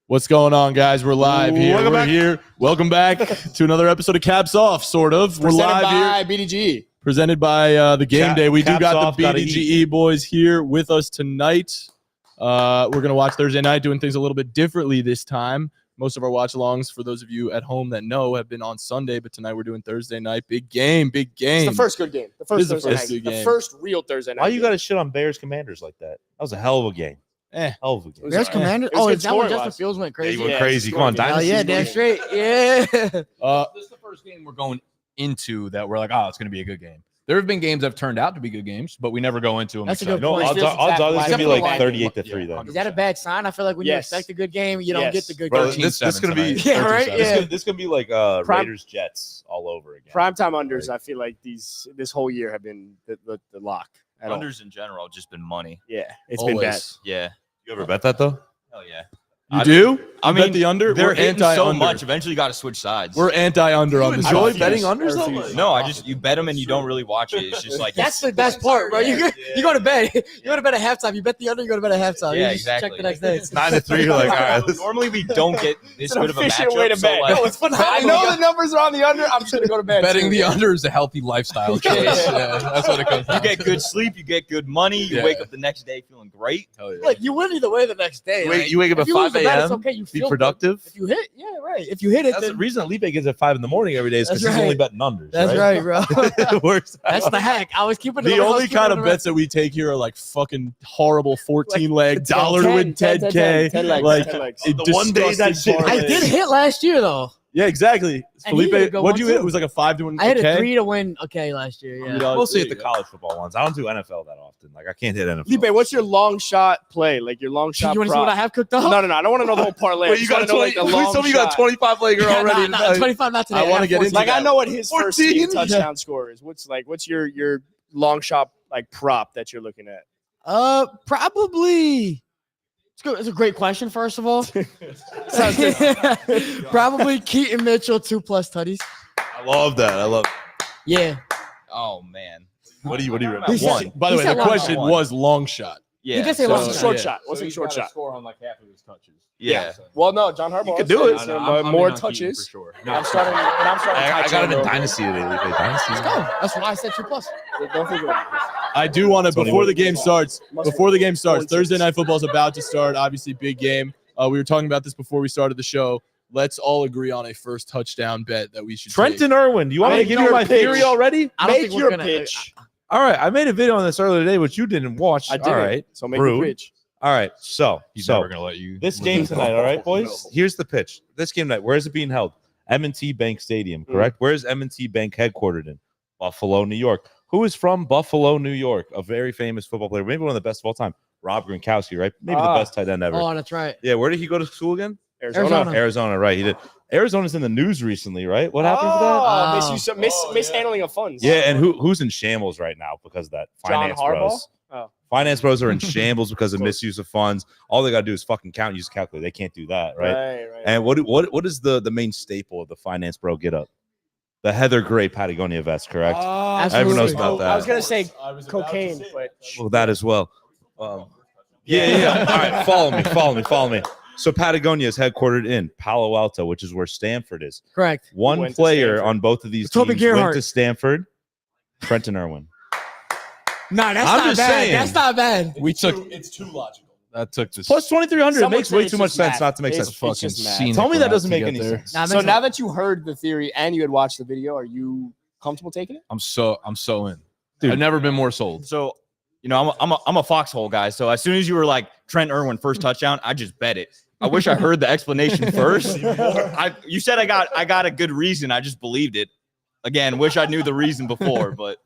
What's going on, guys? We're live here. We're here. Welcome back to another episode of Caps Off, sort of. We're live here. BDGE. Presented by the Game Day. We do got off, the BDGE boys here with us tonight. We're going to watch Thursday night, doing things a little bit differently this time. Most of our watch-alongs, for those of you at home that know, have been on Sunday, but tonight we're doing Thursday night. Big game, big game. It's the first good game. The first Thursday night. The first real Thursday night. Why you got to shit on Bears Commanders like that? That was a hell of a game. Hell of a game. Bears Commanders? Oh, is that when Justin Fields went crazy? Yeah, he went crazy. Come on, Dynasty. Yeah, damn straight. Yeah. This is the first game we're going into that we're like, oh, it's going to be a good game. There have been games that have turned out to be good games, but we never go into them. That's a good No, point. odds are this going to be like Exactly. 38-3 then. Is that a bad sign? I feel like when you expect a good game, you don't get the good Bro, game. this is going to be Yeah, right? Yeah. This going to be like Raiders Jets all over again. Primetime unders, I feel like this whole year have been the lock. Unders in general have just been money. Yeah, it's been bad. Yeah. You ever bet that though? Hell yeah. You do? I bet mean, the under? They're We're hitting so anti-under. much. Eventually, you got to switch sides. We're anti-under on this. Enjoy podcast. betting unders though? No, you bet them and you don't really watch it. It's just like That's the best part, bro. You go to bed. You go to bed at halftime. You bet the under, you go to bed at halftime. Yeah, you just exactly. check the next day. It's 9-3. You're like, all right. normally we don't get this It's an good of a efficient matchup. way to bet. So No, it's phenomenal. I know the numbers are on the under. I'm just gonna go to bed. Betting too. the under is a healthy lifestyle choice. Yeah, that's what it comes down you get good sleep, you get good money, you wake up the next day feeling great. Hell yeah. Like, you win either way the next day. Wait, Like, you wake up if at you lose 5 the bet, it's a.m. okay. You Be feel productive. If you hit, yeah, right. If you hit it, That's the then reason Felipe gets at 5 in the morning every day is because That's he's only right. betting unders. that's right, bro. It works. That's the hack. I was keeping The only kind of bets that we take here are like fucking horrible 14-leg dollar to win 10K. 10 legs, Like 10 legs. a The one day that disgusting shit- I parlay. did hit last year though. Yeah, exactly. And he Felipe, did go what'd you one, hit? too. It was like a 5 to win. I hit okay? a 3 to win. Okay, last year. Yeah. Mostly There at the you go. college football ones. I don't do NFL that often. Like I can't hit NFL. Felipe, what's your long shot play? Like your long shot You want to see what I prop? have cooked up? No. I don't want to know the whole parlay. I Wait, you just got wanna know, like, the long Please tell me you got a shot. 25 legger Yeah, already. nah, 25 not today. I wanna got get 14. into Like I that. know what his first 14? team touchdown score is. What's your long shot like prop that you're looking at? Probably. It's a great question. First of all, Sounds good. probably Keaton Mitchell 2+ tutties. I love that. I love. Yeah. Oh man. What do you He recommend? said- One. By the He way, said the long question shot. was long shot. Yeah. He did say so- long What's a short yeah. shot? What's a short shot? Score on like half of his touches. Yeah. Well, no, John Harbaugh could do it. says, I'm more in on Keaton touches. for sure. I'm starting. I got him in Tyson Dynasty today. Felipe. Dynasty. Let's go. That's why I said 2+. over. Don't think about it. I do want to, Tony, before what- the game starts, Must be Thursday Night Football is about to start. Obviously, big game. We were talking about this before we started the show. Let's all agree on a first touchdown bet that we should Trenton take. Irwin. Do you want me to Make give you your my pitch. theory already? I don't Make think we're your gonna. pitch. All right. I made a video on this earlier today, which you didn't watch. I did. All right. So make Rude. your pitch. All right. So He's never so gonna let you. this game tonight. All right, boys. Here's the pitch. This game tonight. Where is it being held? M&T Bank Stadium. Correct. Where is M&T Bank headquartered in? Buffalo, New York. Who is from Buffalo, New York? A very famous football player, maybe one of the best of all time. Rob Gronkowski, right? Maybe the best tight end ever. Oh, that's right. Yeah. Where did he go to school again? Arizona. Arizona, right? He did. Arizona's in the news recently, right? What happened to that? Oh. Mishandling of funds. Yeah, and who's in shambles right now because of that? John Finance Harbaugh? bros. Oh. Finance bros are in shambles because of misuse of funds. All they got to do is fucking count and use a calculator. They can't do that, right? Right. And what is the main staple of the finance bro get up? The Heather Gray Patagonia vest, correct? Everyone knows about that. I was gonna say I was about to cocaine, say but Well, that as well. Yeah. All right, follow me. So Patagonia is headquartered in Palo Alto, which is where Stanford is. Correct. One went to player Stanford? on both of these Toby teams went Gerhardt. to Stanford. Trenton Irwin. Nah, that's I'm not just bad. saying. That's not bad. It's too logical. That took this. Plus 2,300 Someone makes said way it's too much just sense math. not to make It's sense. fucking just math. Tell me that doesn't make any sense. Nah, so now that you heard the theory and you had watched the video, are you comfortable taking it? I'm so in. Dude. I've never been more sold. So, I'm a foxhole guy. So as soon as you were like Trent Irwin first touchdown, I just bet it. I wish I heard the explanation first. You said I got a good reason. I just believed it. Again, wish I knew the reason before, but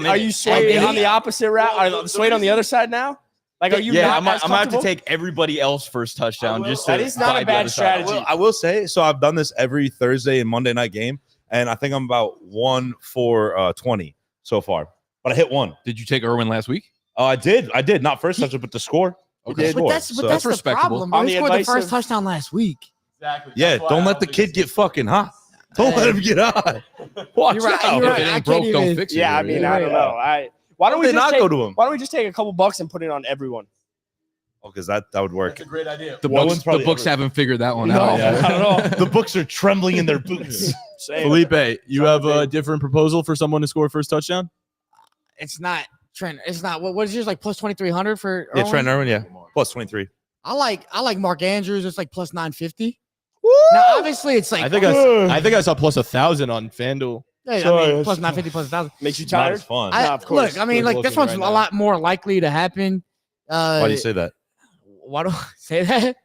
Are you swayed on the opposite route? Are you swayed on the other side now? Like, are you yeah, not I'm gonna as have to comfortable? take everybody else first touchdown. Just to That is not a buy the bad other side. strategy. I will say, so I've done this every Thursday and Monday night game, and I think I'm about 1 for 20 so far. But I hit one. Did you take Irwin last week? Oh, I did. Not first touchdown, but the score. Okay. But that's the respectable. problem. Bro. On He the scored the advice first of- touchdown last week. Exactly. Yeah, don't let the kid get fucking hot. Don't let him get hot. Watch You're right, out. you're right. If it I ain't can't broke, don't even- fix it. Yeah, I right? mean, I don't know. Why don't Why we they just not take, go to him? Why don't we just take a couple bucks and put it on everyone? Oh, because that would work. That's a great idea. The No books, one's probably the books ever- haven't figured that one No, out yet. I don't know. The books are trembling in their boots. Same. Felipe, you have a different proposal for someone to score first touchdown? It's not Trent. It's not. What is yours like plus 2,300 for? Yeah, Irwin? Trent Irwin, yeah. Plus 23. I like Mark Andrews. It's like plus 950. Now obviously it's like I think I saw plus 1,000 on FanDuel. hey, sorry, I mean, that's- plus 950 plus 1,000. Makes you Not tired. as fun. I, No, of course. look, I mean, We're like this looking one's right a now. lot more likely to happen. Why do you say that? Why do I say that?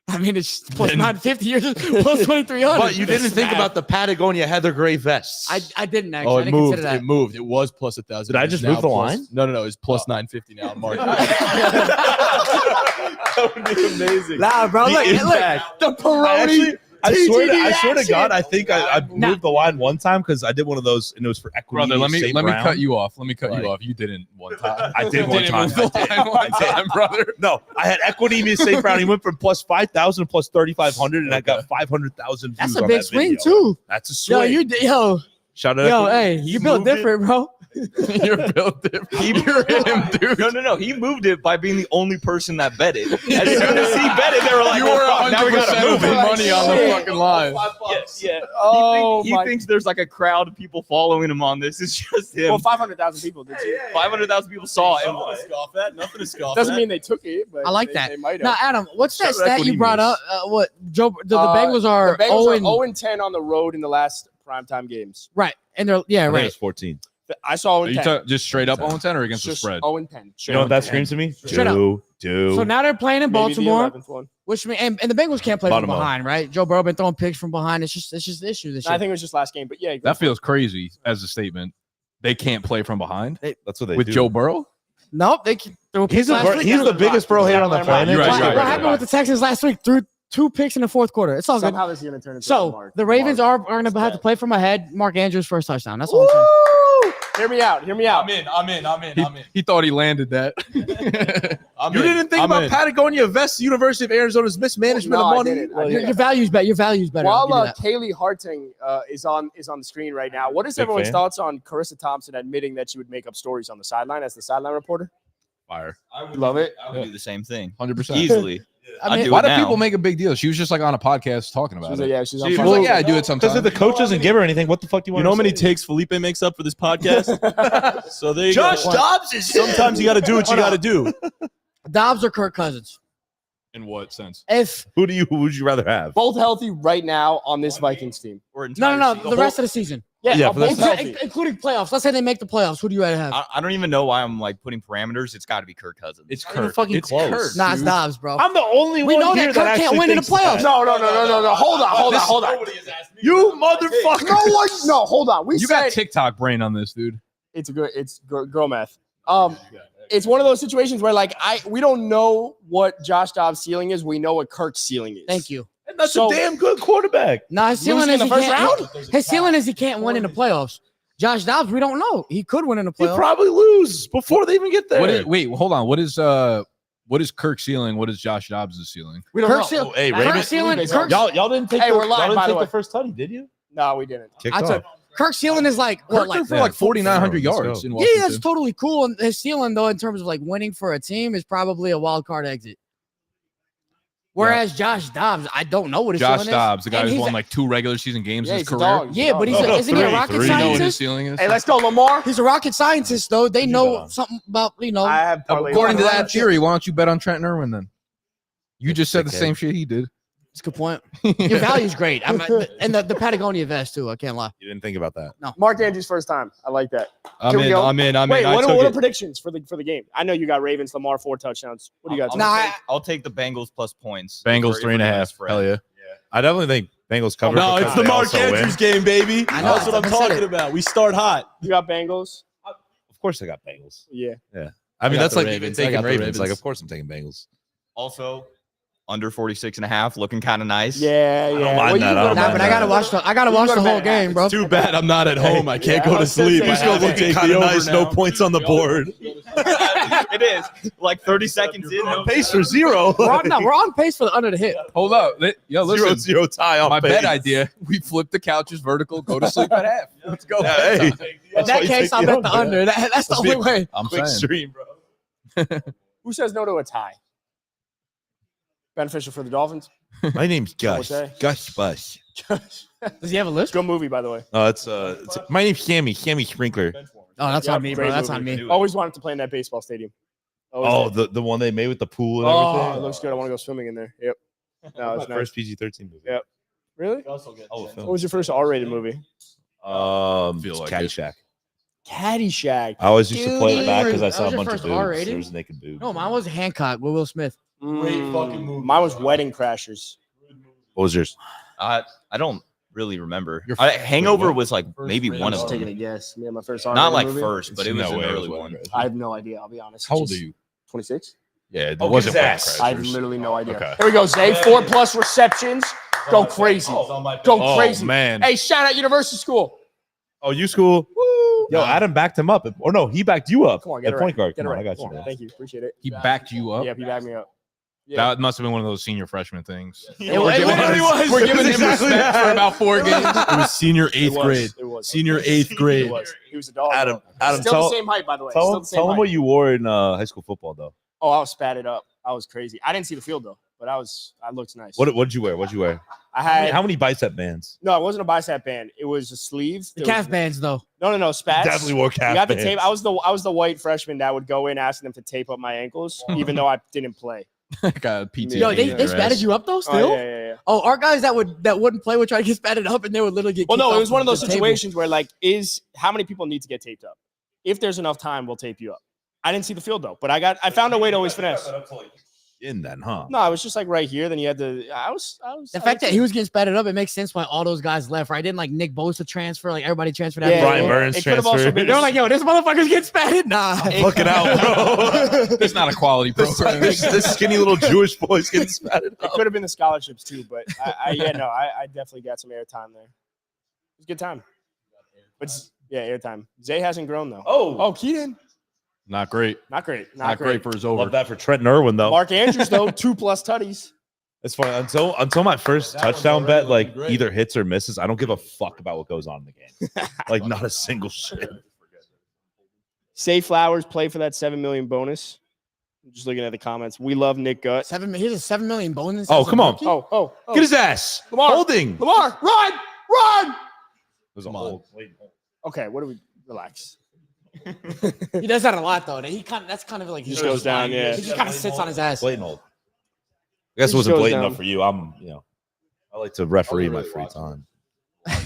I mean, it's plus 950. You're just plus 2,300. But you didn't think about the Patagonia Heather Gray vests. I didn't actually. Oh, I it didn't moved. consider that. It moved. It was plus 1,000. Did I It's just now move the plus- line? No. It's plus 950 now. Mark. That would be amazing. Nah, bro. Look, the Peroni. I TGD swear to action. God, I think I Nah. moved the line one time because I did one of those and it was for equity. Brother, let me St. let me Brown. cut you off. Let me cut Like- you off. You didn't one time. I did one Didn't time. move the line one time, brother. No, I had equity in St. Brown. He went from plus 5,000 to plus 3,500, and I got 500,000 views. That's a on big that swing video. too. That's a swing. Yo, Shout out. yo, Equity. hey, you built moved it. different, bro. You're built different. You're him, dude. No. He moved it by being the only person that bet it. As soon as he bet it, they were like, You well, were fuck, now we 100% gotta move of the it. money on the Shit. fucking line. Yeah. Oh, he thinks there's like a crowd of people following him on this. It's just him. Well, 500,000 people did see it. 500,000 people saw it. Nothing to scoff at. Nothing to scoff Doesn't at. mean they took it, but I like they, that. They might Now, have. Adam, what's that Shout out stat Equity you brought News. up? What Joe? The Bengals are the Bengals 0 are 0-10 on the road in the last primetime games. right, and they're I think it right. was 14. I saw Are you 0-10. just straight up 0-10 or against the Just spread? 0-10. You know what that screams to me? Straight up. Do. So now they're playing in Maybe the Baltimore, 11th one. which mean and the Bengals can't play Bottom from of. behind, right? Joe Burrow been throwing picks from behind. It's just the issue this I year. think it was just last game, but yeah. That feels crazy as a statement. They can't play from behind That's what they with do. Joe Burrow. Nope, they threw picks He's, last week. he's the biggest bro hater on the planet. You're right, What you're right, happened with the Texans last week? Threw 2 picks in the fourth quarter. It's all good. Somehow this is going to turn into So Mark. the Ravens are going to have to play from ahead. Mark Andrews first touchdown. That's all I'm saying. Woo! Hear me out. Hear me out. I'm in. He thought he landed that. You didn't think about Patagonia Vests, University of Arizona's mismanagement No, of I money? didn't. I Your, didn't. your values better. Your values better. I'll While give you that. Kaylee Harting is on the screen right now, what is Big everyone's fan. thoughts on Carissa Thompson admitting that she would make up stories on the sideline as the sideline reporter? Fire. I would Love it. I would do the same thing 100%. easily. I I'd mean, do Why it do now. people make a big deal? She was just like on a podcast talking She about was it. like, yeah, she's on She fire. was like, yeah, I do it sometimes. Because if the coach doesn't give her anything, what the fuck do you want You know how many to say? takes Felipe makes up for this podcast? So there you Josh go. Dobbs is Sometimes you got to do what you got to do. Dobbs or Kirk Cousins? In what sense? If Who would you rather have? both healthy right now on this Vikings team. Or no, entire no, season. the rest of the season, Yeah, are for the both season. healthy. including playoffs. Let's say they make the playoffs. Who do you rather have? I don't even know why I'm like putting parameters. It's got to be Kirk Cousins. It's Not even Kirk. fucking It's close. Kirk. Nah, it's dude. Dobbs, bro. I'm the only We one know here that Kirk can't actually win in the thinks playoffs. that. No. Hold on. You motherfucker. No one. No, hold on. We You said got TikTok brain on this, dude. it's girl math. It's one of those situations where like we don't know what Josh Dobbs' ceiling is. We know what Kirk's ceiling is. Thank you. And that's So- a damn good quarterback. Nah, his ceiling Losing is in he the first can't. His ceiling is he can't win in the playoffs. Josh Dobbs, we don't know. He could win in the He'd playoffs. probably lose before they even get there. Wait, hold on. What is Kirk's ceiling? What is Josh Dobbs' ceiling? We don't Kirk's know. ceiling. hey, Kirk's Ravens- ceiling. Ravens- Kirk's, Y'all didn't take Hey, the, we're live, y'all didn't by the take way. the first tutty, did you? No, we didn't. Kicked I took off. Kirk's ceiling is like what? Kirk Like threw for like 4,900 Let's yards go. in yeah, Washington. that's totally cool. And his ceiling though, in terms of like winning for a team, is probably a wild card exit. Whereas Josh Dobbs, I don't know what his Josh ceiling Dobbs, the is. guy And who's he's won a- like 2 regular season games Yeah, in he's his a career. dog. yeah, but No, isn't he a three, rocket three. Do you know what his scientist? ceiling is? Hey, let's go, Lamar. He's a rocket scientist, though. They Who'd you know bet on? something about I have parlay According to on that theory, why don't you bet on Trent Irwin then? You just said the Okay. same shit he did. It's a good point. Your value's great. And the Patagonia vest too. I can't lie. You didn't think about that. Mark Andrews first time. I like that. I'm Here we in. go. I'm in. Wait, I what took are it. predictions for the game? I know you got Ravens, Lamar 4 touchdowns. What do you got? Nah, I'll take the Bengals plus points. Bengals For 3.5. spread. Hell yeah. I definitely think Bengals cover. No, because it's the they Mark also win. Andrews game, baby. I know, That's what I'm I said talking it. about. We start hot. You got Bengals. Of course, I got Bengals. Yeah. I mean, got that's the like Ravens. taking I got the Ravens. Like, Ravens. of course, I'm taking Bengals. Also, under 46.5, looking kind of nice. Yeah. don't Well, mind you that. can I go don't to nah, mind but bed. I gotta watch the. I gotta You watch go the to whole bed. game, bro. Too bad I'm not at home. I can't Yeah, go I to was gonna sleep. say, I have to looking take Kind the of over nice. now. No points on the board. It is. Like 30 seconds in. no- Pace for 0. We're on pace for the under the hit. Hold up. Yo, listen. 0-0 tie on My pace. bet idea: we flip the couches vertical, go to sleep at half. Let's go. Yeah, hey. In That's why that you case, take I'll bet the under. That's the Let's be only way. I'm Quick saying. stream, bro. Who says no to a tie? Beneficial for the Dolphins. My name's Gus. say? Gus Bus. Does he have a list? Good movie, by the way. It's my name's Sammy Sprinkler. Oh, that's on me, bro. Great That's movie. on me. Always wanted to play in that baseball stadium. Oh, Always did. the one they made with the pool and Oh, everything. it looks good. I want to go swimming in there. Yep. No, it's nice. First PG-13 movie. Yep. Really? Oh, What film. was your first R-rated movie? It's like it. Caddyshack. Caddyshack. I always used to play it Dude, back because I that saw was a your bunch of first boobs. R-rated? There was naked boobs. No, mine was Hancock with Will Smith. Great fucking movie. Mine was Wedding Crashers. What was yours? I don't really remember. Your Hangover what? was like maybe one of Just taking a them. guess. Yeah, my first Not R-rated like movie. first, but it was an early one. I have no idea. I'll be honest. How old are you? 26. Yeah, it Oh, wasn't his Wedding ass. I have Crashers. literally no idea. Okay. Here we go, Zay. 4+ receptions. Go crazy. Go Oh, crazy. man. Hey, shout out University School. Oh, you school? Woo. Yo, Adam backed him up. Or no, he backed you up. Come on, get at it point right. guard. Get Come it on, right. I got you, Come on. man. Thank you. Appreciate it. He backed you up. Yeah, he backed me up. Yeah. That must have been one of those senior freshman things. It We're giving literally him- was. We're giving him Exactly respect that. for about 4 games. It was senior It eighth was. grade. It was. Senior eighth grade. It was. He was a dog. Adam, Still tell, the same height, by the way. tell Still him, the same tell him height. what you wore in high school football, though. Oh, I was spatted up. I was crazy. I didn't see the field though, but I looked nice. What did you wear? What'd you wear? I had How many bicep bands? no, it wasn't a bicep band. It was a sleeve. The It was- calf bands, though. No, spats. Definitely wore calf You got the bands. tape. I was the white freshman that would go in asking them to tape up my ankles, even though I didn't play. Got PT. Yo, They spatted you up though, still? Oh, yeah. Oh, our guys that wouldn't play would try to get spatted up, and they would literally get. Well, kicked no, it off was one of those the table. situations where like, how many people need to get taped up? If there's enough time, we'll tape you up. I didn't see the field though, but I found a way to always finesse. In then, huh? No, it was just like right here. Then you had to. I was. The fact that he was getting spatted up, it makes sense why all those guys left, right? Didn't like Nick Bosa transfer, like everybody transferred out. Yeah, Brian yeah. Burns It could have also transfer. been They were like, yo, this motherfucker's getting spatted. Nah. Look it out, bro. It's not a quality program. this skinny little Jewish boy's getting spatted It up. could have been the scholarships too, but I definitely got some airtime there. It was a good time. But airtime. Zay hasn't grown though. Oh, Keaton, Not great. not great, Not great for his over. Love that for Trenton Irwin, though. Mark Andrews though, 2+ tutties. It's funny until my first That one's touchdown already bet like looking great. either hits or misses. I don't give a fuck about what goes on in the game. Like not a single shit. Say Flowers play for that 7 million bonus. I'm just looking at the comments. We love Nick Gutt. Here's a $7 million bonus. Oh, as a come on. rookie? Oh, Get his ass. Lamar. Holding. Lamar, run! There's a Come on. hold. Okay, what do we relax? He does that a lot though. That's kind of like He just goes down, yeah. He just kind of sits on his ass. Blatant hold. I guess it He wasn't goes blatant down. enough for you. I like to referee my free time.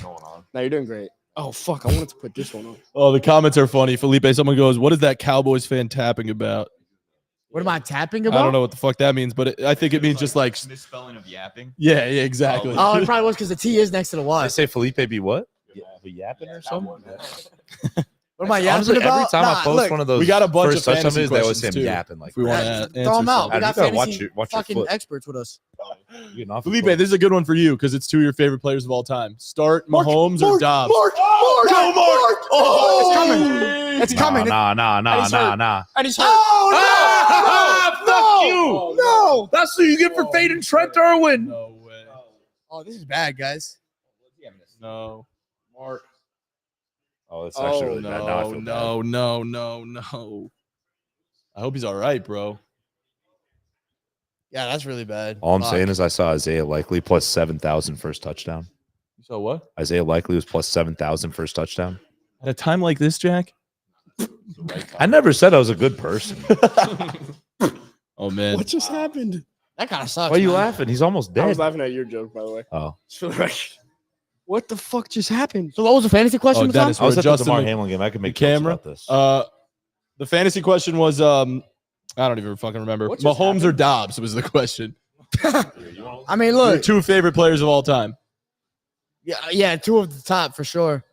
No, you're doing great. Oh fuck, I wanted to put this one on. Oh, the comments are funny. Felipe, someone goes, "What is that Cowboys fan tapping about?" What am I tapping I about? don't know what the fuck that means, but I think it means just like, misspelling of yapping. yeah, exactly. Oh, it probably was because the T is next to the I Y. say Felipe be what? Be yapping or something? What am I yapping Honestly, about? every time I Nah, post look, one of those we got a bunch first of touchdown fantasy videos, they always say questions, I'm too. yapping. Like, If we want yeah, to throw them out. We Adam, got you gotta watch fantasy your fucking foot. experts with us. you're getting off Felipe, the this is a good one for you because it's two of your favorite players of all time. Start Mahomes or Dobbs. It's coming. It's coming. Nah. And he's hurt. Fuck you! No. That's what you get for fading Trent Irwin. No way. Oh, this is bad, guys. No. Mark. Oh, it's actually really bad. Now I feel bad. No. I hope he's all right, bro. Yeah, that's really bad. All I'm Fuck. saying is I saw Isaiah Likely plus 7,000 first touchdown. You saw what? Isaiah Likely was plus 7,000 first touchdown. At a time like this, Jack? I never said I was a good person. Oh, man. What just happened? That kind of sucks. Why are you man. laughing? He's almost I was dead. laughing at your joke, by the way. Oh, Just for the record. What the fuck just happened? So what was the fantasy question? Oh, Matan? Dennis, I was at the Justin DeMar Mc- Hamlin game. I could make the camera. jokes about this. The fantasy question was, I don't even fucking remember. What just Mahomes or happened? Dobbs was the question. I mean, Your look. two favorite players of all time. Yeah, two of the top for sure.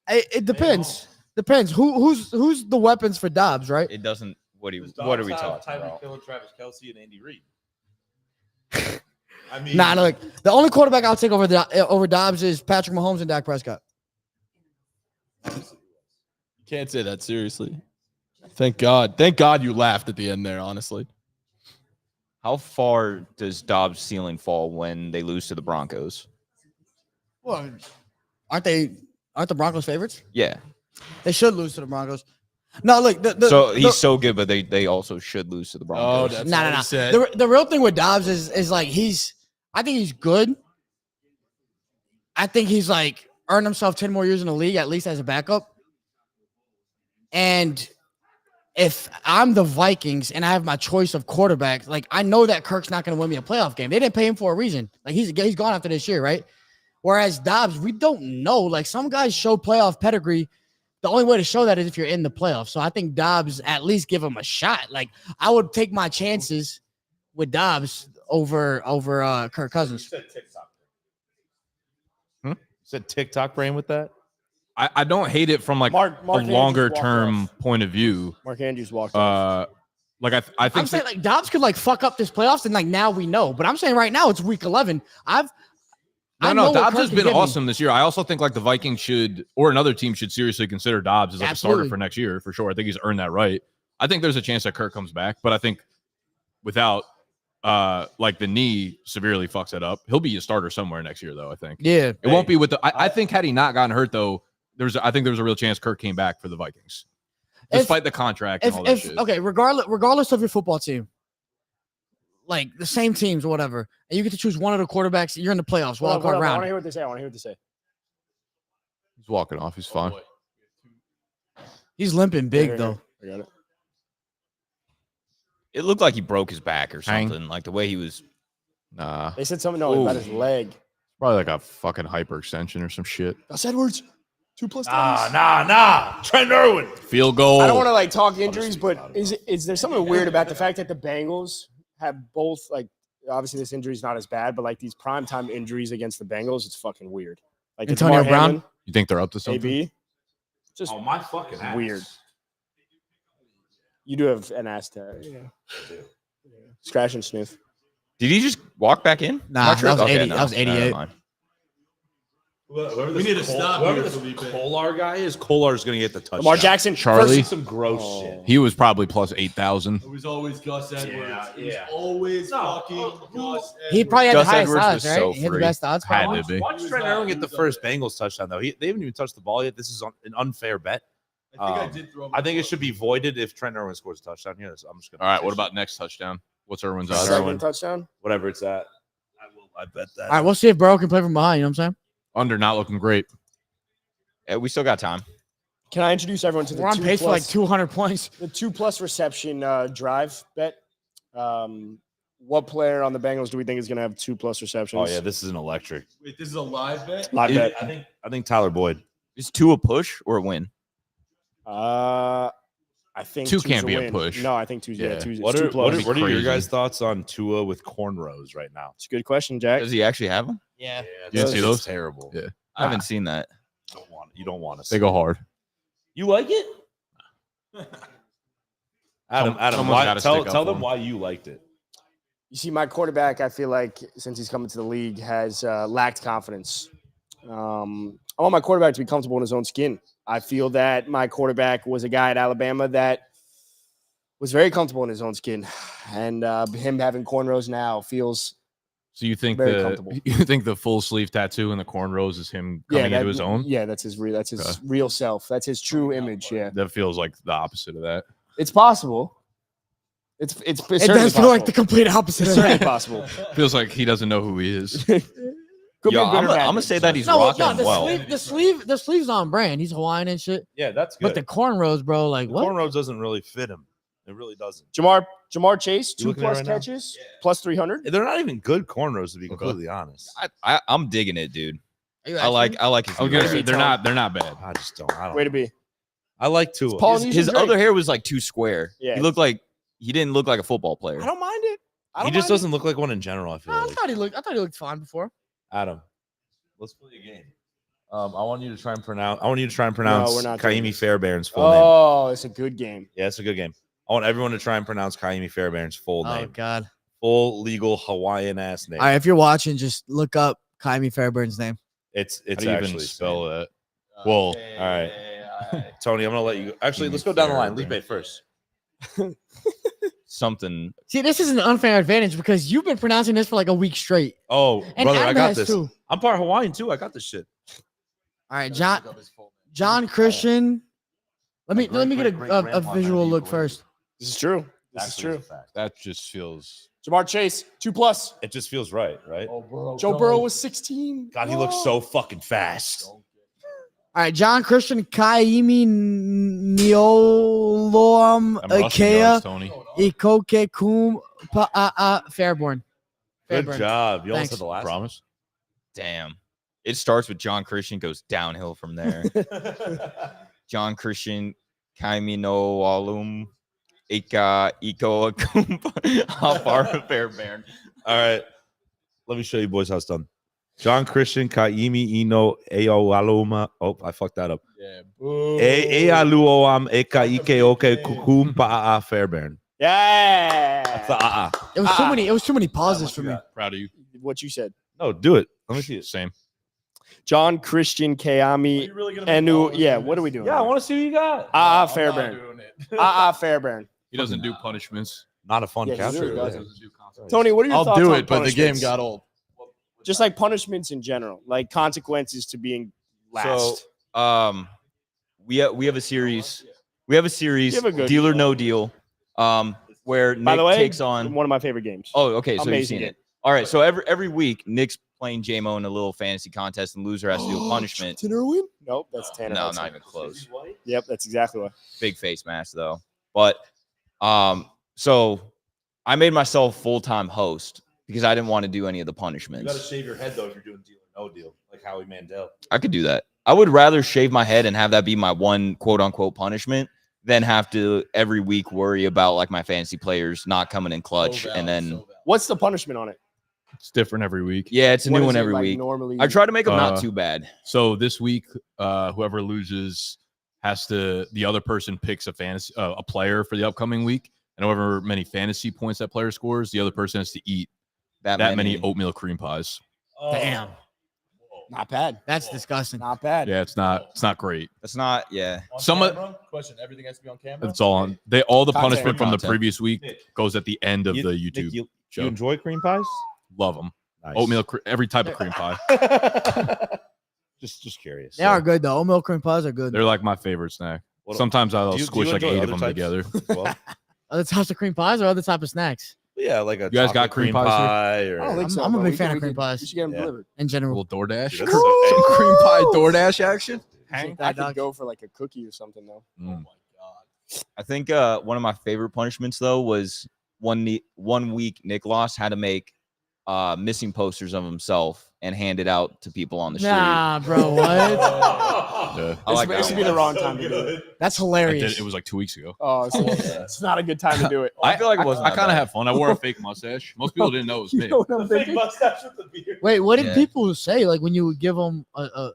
It depends. Depends. Who's the weapons for Dobbs, right? It doesn't. What are we talking about? Travis Kelce, and Andy Reid. Nah, look. The only quarterback I'll take over Dobbs is Patrick Mahomes and Dak Prescott. Can't say that seriously. Thank God you laughed at the end there, honestly. How far does Dobbs' ceiling fall when they lose to the Broncos? Well, aren't the Broncos favorites? Yeah. They should lose to the Broncos. No, look. So he's so good, but they also should lose to the Oh, Broncos. that's No. what he said. The real thing with Dobbs is like I think he's good. I think he's like earned himself 10 more years in the league, at least as a backup. And if I'm the Vikings and I have my choice of quarterbacks, like I know that Kirk's not going to win me a playoff game. They didn't pay him for a reason. Like he's gone after this year, right? Whereas Dobbs, we don't know. Like some guys show playoff pedigree. The only way to show that is if you're in the playoffs. So I think Dobbs at least give him a shot. Like I would take my chances with Dobbs over Kirk Cousins. Said TikTok brain with that. I don't hate it from like Mark a Andrews longer walked term off. point of view. Mark Andrews walked off. Like I I'm think saying like Dobbs could like fuck up this playoffs and like now we know. But I'm saying right now it's week 11. I know no, what Dobbs Kirk has can been give me. awesome this year. I also think like the Vikings should, or another team should seriously consider Dobbs as like a starter Absolutely. for next year for sure. I think he's earned that right. I think there's a chance that Kirk comes back, but I think without like the knee severely fucks it up, he'll be a starter somewhere next year though. I think Yeah. it won't be with the. I think had he not gotten hurt though, I think there was a real chance Kirk came back for the Vikings, despite the contract and all that shit. Okay, regardless of your football team, like the same teams or whatever, and you get to choose one of the quarterbacks, you're in the playoffs, wild card I want round. to hear what they say. He's walking off. He's fine. He's limping big Here, though. I got it. It looked like he broke his back or Hang. something. Like the way he was. Nah, They said something about his leg. probably like a fucking hyperextension or some shit. Gus Edwards, 2+ Nah. Trent Irwin. Field goal. I don't want to like talk injuries, but is there something weird about the fact that the Bengals have both like obviously this injury is not as bad, but like these primetime injuries against the Bengals, it's fucking weird. Like the Antonio Damar Brown? Hamlin, You think they're up to something? AB, just my fucking ass. weird. You do have an ass tag. Yeah. Scratch and sniff. Did he just walk back in? Nah, Not sure. that was Okay, 80 that was 88. never mind. We need to stop. Whoever this Kolar guy is, Kolar's going to get the touchdown. Lamar Jackson, Charlie? first- Some gross shit. He was probably plus 8,000. It was always Gus Edwards. It was yeah. always fucking Gus He Edwards. probably had Gus the highest Edwards odds, was right? so He had the free. best odds. Had probably. to be. Watch Trent Irwin get the first Bengals touchdown, though. They haven't even touched the ball yet. This is an unfair bet. I did throw him I think a it should be voided if Trent Irwin scores a touchdown here. So I'm just gonna. All right, what about next touchdown? What's Irwin's odds? second touchdown. whatever it's at? I bet that. All right, we'll see if Burrow can play from behind. You know what I'm saying? Under not looking great. Yeah, we still got time. Can I introduce everyone to the We're on 2+, pace for like 200 points. the 2+ reception drive bet? What player on the Bengals do we think is going to have 2+ receptions? Oh yeah, this is an electric. Wait, this is a live bet? Live bet. I think Tyler Boyd. Is 2 a push or a win? I think 2 two's can't be a win. push. No, I think 2's Yeah. 2's What it's are 2+. what are your Crazy. guys' thoughts on Tua with cornrows right now? It's a good question, Jack. Does he actually have them? Yeah. You didn't see those? Terrible. Yeah. I haven't seen that. You don't want to. They go hard. You like it? Adam, Someone's why, gotta tell stick up for them him. why you liked it. You see, my quarterback, I feel like since he's coming to the league, has lacked confidence. I want my quarterback to be comfortable in his own skin. I feel that my quarterback was a guy at Alabama that was very comfortable in his own skin, and him having cornrows now feels So you think Very comfortable. the full sleeve tattoo and the cornrows is him coming into his own? Yeah, that's his real. That's his Okay. real self. That's his true image. Yeah, That feels like the opposite of that. it's possible. It's It certainly does feel like the possible. complete opposite It's of certainly that. possible. Feels like he doesn't know who he is. Could be Yo, a good I'm or bad gonna thing. say that he's No, rocking no, them well. the sleeve's on brand. He's Hawaiian and shit. Yeah, that's But the cornrows, bro, like what? cornrows doesn't really fit him. It really doesn't. Jamar Chase, You 2+ looking at it right now? catches, plus 300. They're not even good cornrows, to be completely honest. I'm digging it, dude. Are you I like his. I was gonna hair. say they're not bad. I just don't. I don't. Way to be. I like Tua. Polynesian His Drake. other hair was like too square. Yeah. He didn't look like a football player. I don't mind it. I He don't just mind it. doesn't look like one in general. I feel I like. thought he looked fine before. Adam, let's play a game. I want you to try and pronounce. we're not doing Kaimi this. Fairbairn's full name. Oh, it's a good game. Yeah, it's a good game. I want everyone to try and pronounce Kaimi Fairbairn's full Oh name. God! Full legal Hawaiian ass name. All right, if you're watching, just look up Kaimi Fairbairn's name. It's How do you actually even spell insane. that? Well, All right, Tony, I'm gonna let you. Actually, let's go down the line. Felipe first. Something. See, this is an unfair advantage because you've been pronouncing this for like a week straight. Oh, And brother, I Adam got has this. too. I'm part Hawaiian too. I got this shit. All right, John Christian Let me get a visual look first. This is true. This is Actually, true. it's a fact. That just feels. Jamar Chase, 2+. It just feels right, right? Joe Burrow was 16. God, he looks so fucking fast. All right, John Christian Kaimi Neoloam I'm rushing Ikea yards, Tony. Ikoke Kum Fairborn. Good Fairborn. job. You almost Thanks. had the last Promise. Damn. It starts with John Christian, goes downhill from there. John Christian, Kaimino Alum, Ika, Iko, Akumpa, how far a Fairbairn. All right. Let me show you boys how it's done. John Christian Kaimi Ino Eoaluma. Oh, I fucked that up. Yeah. Ealuoam Eka Ike Oke Kukum Pa'a Fairbairn. Yeah. That's the It was too many. It was too many pauses for me. Proud of you. What you said. No, do it. Let me see it. Same. John Christian Kayami Enu. Yeah, what are we doing? Yeah, I want to see what you got. Fairbairn. Fairbairn. He doesn't do punishments. Not a fun Yeah, he capture. really really. doesn't. Tony, what are your I'll thoughts do on it, but the game punishments? got old. Just like punishments in general, like consequences to being last. So, we have a series. We have a series, You have a good- Deal or No Deal, where By Nick the way, takes on. one of my favorite games. Oh, okay. So you've Amazing seen game. it. All right. So every week, Nick's playing JMO in a little fantasy contest, and loser has to do a punishment. Tanner Irwin? Nope, that's Tanner. No, Hudson. not even close. Yep, that's exactly what. Big face mask though. But so I made myself full-time host because I didn't want to do any of the You got to punishments. shave your head though if you're doing deal or no deal, like Howie Mandel. I could do that. I would rather shave my head and have that be my one quote-unquote punishment than have to every week worry about like my fantasy players not coming in clutch and then What's the punishment on it? It's different every week. yeah, it's a What new is one it, every like, week. Normally, I try to make them Uh, not too bad. So this week, whoever loses has to. The other person picks a fantasy a player for the upcoming week, and however many fantasy points that player scores, the other person has to eat that many oatmeal cream pies. Damn, not bad. that's disgusting. Not bad. Yeah, it's not great. That's not yeah. Some of Question: everything has to be on camera. it's all on. All the Content. punishment from the Content. previous week goes at the end of You- the Nick, YouTube you show. enjoy cream pies? Love them. Nice. Oatmeal, every type of cream pie. Just curious. They are good though. Oatmeal cream pies are good. They're like my favorite snack. What- Sometimes I'll do you squish like enjoy 8 of other them types together. as well? Other types of cream pies or other type of snacks Yeah, like a You guys got chocolate cream pies here? pie or I don't think I'm- so. I'm a but big we fan can- of cream pies. We should get them Yeah. delivered. in A general. little DoorDash. Dude, that's so- Some cream pie DoorDash action. I could go for like a cookie or something though. Mm. I think one of my favorite punishments though was one week Nick Loss had to make missing posters of himself and hand it out to people on the street. Nah, bro, what? Yeah. I like This that would be one. the wrong time to do it. That's I hilarious. did, it was like 2 weeks ago. Oh, it's not a good time to do it. I feel like it wasn't. I that kind of bad. have fun. I wore a fake mustache. Most people didn't know it was You me. know what I'm thinking? Wait, what did Yeah. people say? Like when you would give them a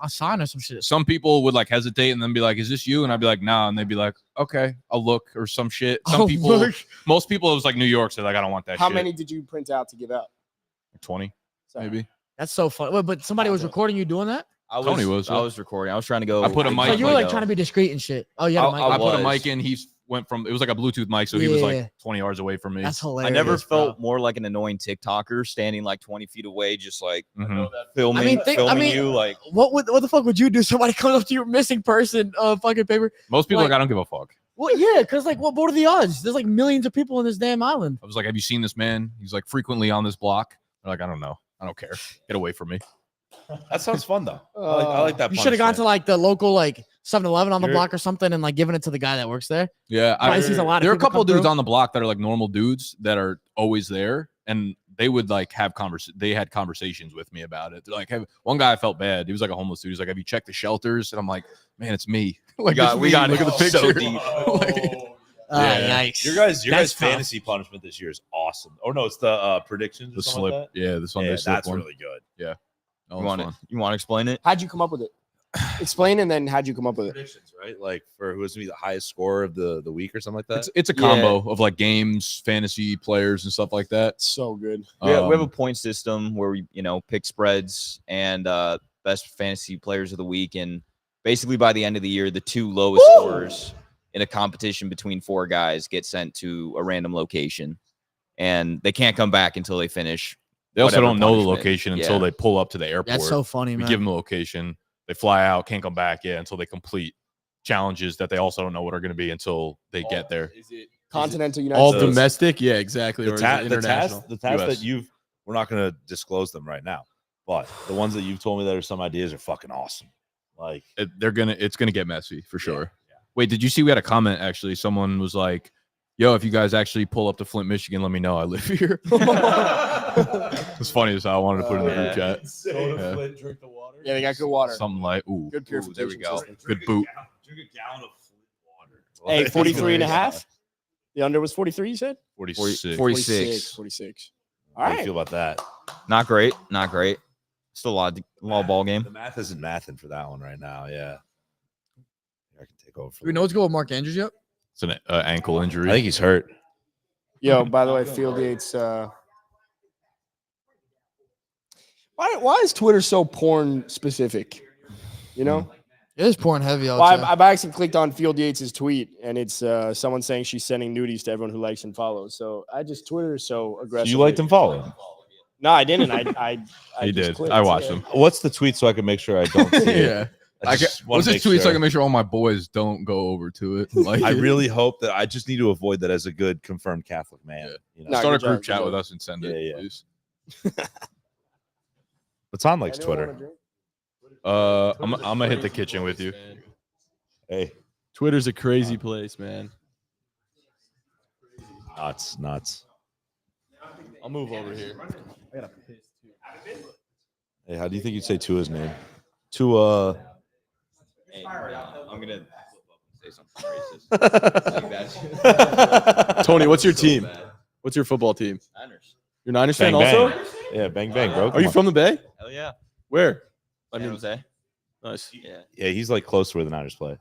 sign or some shit? Some people would like hesitate and then be like, "Is this you?" And I'd be like, "Nah," and they'd be like, "Okay, I'll look," or some shit. Some Oh, people, look. most people, it was like New York, so like, I don't want that. How shit. many did you print out to give out? 20, So- maybe. That's so fun. Wait, but somebody was recording you doing that? Tony was, I yeah. was recording. I was trying to go. I put a mic So you were like though. trying to be discreet and shit. Oh, yeah, I I put a was. mic in. He went from it was like a Bluetooth mic, so he was Yeah. like 20 yards away from me. that's I hilarious. never bro. felt more like an annoying TikToker standing like 20 feet away, just like Mhm. filming, filming mean, you. Like what the fuck would you do? Somebody comes up to you, missing person, fucking paper. Most people like- like I don't give a fuck. Well, yeah, because like, what are the odds? There's like millions of people on this damn island. I was like, "Have you seen this man? He's like frequently on this block." They're like, "I don't know. I don't care. Get away from me." That sounds fun though. I like that. You should have gone to like the local like 7-Eleven on the You're- block or something and like given it to the guy that works there. Yeah, Probably sees a lot of there are a people couple come dudes through. on the block that are like normal dudes that are always there, and they would like have they had conversations with me about it. They're like, hey, one guy I felt bad. He was like a homeless dude. He's like, "Have you checked the shelters?" And I'm like, "Man, it's me." Like, it's we me. got Look at the picture. so deep. Like, Yeah. Yikes. Your guys' That's tough. fantasy punishment this year is awesome. Oh no, it's the predictions. the or something slip. Like that? Yeah, the Sunday Yeah, slip that's one. really good. That You was want fun. to you want to explain it? How'd you come up with it? Explain and then how'd you come up with it? Predictions, right? Like for who was to be the highest scorer of the week or something like that. It's a Yeah. combo of like games, fantasy players, and stuff like that. So good. We have a Um, point system where we pick spreads and best fantasy players of the week, and basically by the end of the year, the two lowest scorers in a competition between 4 guys get sent to a random location, and they can't come back until they finish. They also whatever don't know the punishment. location until Yeah. they pull up to the airport. That's so funny, we man. give them the location. They fly out, can't come back until they complete challenges that they also don't know what are going to be until they get there. Is it Continental United all States. domestic? Yeah, exactly. The, Or is ta- it the international? task that US. we're not going to disclose them right now, but the ones that you've told me that are some ideas are fucking awesome. Like It's gonna get messy for sure. yeah. Wait, did you see we had a comment actually? Someone was like, "Yo, if you guys actually pull up to Flint, Michigan, let me know. I live here." It's funny as I wanted to put it in the group chat. Go to Yeah. Flint, drink the water. Yeah, they got good water. Something like, ooh, Good ooh, there we purification go. system. Good boot. Drink a gallon of Flint water. Hey, Like, 43 and a half. The under was 43, you said? 46. 46. 46. How All do you right. feel about that? Not great. Not great. Still a lot of ball game. The math isn't mathing for that one right now. Yeah. I can take over. Do we know what's going with Mark Andrews yet? It's an ankle injury. I think he's hurt. Yo, by the way, Field Yates. Why is Twitter so porn specific? You know? It is pouring heavy out Well, there. I've actually clicked on Field Yates' tweet, and it's someone saying she's sending nudies to everyone who likes and follows. So Twitter is so So aggressive. you liked him following? No, I didn't. I He just did. clicked, I watched yeah. him. What's the tweet so I can make sure I don't see it? Yeah. I just wanna What's his make tweet so I sure. can make sure all my boys don't go over to it? Like, I really hope that I just need to avoid that as a good confirmed Catholic man. Yeah. You know? No, start a good group job, chat good with job. us and send it, Yeah, yeah. please. Matan likes Anyone Twitter. wanna drink? I'm gonna hit the kitchen with you. Hey, Twitter's a crazy place, man. nuts. I'll move over here. Hey, how do you think you'd say Tua's name? Tua. Hey, I'm gonna say something racist. Tony, what's your team? What's your football team? Niners. You're Niners fan Bang, also? bang. Yeah, bang bang, bro. Are you from the Bay? Hell yeah. Where? San Jose. Nice. Yeah. Yeah, he's like close to where the Niners play.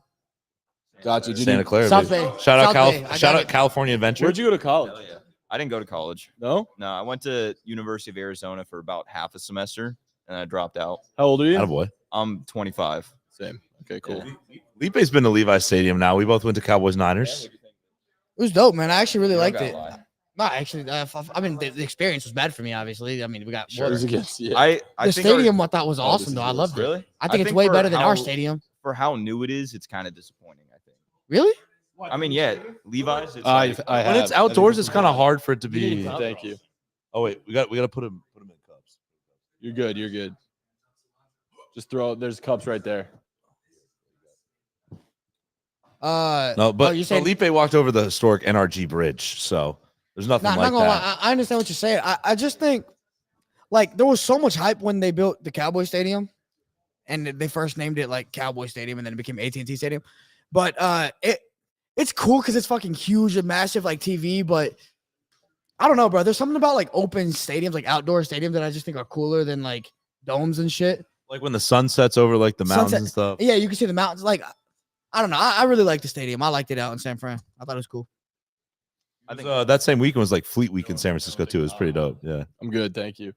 Gotcha. Did Santa you, Clara. South baby. Bay. Shout out South Bay. I Shout got out it. California Adventure. where'd you go to college? Hell yeah. I didn't go to college. No? No, I went to University of Arizona for about half a semester and I dropped out. How old are you? Attaboy. I'm 25. Same. Okay, cool. Yeah. Felipe's been to Levi's Stadium now. We both went to Cowboys Niners. It was dope, man. I actually really You don't liked gotta it. lie. No, actually, I mean, the experience was bad for me. Obviously, I mean, we got It was against, yeah. I the think our- stadium. I thought was this awesome is though. I yours. loved it. Really? I think it's way for better than our how- stadium. For how new it is, it's kind of disappointing, I think. Really? I mean, yeah, Levi's. It's I like, have. When it's outdoors, it's kind of hard for it to be. Thank you. Oh wait, we got to put him in cups. You're good. You're good. Just throw. There's cups right there. No, but you're saying Felipe walked over the historic NRG bridge, so there's nothing Nah, I'm like not gonna that. lie. I understand what you're saying. I just think like there was so much hype when they built the Cowboy Stadium, and they first named it like Cowboy Stadium, and then it became AT&T Stadium. But it's cool because it's fucking huge and massive like TV. But I don't know, bro. There's something about like open stadiums, like outdoor stadiums, that I just think are cooler than like domes and shit. Like when the sun sets over like the mountains Sunset- and stuff. Yeah, you can see the mountains. Like I don't know. I really like the stadium. I liked it out in San Fran. I thought it was cool. I think That same weekend was like Fleet Week in San Francisco too. It was pretty dope. Yeah. I'm good. Thank you.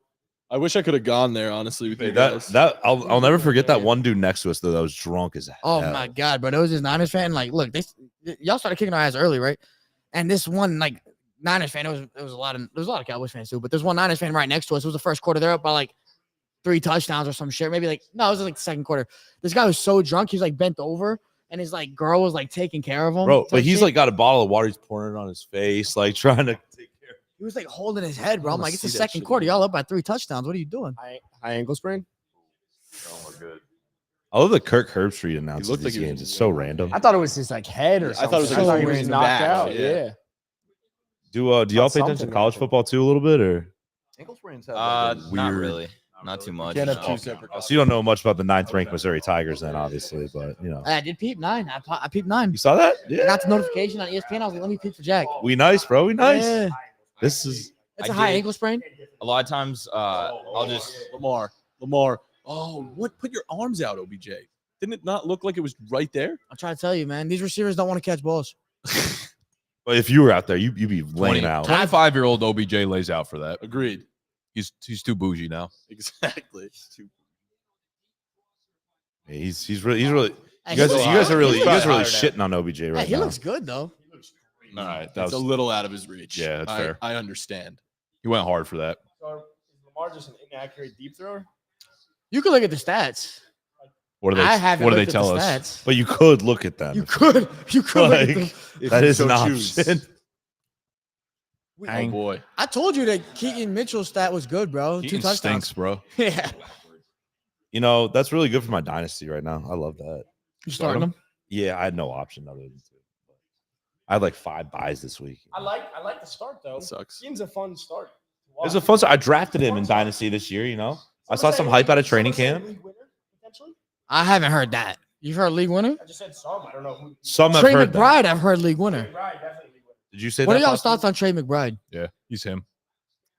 I wish I could have gone there, honestly, with you That guys. that I'll never forget that one dude next to us though that was drunk as hell. Oh my god, bro! There was this Niners fan. Like, look, y'all started kicking our ass early, right? And this one like Niners fan, there was a lot of Cowboys fans too, but there's one Niners fan right next to us. It was the first quarter. They're up by like 3 touchdowns or some shit. Maybe like no, it was like the second quarter. This guy was so drunk, he's like bent over, and his like girl was like taking care of him. Bro, type but he's shit. like got a bottle of water. He's pouring it on his face, like trying to take care. He was like holding his head, bro. I'm wanna like, it's the see that second shit quarter. again. Y'all up by 3 touchdowns. What are you doing? High ankle sprain. I love the Kirk Herbstreit announces looked these like he games. was- it's so random. I thought it was his like head or I something. thought it was like he his was random knocked back, out. yeah. Yeah. Do y'all pay attention to something college happened. football too a little bit, or not weird- really. Not too much. Can't have no. two separate so you don't know much about the 9th ranked Missouri Tigers then, obviously, but you know. I did peep 9. I peeped 9. You saw that? I Yeah. got the notification on ESPN. I was like, let me peep for Jack. We nice, bro. We nice. Yeah. This is It's I a high did. ankle sprain. A lot of times, I'll just Lamar. Oh, what? Put your arms out, OBJ. Didn't it not look like it was right there? I'm trying to tell you, man. These receivers don't want to catch balls. but if you were out there, you'd be laying out. 25-year-old OBJ lays out for that. Agreed. He's too bougie now. Exactly. He's really you Hey, guys he looks- you guys are really he you guys are really looks higher shitting on OBJ Hey, right he now. looks good though. All right, that That's was, a little out of his reach. Yeah, that's fair. I understand. he went hard for that. So is Lamar just an inaccurate deep thrower? You can look at the stats. What do they? I haven't What do they looked at tell the us? stats. But you could look at them. You could look at Like, them. that is so an choose. option. Oh boy. I told you that Keaton Mitchell's stat was good, bro. Keaton 2 touchdowns. stinks, bro. Yeah. You know, that's really good for my dynasty right now. I love that. You starting him? Yeah, I had no option other than to. I had like 5 buys this week. I like the start though. That sucks. Seems a fun start. It was a fun start. I drafted him in dynasty this year. You know, I saw some hype out of training camp. I haven't heard that. You've heard league winner? I just said some. I don't know who. Some have Trey heard that. McBride, I've heard league winner. Right, definitely. Did you say What that? are y'all's Papa? thoughts on Trey McBride? Yeah, he's him.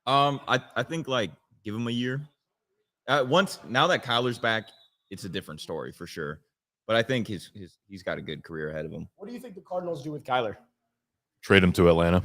I think like give him a year. Now that Kyler's back, it's a different story for sure. But I think he's got a good career ahead of him. What do you think the Cardinals do with Kyler? Trade him to Atlanta.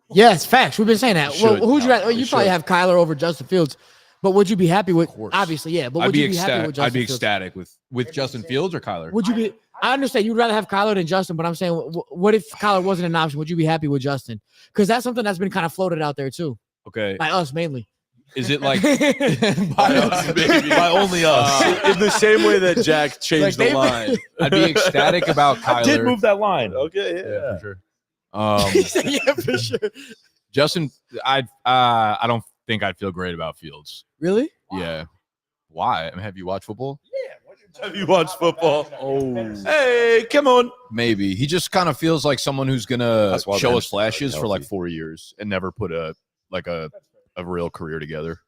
Yes, facts. We've been saying that. Well, Should. who'd you? They You probably should. have Kyler over Justin Fields, but would you be happy with? course. Obviously, yeah. But I'd would be you be happy ecstatic. with Justin I'd be Fields? ecstatic with Justin Fields or Kyler. Would you be? I understand you'd rather have Kyler than Justin, but I'm saying, what if Kyler wasn't an option? Would you be happy with Justin? Because that's something that's been kind of floated out there too, Okay, by us mainly. is it like By us, baby. By only us. In the same way that Jack changed Like the line. I'd be ecstatic about Kyler? I did move that line. Okay, Yeah, for sure. He said, yeah, for sure. Justin, I don't think I'd feel great about Fields. Really? Yeah. Why? I mean, have you watched football? Have you watched football? Oh. Hey, come on. Maybe. He just kind of feels like someone who's gonna That's why show Ben us flashes is for like healthy. 4 years and never put a real career together.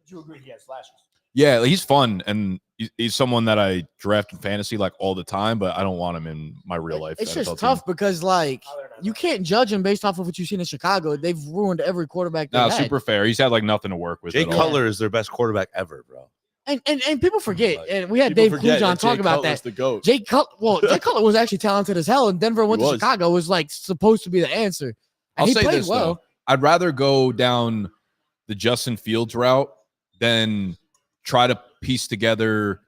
Do you agree he has flashes? Yeah, he's fun and he's someone that I draft in fantasy like all the time, but I don't want him in my real life. It's NFL just team. tough because like you can't judge him based off of what you've seen in Chicago. They've ruined every quarterback. No, they've had. super fair. He's had like nothing to work with. Jay at all. Cutler is their best quarterback ever, bro. And people forget, Like, and we had People Dave forget Klujon that talk Jay about Cutler's that. the GOAT. Jay Cutler was actually talented as hell, and Denver went He to was. Chicago was like supposed to be the answer. And I'll he say played this well. though. I'd rather go down the Justin Fields route than try to piece together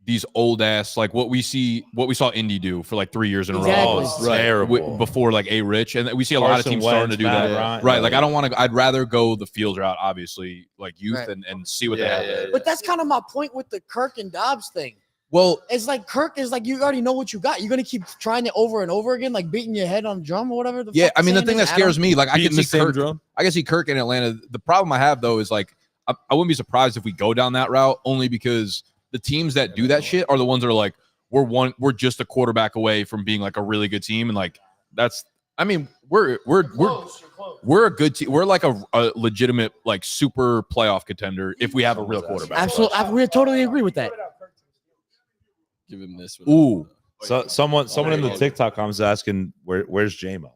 these old ass like what we saw Indy do for like 3 years in a Exactly. row. Oh, it's Right. terrible. Before like A Rich, and we see a lot of Carson teams starting to Wentz, do Matt that. Ryan. Right. Like I don't want to. I'd rather go the Fields route, obviously, like youth Right. and see what they Yeah, have. yeah, yeah. But that's kind of my point with the Kirk and Dobbs thing. Well, It's like Kirk is like you already know what you got. You're gonna keep trying it over and over again, like beating your head on the drum or whatever. yeah. I mean, the thing that scares me, like I Beating can the see same Kirk. drum. I can see Kirk in Atlanta. The problem I have though is like I wouldn't be surprised if we go down that route, only because the teams that do that shit are the ones that are like we're just a quarterback away from being like a really good team, and like that's. I mean, we're a good team. We're like a legitimate like super playoff contender if we have a real quarterback. Absolutely, we totally agree with that. Give him this one. Ooh, So someone in the TikTok comments asking where's J-Mo?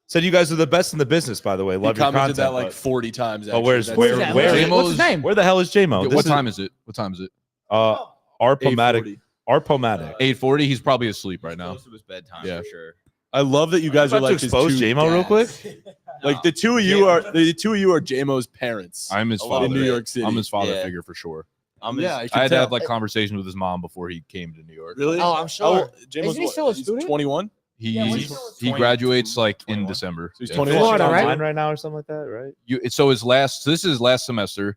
Said you guys are the best in the business, by the way. He Love your commented content. that like 40 times. But where's- That's- where- What's that? where- What's his name? Where the hell is J-Mo? what time is it? What time is it? Arpomatic. 8:40. 8:40. He's probably asleep right now. Close to his bedtime Yeah. for sure. I love that you guys are About to like his expose two J-Mo real quick? dads. Like the two of you are JMO's parents. I'm his A father. little in New bit. York City. I'm his father Yeah. figure for sure. Yeah, I I can had to tell. have like conversations with his mom before he came to New York. Really? Oh, I'm sure. JMO's Isn't he what? still a He's student? 21. He Yeah, when he graduates like in December. So he's Yeah. 21. Florida, right? Online right now or something like that, right? So this is his last semester,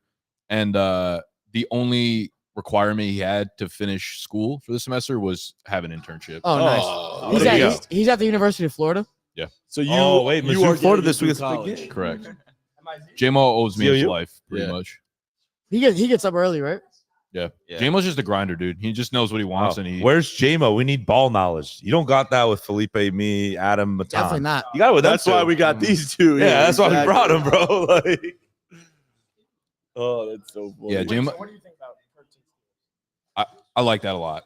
and the only requirement he had to finish school for the semester was have an internship. Oh, nice. Oh, He's there you at, he's at the University of Florida. So you Oh, wait, you Mizzou, are Florida getting this week into is a big college. game. Correct. JMO owes me his COU? life pretty Yeah. much. He gets up early, right? Yeah. Yeah. JMO's just a grinder, dude. He just knows what he wants, and he. Where's J-Mo? We need ball knowledge. You don't got that with Felipe, me, Adam, Matan. Definitely not. You got it with That's them why two. we got these two. Yeah, here. that's why we Exactly. brought him, bro. Like, Oh, that's so funny. Yeah, JMO. What do you think about I like that a lot.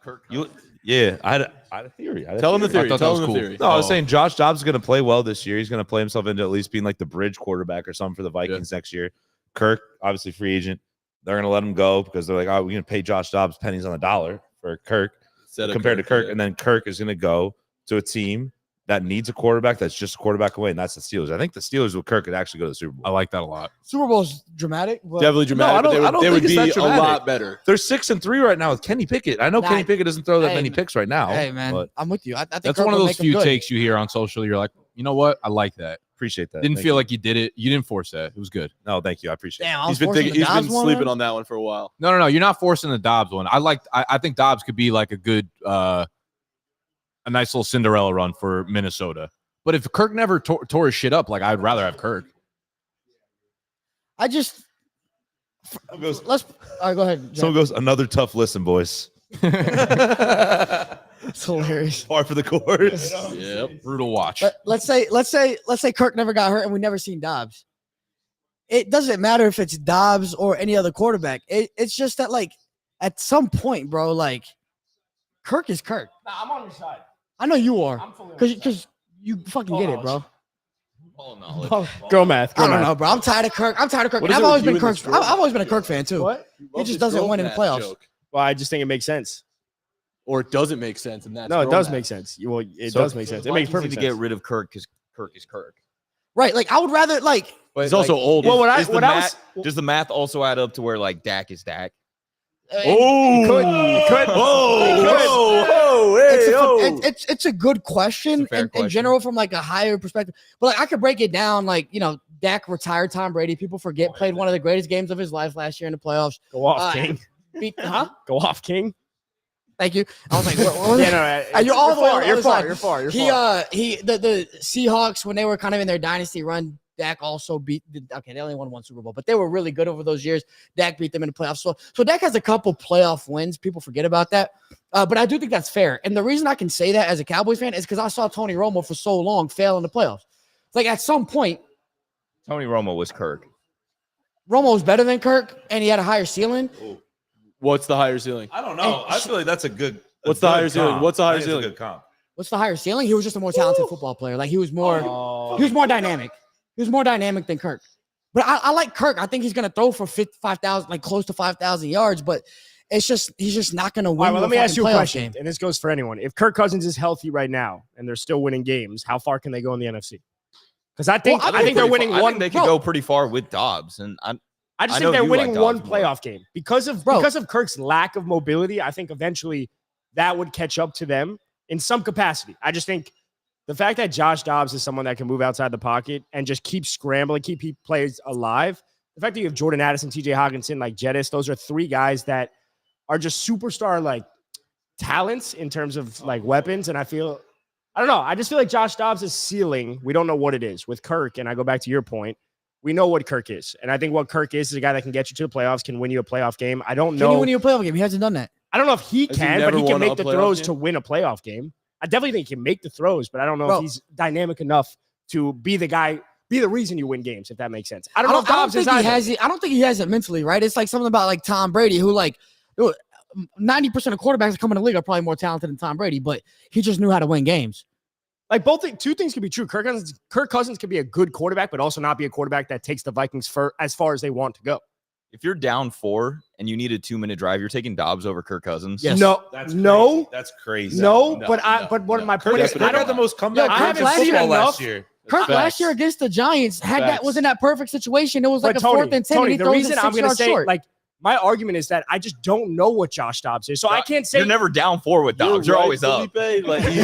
yeah, I had a theory. Tell him the theory. I thought that Tell was him the cool. theory. No, I was Oh. saying Josh Dobbs is going to play well this year. He's going to play himself into at least being like the bridge quarterback or something for the Vikings next year. Kirk, obviously free agent. They're going to let him go because they're like, oh, we're going to pay Josh Dobbs pennies on the dollar for Kirk Instead of compared to Kirk. yeah. And then Kirk is going to go to a team that needs a quarterback that's just a quarterback away, and that's the Steelers. I think the Steelers with Kirk could actually go to the Super I Bowl. like that a lot. Super Bowl's dramatic. But Definitely dramatic. I don't- but I don't they would think it's be that a dramatic. lot better. They're 6-3 right now with Kenny Pickett. I know Nah, Kenny Pickett doesn't throw that hey, many man. picks right now. Hey man, but I'm with you. I think That's Kirk one of will those make him few good. takes you hear on social. You're like, you know what? I like that. Appreciate that. Didn't Thank feel you. like you did it. You didn't force that. It was good. No, thank you. I appreciate it. Damn, I He's was been forcing thinking, the he's been Dobbs one. sleeping on that one for a while. No. You're not forcing the Dobbs one. I think Dobbs could be like a good, a nice little Cinderella run for Minnesota. But if Kirk never tore his shit up, like I'd rather have Kirk. I just Someone goes, let's. All right, go ahead. Jack. someone goes, another tough listen, boys. It's hilarious. Par for the course. Yep. Brutal watch. Let's say Kirk never got hurt and we never seen Dobbs. It doesn't matter if it's Dobbs or any other quarterback. It's just that, like, at some point, bro, like, Kirk is Kirk. Nah, I'm on your side. I know you are, I'm fully on your side. because you fucking get it, bro. All knowledge. Go math. I don't know, bro. I'm tired of Kirk. What is I've it with always you been and Kirk. this I've Jordan always been a math Kirk fan too. What? He just doesn't win in the playoffs. Well, I just think it makes sense. Or it doesn't make sense, and that's No, it girl does math. make sense. Well, it So does make sense. It makes perfect to sense. get rid of Kirk because Kirk is Kirk. Right? Like, I would rather like. But he's also old. Well, what I Is the what I math, was does the math also add up to where like Dak is Dak? you could. It's a good question, It's a fair in question. general from like a higher perspective. But like I could break it down, like, you know, Dak retired Tom Brady. People forget played one of the greatest games of his life last year in the playoffs. Go off, Uh, King. Huh? Go off, King. Thank you. I was like, what was it? No, You're all the way on the You're other far. side. You're far. You're He far. the Seahawks, when they were kind of in their dynasty run, Dak also beat they only won one Super Bowl, but they were really good over those years. Dak beat them in the playoffs. So Dak has a couple playoff wins. People forget about that. But I do think that's fair. And the reason I can say that as a Cowboys fan is because I saw Tony Romo for so long fail in the playoffs. Like at some point, Tony Romo was Kirk. Romo was better than Kirk and he had a higher ceiling. What's the higher ceiling? I don't know. I feel like that's a good. What's the higher ceiling? What's the higher ceiling? Good comp. What's the higher ceiling? He was just a more talented football player. Like he was more Oh. he was more dynamic. He was more dynamic than Kirk. But I like Kirk. I think he's going to throw for 5,000, like close to 5,000 yards. But it's just he's just not going to All win. right, well, let me ask you a playoff question, game. and this goes for anyone. If Kirk Cousins is healthy right now and they're still winning games, how far can they go in the NFC? Because I think Well, I think they're winning I one. think they could bro. go pretty far with Dobbs, and I just I think know they're you winning like one Dobbs more. playoff game because of Kirk's lack of mobility. I think eventually that would catch up to them in some capacity. I just think the fact that Josh Dobbs is someone that can move outside the pocket and just keep scrambling, keep plays alive. The fact that you have Jordan Addison, TJ Hawkinson, like Jettis, those are three guys that are just superstar like talents in terms of like weapons. And I don't know. I just feel like Josh Dobbs' ceiling, we don't know what it is with Kirk. And I go back to your point. We know what Kirk is. And I think what Kirk is a guy that can get you to the playoffs, can win you a playoff game. I don't Can know. he win you a playoff game? He hasn't done that. I don't know if he Has he can, but never he can won a make the playoff throws game? to win a playoff game. I definitely think he can make the throws, but I don't know Bro. if he's dynamic enough to be the guy, be the reason you win games, if that makes sense. I don't know if I don't Dobbs is think he either. has it. I don't think he has it mentally, right? It's like something about like Tom Brady, who like 90% of quarterbacks that come in the league are probably more talented than Tom Brady, but he just knew how to win games. Like two things can be true. Kirk Cousins can be a good quarterback, but also not be a quarterback that takes the Vikings as far as they want to go. if you're down 4 and you need a 2-minute drive, you're taking Dobbs over Kirk Cousins. Yes. No, That's no, crazy. That's crazy. no. But what my point is, Kirk I had don't the most comeback Yeah, wins in Kirk last football year last enough- year. Kirk Facts. last year against the Giants was in that perfect situation. It was like But a 4th and 10, and he the throws reason it I'm 6 going to yards say, short. like, my argument is that I just don't know what Josh Dobbs is. So I can't say You're never down 4 with Dobbs. You're right, always up. Felipe. Like, he,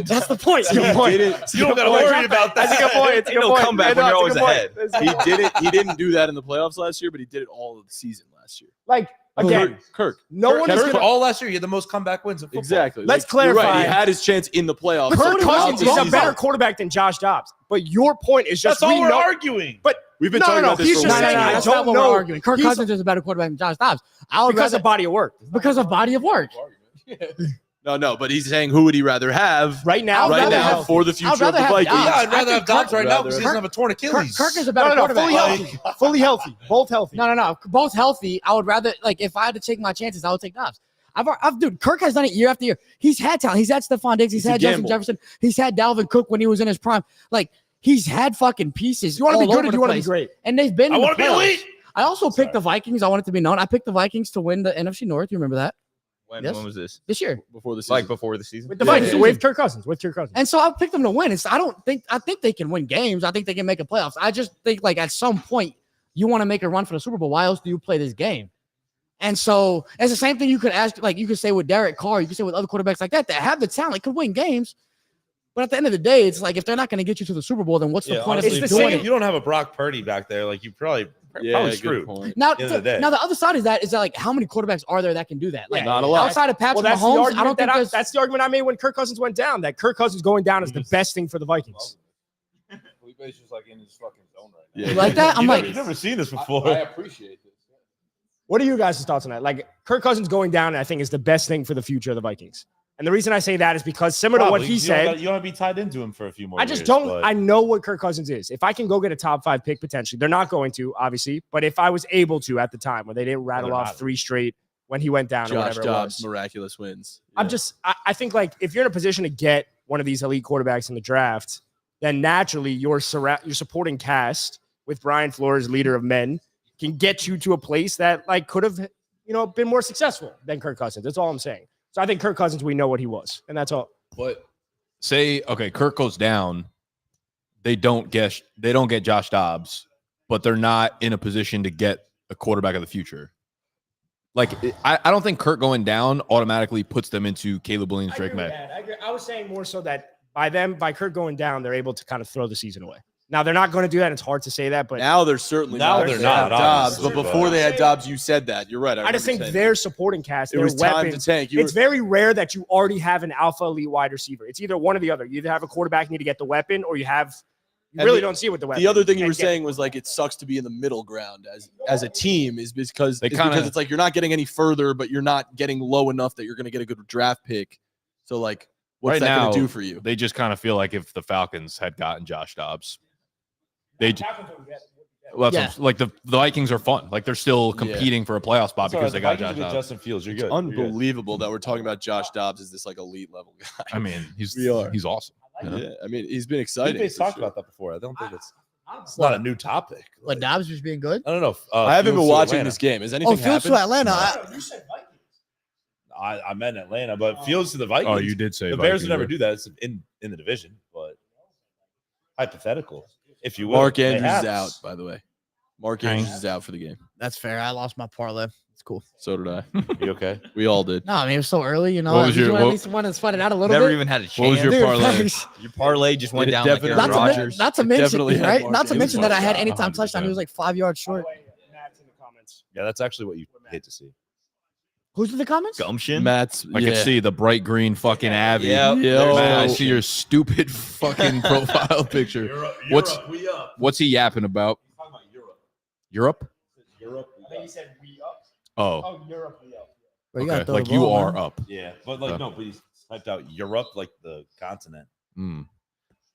that's the point. he didn't, You don't got to worry about that. That's a good point. It's a Ain't good no point. comeback Yeah, when no, you're it's a always good point. ahead. he didn't do that in the playoffs last year, but he did it all of the season last year. Like, again, Kirk. no one is Kirk, going to. all last year, he had the most comeback wins in football. Exactly. Let's you're right. clarify. He had his chance in the playoffs. Kirk did Cousins Dobbs. is a better quarterback than Josh Dobbs. But your point is just That's all we we're know. arguing. But We've been No, talking no, about this he's for just weeks. saying I That's don't not what know. we're arguing. Kirk He's- Cousins is a better quarterback than Josh Dobbs. I would because rather, of body of work. because of body of work. No, but he's saying who would he rather have Right now, I'd right rather now have- for the future of rather the have Vikings? Dobbs. Yeah, I'd I rather think have Dobbs Kirk- right now because he doesn't have a torn Kirk, Achilles. Kirk is a better no, quarterback. fully healthy, both healthy. No. Both healthy. I would rather, like, if I had to take my chances, I would take Dobbs. Dude, Kirk has done it year after year. He's had talent. He's had Stephon Diggs. He's It's a had Justin gamble. Jefferson. He's had Dalvin Cook when he was in his prime. Like, he's had fucking pieces. You want to be all good over or the do you want to be place. great? And they've been I in the want to be playoffs. elite. I also picked the Vikings. I want it to be known. I picked the Vikings to win the NFC North. You remember that? When, Yes. when was this? This year. Before the season. Like before the season? With the Yeah, Vikings, yeah. with Kirk Cousins, And so I picked them to win. I think they can win games. I think they can make a playoffs. I just think, like, at some point you want to make a run for the Super Bowl. Why else do you play this game? And so it's the same thing you could ask, like you could say with Derek Carr, you could say with other quarterbacks like that have the talent, could win games. But at the end of the day, it's like if they're not going to get you to the Super Bowl, then what's the point honestly, of it's the doing same- it? You don't have a Brock Purdy back there. Like you probably good screwed. point. Now, the end of the day. now the other side is that like how many quarterbacks are there that can do that? Like Not a lot. outside of Patrick Well, that's the Mahomes, argument I don't think there's. that's the argument I made when Kirk Cousins went down. That Kirk Cousins going down is the best thing for the Vikings. Felipe's just like in his fucking zone right Yeah. You like that? I'm like, you've never seen this before. I appreciate this. What are you guys' thoughts on that? Like Kirk Cousins going down, I think, is the best thing for the future of the Vikings. And the reason I say that is because similar to what he said, you want to be tied into him for a few more. I just years, don't. but- I know what Kirk Cousins is. If I can go get a top 5 pick potentially, they're not going to, obviously. But if I was able to at the time when they didn't rattle they're off not. 3 straight when he went down or Josh whatever Dobbs, it was. miraculous wins. I'm just. I think like if you're in a position to get one of these elite quarterbacks in the draft, then naturally your supporting cast with Brian Flores, leader of men, can get you to a place that like could have been more successful than Kirk Cousins. That's all I'm saying. So I think Kirk Cousins, we know what he was, and that's all. But say, okay, Kirk goes down. They don't get Josh Dobbs, but they're not in a position to get a quarterback of the future. Like, I don't think Kirk going down automatically puts them into Caleb Williams, Drake May. I was saying more so that by Kirk going down, they're able to kind of throw the season away. Now they're not going to do that. And it's hard to say that, but Now they're certainly Now not. they're They not, have Dobbs, obviously, but before but- they had Dobbs, you said that. You're right. I just think remember saying their supporting cast, that. It their was time weapons. to tank. It's very rare that you already have an alpha elite wide receiver. It's either one or the other. You either have a quarterback, you need to get the weapon, or you And really the- don't see it with the weapon. The other thing you were And get- saying was like it sucks to be in the middle ground as a team is because They kinda- because it's like you're not getting any further, but you're not getting low enough that you're going to get a good draft pick. So like, what's Right that now, going to do for you? They just kind of feel like if the Falcons had gotten Josh Dobbs, they well, that's Yeah. like the Vikings are fun. Like they're still competing for a playoff spot It's all because right, they got the Vikings Josh with Dobbs. Justin Fields. You're It's good. You're good. unbelievable that we're talking about Josh Dobbs as this like elite level guy. I mean, he's We are. he's awesome. you know? Yeah, I mean, he's been exciting. Felipe's for talked sure. about that before. I don't think it's not a new topic. what Dobbs was being good. I don't know. I haven't been Fields to watching Atlanta. this game. Has anything Oh, Fields happened? to Atlanta. I meant Atlanta, but Fields to the Vikings. Oh, you did say the Bears Vikings, would never right? do that. It's in the division, but hypothetical, if you will. Mark They Andrews have. is out, by the way. Mark Dang. Andrews is out for the game. That's fair. I lost my parlay. It's cool. So did I. You okay? We all did. No, I mean it was so early. You know, What was you your- at what- least want to sweat it out a little Never bit. even had a chance. What was your Dude, parlay? thanks. Your parlay just went It down like definitely Aaron had Mark- Rodgers. Not to definitely mention, had right? Mark Not to Andrews. mention that I had Mark anytime Andrews. touchdown. He was like 5 yards short. Matt's in the comments. Yeah, that's actually what you hate to see. Who's in the comments? Gumption. Matt's. I can see the bright green fucking Abbey. Yeah. Yo. Man, I see your stupid fucking profile picture. What's he yapping about? Europe? I think he said we up. Oh, Oh, Europe, we up. Bro, you gotta okay. throw Like the you ball, are man. up. Yeah, but like no, but he's typed out Europe, like the continent. Hmm.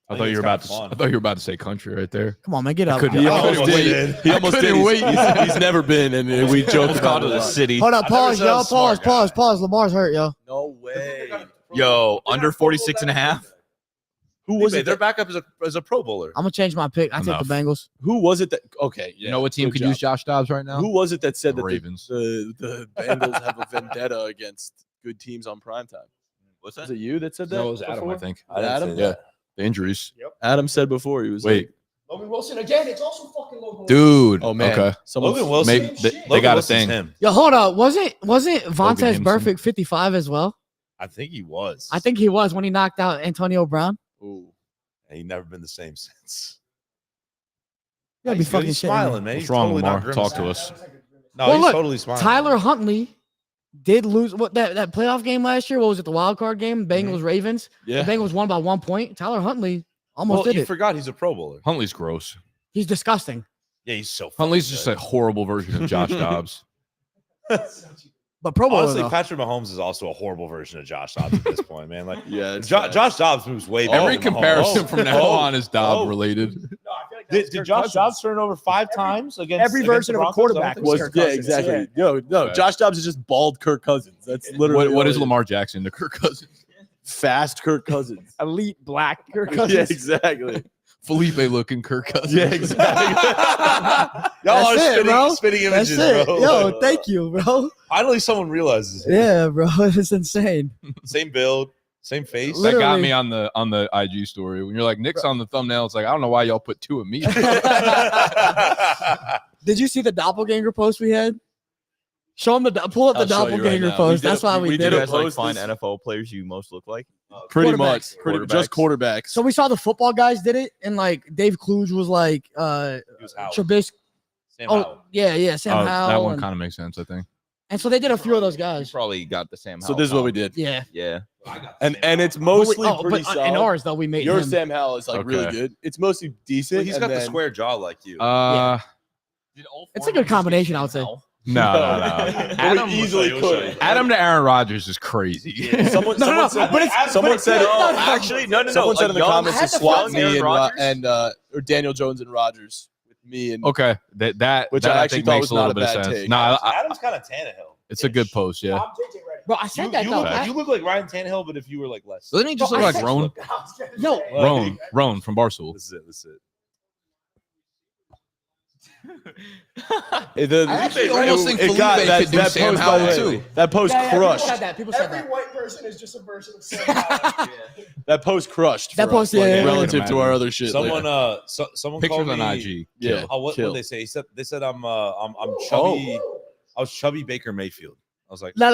I I think thought you it's were about to. kinda fun. I thought you were about to say country right there. Come on, man, get up. couldn't- He I almost almost did. did. He almost I did. couldn't He's, wait. he's never been, and we joked Let's about go it to a the lot. city. Hold up, I've never pause, said I y'all. was smart Pause. Lamar's hurt, yo. No way. Yo, under 46 and a half. Who was it? Their That, backup is a Pro Bowler. I'm gonna change my pick. I take Enough. the Bengals. who was it that? Okay, You know what team good could job. use Josh Dobbs right now? Who was it that said The that Ravens. the Bengals have a vendetta against good teams on primetime? What's Was it you that said that? No, it was Adam, before? I think. I didn't Adam? say Yeah. that. The injuries. Adam said before he was Wait, Logan Wilson again. It's also fucking Logan Wilson. dude. Oh man. Okay. Someone's- Logan Wilson. Maybe they Logan got a Wilson's thing. him. Yo, hold up. Wasn't Vontaze Gibson. Burfict 55 as well? I think he was. I think he was when he knocked out Antonio Brown. Ooh. He's never been the same since. You gotta be He's good. fucking He's shitting me. smiling, man. What's He's wrong, totally not Lamar? Talk grimacing. to us. No, Well, he's look, totally smiling. Tyler Huntley did lose what that playoff game last year. What was it? The wild card game? Bengals Ravens. Yeah. The Bengals won by 1 point. Tyler Huntley almost Well, did you it. forgot he's a Pro Bowler. Huntley's gross. He's disgusting. Yeah, he's so. Huntley's fucking just good. a horrible version of Josh Dobbs. But Pro Bowler Honestly, though. Patrick Mahomes is also a horrible version of Josh Dobbs at this point, man. Like Yeah. it's Jo- fine. Josh Dobbs moves way better. Every than Mahomes. comparison from now Oh, on is Dobbs oh. related. No, I feel like that was Did Kirk Josh Cousins. Dobbs turn over 5 times against Every against version the of a Broncos? I don't quarterback think was so. Kirk Yeah, Cousins, exactly. yeah. No, Josh Dobbs is just bald Kirk Cousins. That's literally What all is it Lamar Jackson to Kirk Cousins? Fast Kirk Cousins. Elite black Kirk Yeah, Cousins. exactly. Felipe looking Kirk Cousins. Yeah, exactly. Y'all are That's it, spinning, bro. spinning That's images, it. bro. Yo, thank you, bro. Finally, someone realizes it. Yeah, bro. It's insane. Same build, same face. That got Literally. me on the IG story. When you're like, Nick's on the thumbnail, it's like, I don't know why y'all put 2 of me. Did you see the doppelganger post we had? Show him pull up the I'll show you right doppelganger now. post. We did That's a- why we we did did You a it. guys like post find this- NFL players you most look like? Pretty Quarterbacks. much. Just quarterbacks. So we saw the football guys did it, and like Dave Kluge was like He was Howell. Trubisky. Sam Oh Howell. yeah, Sam Howell. That one and- kind of makes sense, I think. And so they did a few of those You guys. probably got the Sam. So Howell this is what we comp. did. Yeah. Yeah. And it's mostly pretty but solid. in ours though, we made Your him. Sam Howell is like really Okay. good. It's mostly decent. Well, he's and got the then- square jaw like you. It's a good combination, I would say. No. Adam easily could. Adam to Aaron Rodgers is crazy. Someone No, said, but it's- someone said No, Actually, no. someone said in the comments I to had to swap find me Aaron Rodgers. or Daniel Jones and Rodgers with me and Okay, that Which that I I actually think thought makes was a little not a bit of bad sense. take. No, Adam's kind of Tannehill. it's a good post. Yeah. Bro, I said that You though. look like Ryan Tannehill, but if you were like less. Doesn't he just Bro, look I like said- Roan? Yo, Roan from Barstool. This is it. This is it. I actually almost think Felipe could do Sam post, Howell, by the way, too. That post People crushed. said that. People said that. white person is just a version of Sam. That post crushed. That for us, post, yeah, yeah, relative yeah. to our other shit. Someone, like, someone Pictures called on me. IG. yeah. Oh, what kill. did they say? They said I'm chubby. I was chubby Baker Mayfield. I was like, No.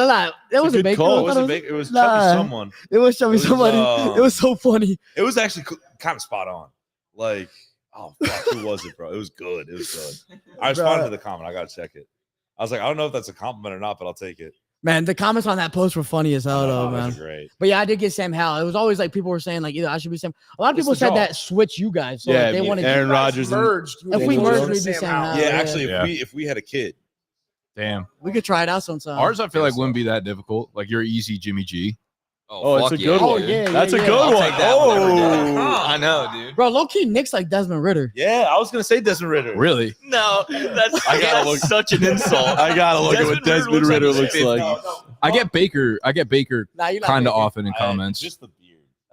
That was a good Baker. call. it wasn't Baker. It was Nah. chubby someone. It was showing It was, somebody. It was so funny. It was actually kind of spot on. Like, oh fuck, who was it, bro? It was good. It was good. I responded to the comment. I gotta check it. I was like, I don't know if that's a compliment or not, but I'll take it. Man, the comments on that post were funny as hell, though, That's man. great. But yeah, I did get Sam Howell. It was always like people were saying like either I should be Sam. A lot of It's people the said draw. that switch you guys. So Yeah, like, they wanted Aaron Rodgers and merged. If we Daniel merged, Jones. we'd be Sam Howell. Yeah, yeah. actually, Yeah. if we had a kid, Damn. We could try it out sometime. Ours, I feel like wouldn't be that difficult. Like you're easy, Jimmy G. Oh, it's fuck a good yeah, one. dude. yeah, That's a yeah. good I'll one. take that whenever, dude. Oh, I know, dude. Bro, low key Nick's like Desmond Ritter. yeah, I was gonna say Desmond Ritter. Really? No, that's I gotta look- such an insult. I gotta look at what Desmond Ritter looks like. I get Baker Nah, you're not kind of Baker. often in comments. Just the beard.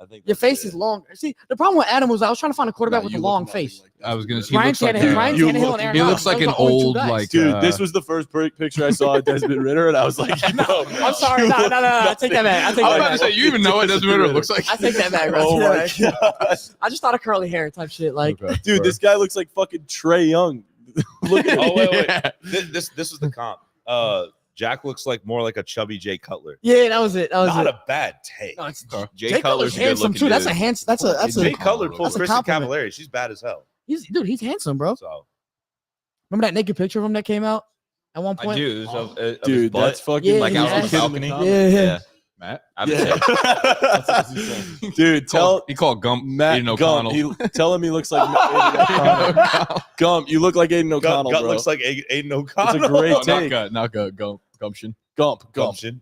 I think Your that's face it. is long. See, the problem with Adam was I was trying to find a quarterback with a You long look face. nothing like I was gonna. He Ryan looks like Tannehill, Ryan you Tannehill look- and Aaron he Rodgers. looks like Those an are the only two old guys. like. Dude, this was the first picture I saw of Desmond Ritter, and I was like, no, I'm sorry. No. I take that back. I take I was that about to back. say you even know what Desmond Ritter looks like. I take that back. Bro. Oh I take my that back. god, I just thought of curly hair type shit. Like, Okay. dude, this guy looks like fucking Trey Young. Look at Oh wait. Yeah. This was the comp. Jack looks like more like a chubby Jay Cutler. yeah, that was it. That was Not it. a bad take. No, it's, Jay Jay Cutler's Cutler's a good handsome looking too. That's a dude. handsome. That's Jay a. Cutler pulled That's a Kristen compliment. Cavallari. She's bad as hell. Dude, he's handsome, bro. So Remember that naked picture of him that came out at one I point? do. Of his dude, butt, that's fucking Yeah, like out on the yes. balcony. Yeah. Matt. I would say. Dude, tell He called Gump Matt Aiden Gump. O'Connell. Tell him he looks like Aiden O'Connell. Gump, you look like Aiden O'Connell, Gut bro. looks like Aiden It's O'Connell. a great Oh, take. not gut. Gumption. Gump. Gumption.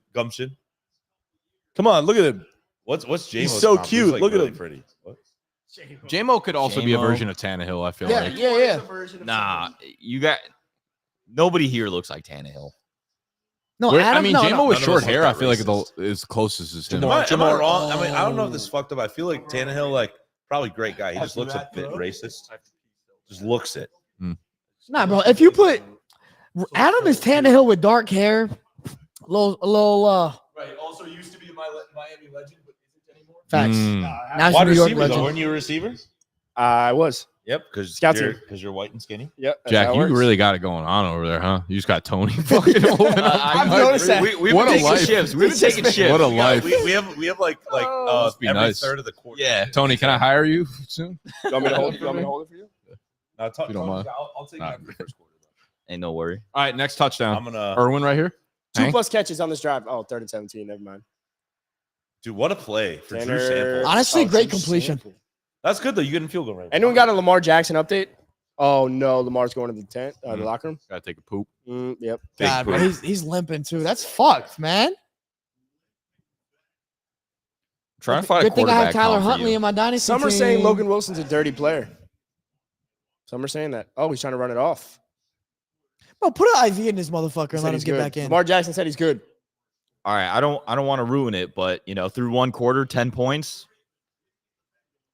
Come on, look at him. What's JMO's He's so comp? cute. Like Look at really him. Pretty. What? JMO could also be a J-Mo. version of Tannehill. I feel Yeah, like. yeah. Nah, you got nobody here looks like Tannehill. No, Where- Adam, I mean, no, JMO no. with None of short us look hair, I that feel like racist. is closest as him. Am I Jamar. wrong? I mean, I don't know if this is fucked up. I feel like Tannehill, like, probably great guy. He just looks a bit racist. Just looks it. Nah, bro. If you put Adam is Tannehill with dark hair, a little Right. Also used to be Miami legend, but isn't anymore. facts. Mm. Now he's a Wide New York receiver, though. legend. Weren't you a receiver? I was. Yep, because Scout you're, team. 'cause you're white and skinny. Yep. that's Jack, how it you works. really got it going on over there, huh? You just got Tony fucking holding up. I've noticed that. We've What a been taking life. shifts. We've been taking shifts. What a Yeah, life. we have like Must be every nice. third of the quarter. Yeah. Tony, can I hire you soon? You want me to hold it? You want me to hold it for you? No, you don't mind. I'll take Nah. that for the first quarter. Ain't no worry. All right, next touchdown. I'm gonna, Irwin right here. 2 Hank? plus catches on this drive. Oh, 3rd and 17. Never mind. dude. What a play for Drew Tanner- Sample. Honestly, Oh, great Drew completion. Sample. That's good though. You getting field goal right? Anyone got a Lamar Jackson update? Oh no, Lamar's going to the tent, the Mhm. locker room. Gotta take a poop. Yep. Big God, bro, poop. he's limping too. That's fucked, man. Trying to find a Good thing I have quarterback Tyler comp for Huntley you. in my dynasty. Some are saying team. Logan Wilson's a dirty player. Some are saying that. Oh, he's trying to run it off. Bro, put an IV in this motherfucker He and said let him he's get good. back in. Lamar Jackson said he's good. All right, I don't want to ruin it, but through one quarter, 10 points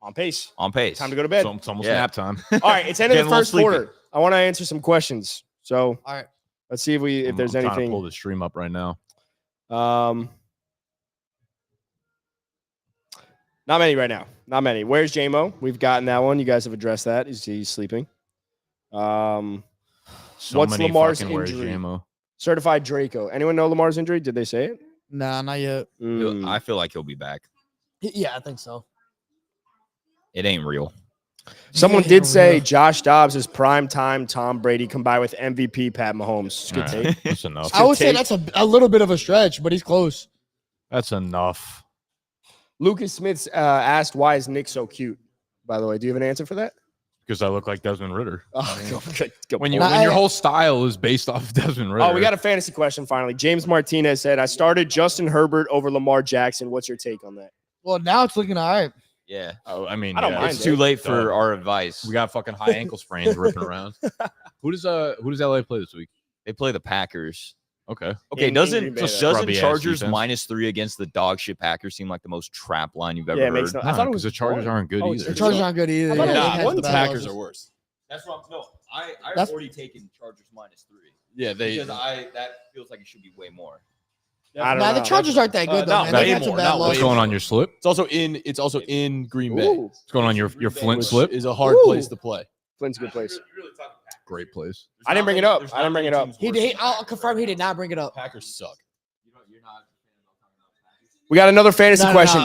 On pace. on pace. Time to go to bed. It's almost Yeah. nap time. All right, it's end of Getting the a little first sleepy. quarter. I want to answer some questions. So All right. let's see if there's I'm trying to anything. pull the stream up right now. Not many right now. Not many. Where's JMO? We've gotten that one. You guys have addressed that. He's sleeping. So What's many Lamar's fucking where's injury? JMO. Certified Draco. Anyone know Lamar's injury? Did they say it? Nah, not yet. Mm. I feel like he'll be back. Yeah, I think so. It ain't real. Someone Yeah, did say real. Josh Dobbs is prime time Tom Brady combined with MVP Pat Mahomes. It's a good All right, take. that's enough. I would say take. that's a little bit of a stretch, but he's close. That's enough. Lucas Smith asked, why is Nick so cute? By the way, do you have an answer for that? Because I look like Desmond Ritter. Oh, good When point. your whole style is based off of Desmond Ritter. Oh, we got a fantasy question finally. James Martinez said, I started Justin Herbert over Lamar Jackson. What's your take on that? Well, now it's looking all right. Yeah. Oh, I mean, I don't yeah, mind It's it. too late for Done. our advice. We got fucking high ankle sprains ripping around. Who does LA play this week? They play the Packers. Okay. Okay, In doesn't Green Bay, though. doesn't Scrubby-ass Chargers defense. -3 against the dog shit Packers seem like the most trap line you've ever Yeah, it heard? makes no. I thought it was the Chargers one. aren't good Oh, either. The Chargers aren't good either. I thought it Yeah, was they had one the The bad Packers losses. are worse. That's what I've That's- already taken Chargers -3 Yeah, they. because that feels like it should be way more. I don't Nah, know. the Chargers aren't that good though, not man. They way had some more, bad not way What's losses. going on your slip? It's also in Green Bay, Ooh, What's going on your Flint which slip? is a hard Ooh. place to play. Flint's a good place. Great place. I didn't bring it up. I didn't bring it up. I'll confirm he did not bring it up. Packers suck. We got another fantasy question.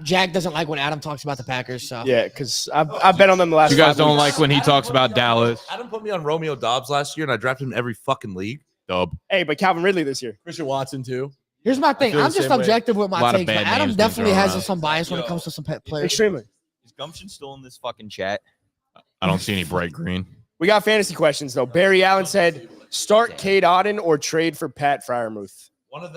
Jack doesn't like when Adam talks about the Packers. So Yeah, because I've bet on them the last. You guys 5 don't weeks. like when he talks about Dallas. Adam put me on Romeo Dobbs last year, and I drafted him every fucking league. Dub. Hey, but Calvin Ridley this year. Christian Watson too. here's my thing. feel the I'm just same way. objective with A my lot of takes. But bad Adam names being definitely thrown has around. some bias when it Yo. comes to some players. Extremely. Is Gumption still in this fucking chat? I don't see any bright green. We got fantasy questions though. Barry Allen said, "Start Cade Otton or trade for Pat Fryermuth." One of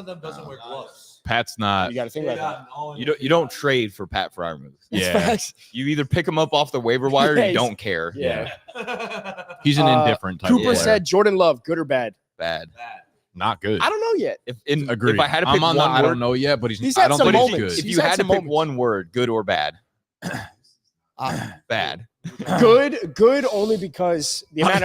them doesn't wear gloves. Pat's not. You got to think about that. You don't trade for Pat Fryermuth. That's Yeah. facts. You either pick him up off the waiver wire or Yeah, you don't care. Yeah. He's an Uh, indifferent type Cooper of player. said, "Jordan Love, good or bad?" Bad. Not good. I don't know yet. Agree. If I had to pick I'm on one the I word, don't know yet, but he's He's I had don't some think he's moments. good. if He's you had had to some pick moments. one word, good or bad, bad. Good only because the amount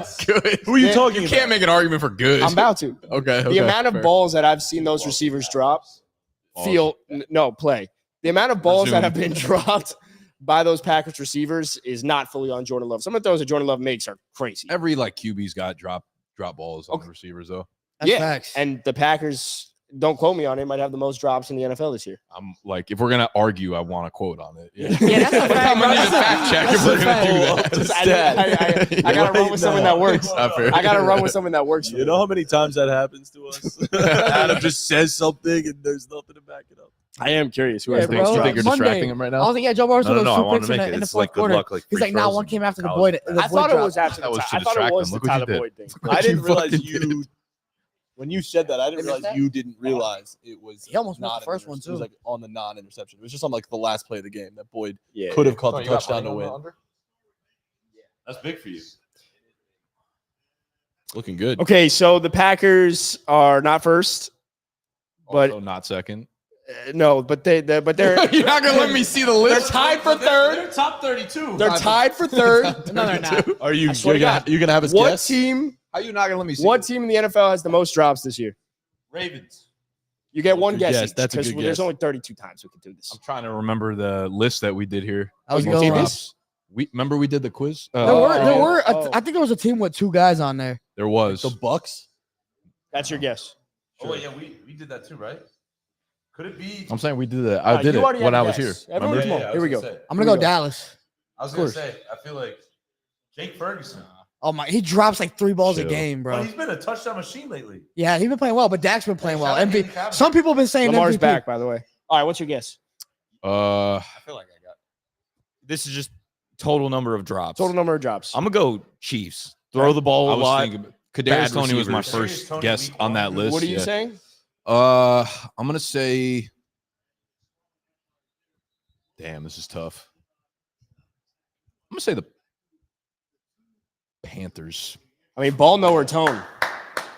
of good. Who are you Yeah, talking You about? can't make an argument for good. I'm about to. okay. The amount of fair. balls that I've seen those receivers drop play. The amount of balls that have been dropped by those Packers receivers is not fully on Jordan Love. Some of those that Jordan Love makes are crazy. Every QB's got drop balls on the receivers though. That's Yeah, facts. and the Packers, don't quote me on it, might have the most drops in the NFL this year. I'm like, if we're gonna argue, I want a quote on it. Yeah. Yeah, that's a fact. I'm gonna need a fact check if we're gonna do that. Just- I gotta run with someone that works. Not fair. I gotta run with someone that works. For You me. know how many times that happens to us? Adam just says something and there's nothing to back it up. I am curious who Yeah, has the bro. most You drops. think you're Monday. distracting him right I now? don't think Joe Burrow No, those no, I two wanted picks to make in it. the It's fourth like good quarter. luck, like He's free like, nah, throws one in came after the college. Boyd. I thought it was after That the was Ty- to I thought it distract was him. the Look what Tyler you did. Boyd thing. I didn't you realize fucking you. When you said that, I didn't Did you miss realize that? you didn't realize it was. He almost missed not the first an one, interception. It was too. like on the non-interception. It was just on like the last play of the game that Boyd Yeah. could have caught the touchdown to win. That's big for you. Looking good. Okay, so the Packers are not first. But- Also not second. No, but they're You're not gonna let me see the they're list. tied for third. They're top 32. They're tied for third. No, they're not. Are you? I swear You're to gonna, God. you're gonna have us What guess? team? How you not gonna let me see? What team in the NFL has the most drops this year? Ravens. You get one Good guess. guess. Each, That's a because good there's guess. only 32 times we can do this. I'm trying to remember the list that we did here. I was Most going. drops. We remember we did the quiz. There were. Oh. I think there was a team with two guys on there. There was. The Bucks. That's your guess. Oh, yeah, we did that too, right? Could it be? I'm saying we did that. I did you it already when had I a was here. guess. Everyone, Remember? come on. Here we go. I'm gonna go Dallas. I was Of going course. to say, I feel like Jake Ferguson. Oh my, he drops like 3 balls a Chill. game, But bro. he's been a touchdown machine lately. Yeah, he's been playing well, but Dak's been playing well. Shout out MVP. Hayden Cabot. Some people have been saying Lamar's MVP. back, by the way. All right, what's your guess? I feel like I got. This is just total number of drops. Total number of drops. I'm gonna go Chiefs. Throw the ball I a was lot. thinking Kadarius Toney was my receivers. first Tony guess week on that one. list. What are you yeah. saying? I'm gonna say. Damn, this is tough. I'm gonna say the Panthers. I mean, ball nowhere tone.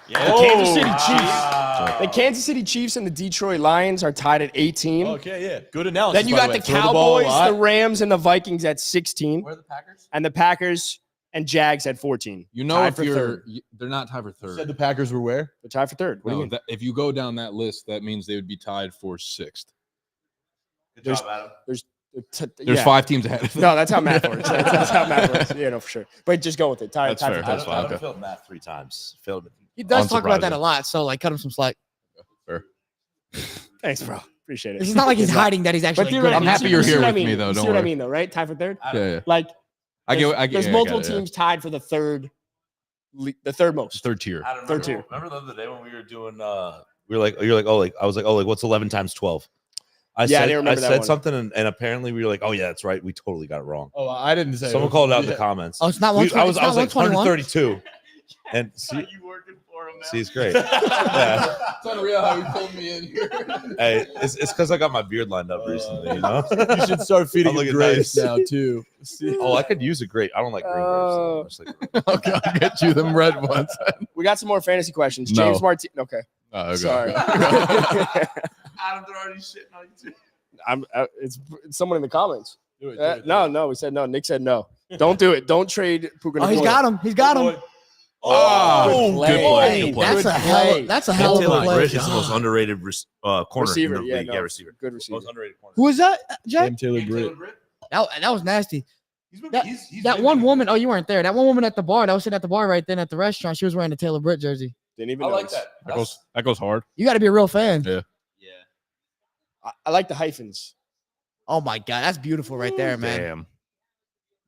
Yeah. The Kansas City Chiefs. Wow. The Kansas City Chiefs and the Detroit Lions are tied at 18. Okay, yeah. Good analysis. Then you by got way. the Throw ball a Cowboys, lot. the Rams, and the Vikings at 16, Where are the Packers? and the Packers and Jags at 14. You know, Tied if for you're, third. they're not tied for You third. said the Packers were where? They're tied for third. What do you No, mean? that, if you go down that list, that means they would be tied for sixth. Good There's- job, Adam. There's Yeah. 5 teams ahead of them. No, that's how math works. That's how math works. Yeah, no, for sure. But just go with it. Tied, That's tied fair. for That's third. fine. Adam okay. failed math 3 times. Failed it. He does talk about Unsurprising. that a lot, so like cut him some slack. Fair. Thanks, bro. Appreciate it. It's not like he's hiding that he's actually. Good. theoretically, I'm happy you're you see here what I with me, mean? though. You Don't see what I worry. mean, though, right? Tied for third. Yeah. Like I get there's it, multiple I get it, teams tied for the third most. Third tier. I don't Third remember, tier. remember the other day when we were doing we were like you're like, oh, like I was like, oh, like what's 11 times 12? I Yeah, I said didn't remember that said one. something and apparently we were like, oh yeah, that's right. We totally got it wrong. Oh, I didn't say. Someone called it out in the comments. Oh, it's not We- 120. I was like 121. 132. And see, You working for him now? see, it's great. Yeah. It's unreal how he pulled me in here. Hey, it's because I got my beard lined up recently, you know? You should start feeding I'm him looking grapes nice. now too. See? Oh, I could use a grape. I don't like green grapes. So much like, Okay, I'll get you them red ones. We got some more fantasy questions. No. James Martin. Okay, Oh, okay. sorry. Adam, they're already shitting on you too. It's someone in the comments. Do it, do it, do No, it. no, we said no. Nick said no. Don't do it. Don't trade Puka. Oh, he's got him. He's got him. Oh, good play. Hey, Good play. that's a Good hell. play. That's a hell of a Taylor play. Britt is the most underrated corner Receiver, in the yeah, league. no. Yeah, receiver. Good receiver. Most underrated corner. Who is that, Jack? Sam Taylor Britt. That was nasty. He's That- That one woman. Oh, you weren't there. That one woman at the bar. That was sitting at the bar right then at the restaurant. She was wearing the Taylor Britt jersey. Didn't even I like notice. that. That goes hard. You got to be a real fan. Yeah. I like the hyphens. Oh my god, that's beautiful right there, man. Damn.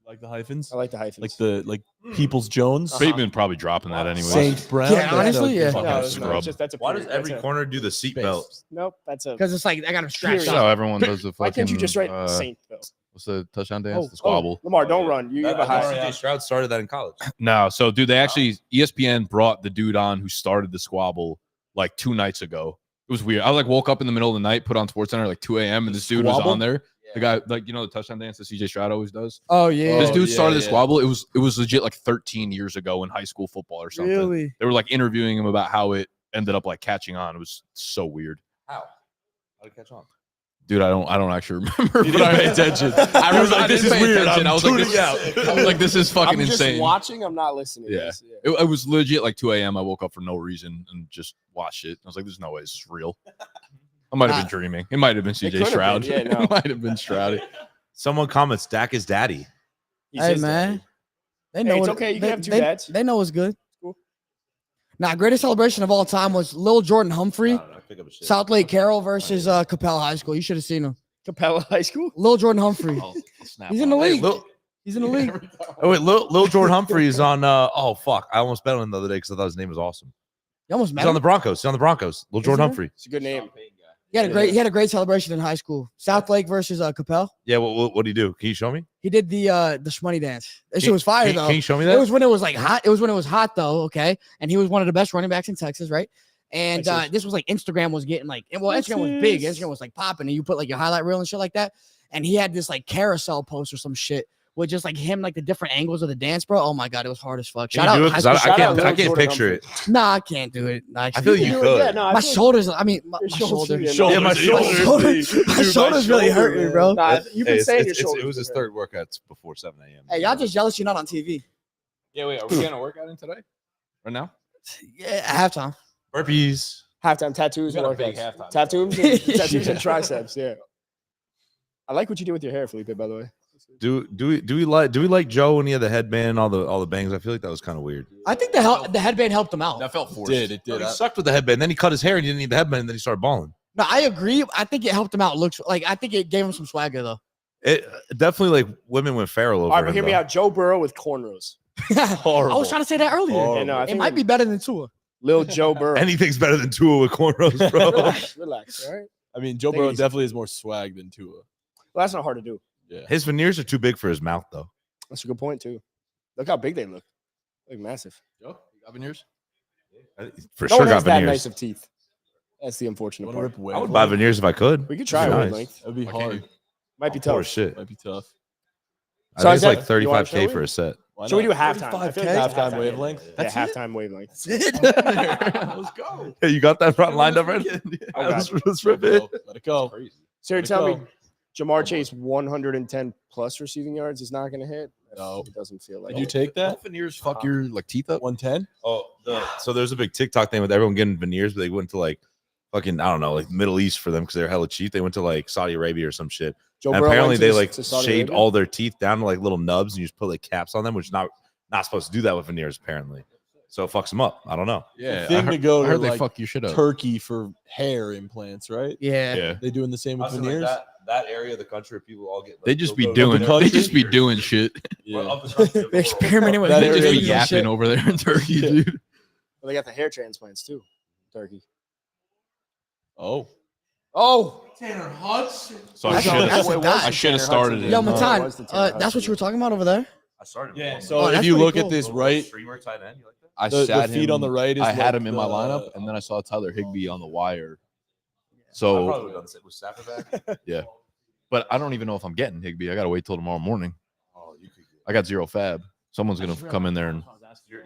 Like the hyphens. I like the hyphens. Like the Peoples Jones. Bateman probably dropping that anyway. Saint Brown. Yeah, honestly, yeah. Fucking no, it's scrub. just that's a. Why does period. every That's a- corner do the seatbelt? Nope, that's a. Because it's like I got him strapped Period. That's up. how everyone does the fucking. Why can't you just write Saint though? What's the touchdown dance? Oh, The squabble. Lamar, don't run. You have a high. CJ Stroud started that in college. No, so dude, they actually ESPN brought the dude on who started the squabble like 2 nights ago. It was weird. I like woke up in the middle of the night, put on SportsCenter like 2 a.m. and this dude was Squabble? on there. The guy, like, you know, the touchdown dance that CJ Stroud always does. Oh yeah. This dude yeah, started the yeah. squabble. It was legit like 13 years ago in high school football or something. Really? They were like interviewing him about how it ended up like catching on. It was so weird. How? How did it catch on? Dude, I don't actually remember. He but didn't pay attention. I was like, like, "This this is is weird. weird. I'm I was like, tuning out." I was like, this is fucking I'm just insane. watching. I'm not listening. Yeah. It was legit like 2 a.m. I woke up for no reason and just watched it. I was like, there's no way this is real. I might have been dreaming. It might have been could CJ have Stroud. been, yeah, no. It might have been Stroud. Someone comments, Dak is daddy. Hey man, they know it's what- okay, you can they- have two they- dads. They know it's good. Cool. Now, greatest celebration of all time was Lil Jordan Humphrey, I pick up a shit. South Lake Carroll versus Capella High School. You should have seen him. Capella High School. Lil Jordan Humphrey. I'll snap He's in the on it. league. He's in the league. Oh wait, Lil Jordan Humphrey is on. Oh fuck! I almost bet on him the other day because I thought his name was awesome. You almost met He's on him. the Broncos. He's on the Broncos. Lil Jordan he? Humphrey. It's a good name. He had a great celebration in high school. South Lake versus Capella. Yeah. What do you do? Can you show me? He did the shmoney dance. That shit was fire though. Can you show me It that? was when it was like hot. It was when it was hot though. Okay, and he was one of the best running backs in Texas, right? And Texas. this was like Instagram was getting like, well, Instagram was big. Instagram was like popping, and you put like your highlight reel and shit like that. And he had this like carousel post or some shit with just like him, like the different angles of the dance, bro. Oh my god, it was hard as fuck. Can Shout you do out it? high 'Cause school. I Shout out can't. I Lil can't Jordan picture Humphrey. it. Nah, I can't do it. Nah, I feel you do it, could. yeah, no, I my feel- shoulders. I mean, my Your shoulders. shoulders, Yeah, my shoulders. My shoulders really hurt me, bro. Nah, you've been Hey, saying your it's- shoulders. It was his been hurt. third workout before 7 a.m. Hey, y'all just jealous you're not on TV. Yeah, wait, are we getting a workout in today? Right now? Yeah, at halftime. burpees. Halftime tattoos and got a big workouts. halftime. Tattoos and triceps. Yeah. I like what you did with your hair, Felipe. By the way. Do we like Joe when he had the headband and all the bangs? I feel like that was kind of weird. I think the headband helped him out. That felt forced. It did. He sucked with the headband. Then he cut his hair and he didn't need the headband. And then he started balling. No, I agree. I think it helped him out. Looks like I think it gave him some swagger though. It definitely like women went feral over All right, but him, hear me though. out. Joe Burrow with cornrows. I was trying to say that earlier. Horrible. Yeah, no, I It think might be better than Tua. Lil Joe Burrow. Anything's better than Tua with cornrows, bro. Relax. All right. I mean, Joe Take it Burrow easy. definitely has more swag than Tua. Well, that's not hard to do. Yeah. His veneers are too big for his mouth, though. That's a good point too. Look how big they look. Like massive. Joe, you got veneers? For No sure one got has that veneers. nice of teeth. That's the unfortunate Wanna part. rip I would wavelength? buy veneers if I could. We could try Nice. wavelength. That'd be Why can't hard. you? Might be Poor tough. shit. Might be tough. I So think it's I like said, you wanna 35K show for it? a set. Why Should we do not? halftime? I feel like Halftime yeah. wavelength? Yeah, halftime wavelength. Let's go. Hey, you got that front lined up already? Oh, God. Let's rip it. Let it go. Crazy. So you're Let it telling me go. Jamar Chase 110 plus receiving yards is not going to hit? No. It doesn't feel like Did you it. take that? Veneers fuck your like teeth up. 110? Oh, so there's a big TikTok thing with everyone getting veneers, but they went to like fucking, I don't know, like Middle East for them because they're hella cheap. They went to like Saudi Arabia or some shit. Joe And Burrow apparently went to they the- like to Saudi shaved Arabia? all their teeth down to like little nubs and you just put like caps on them, which is not supposed to do that with veneers apparently. so it fucks them up. I don't know. Yeah, I thing to go I heard to they like fuck your shit up. Turkey for hair implants, right? Yeah. Yeah, They doing the same with Honestly, like veneers. that area of the country, people all get. they just be the doing. They country? just be doing shit. Yeah. They're experimenting with That They area just be is yapping shit. over there in Turkey, Yeah. dude. Well, they got the hair transplants too. Turkey. Oh, Oh, Tanner Hudson. So I That's should a- that's a have. dot. I should have started it. Yo, No, it Matan, was the Tanner that's what Hudson. you were talking about over there? I started. yeah. with So Oh, if that's you pretty look cool. at this little right, streamer tight end. You like that? I the sat feed him, on the right is I had like him in my the- lineup, and then I saw Tyler Higbee on the wire. I So, probably would have done it with Stafford back. yeah, but I don't even know if I'm getting Higbee. I gotta wait till tomorrow morning. Oh, you could. I got 0 fab. Someone's gonna come in there and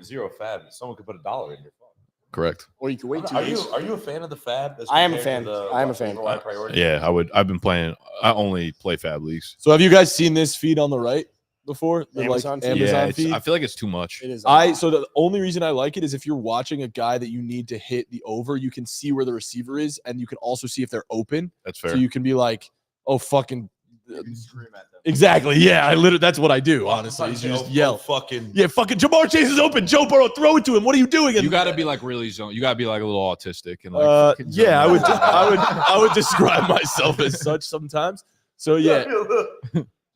Zero fab. Someone could put $1 in your phone. correct. or you can wait 2 Are days. you a fan of the fab? as I am a compared to fan. the I am a wide fan. priority? Yeah, I would. I've been playing. I only play fab leagues. So have you guys seen this feed on the right before? The Amazon feed? Amazon Yeah, it's, feed. I feel like it's too much. It is. So the only reason I like it is if you're watching a guy that you need to hit the over, you can see where the receiver is, and you can also see if they're open. That's fair. So you can be like, "Oh, fucking." You can scream at them. Exactly. Yeah, I literally. That's what I do. Honestly, is you just yell. Fucking. Yeah, fucking Jamar Chase is open. Joe Burrow, throw it to him. What are you doing? You got to be like really zone. You got to be like a little autistic and like. fucking Yeah, I zone would. out. I would describe myself as such sometimes. So yeah,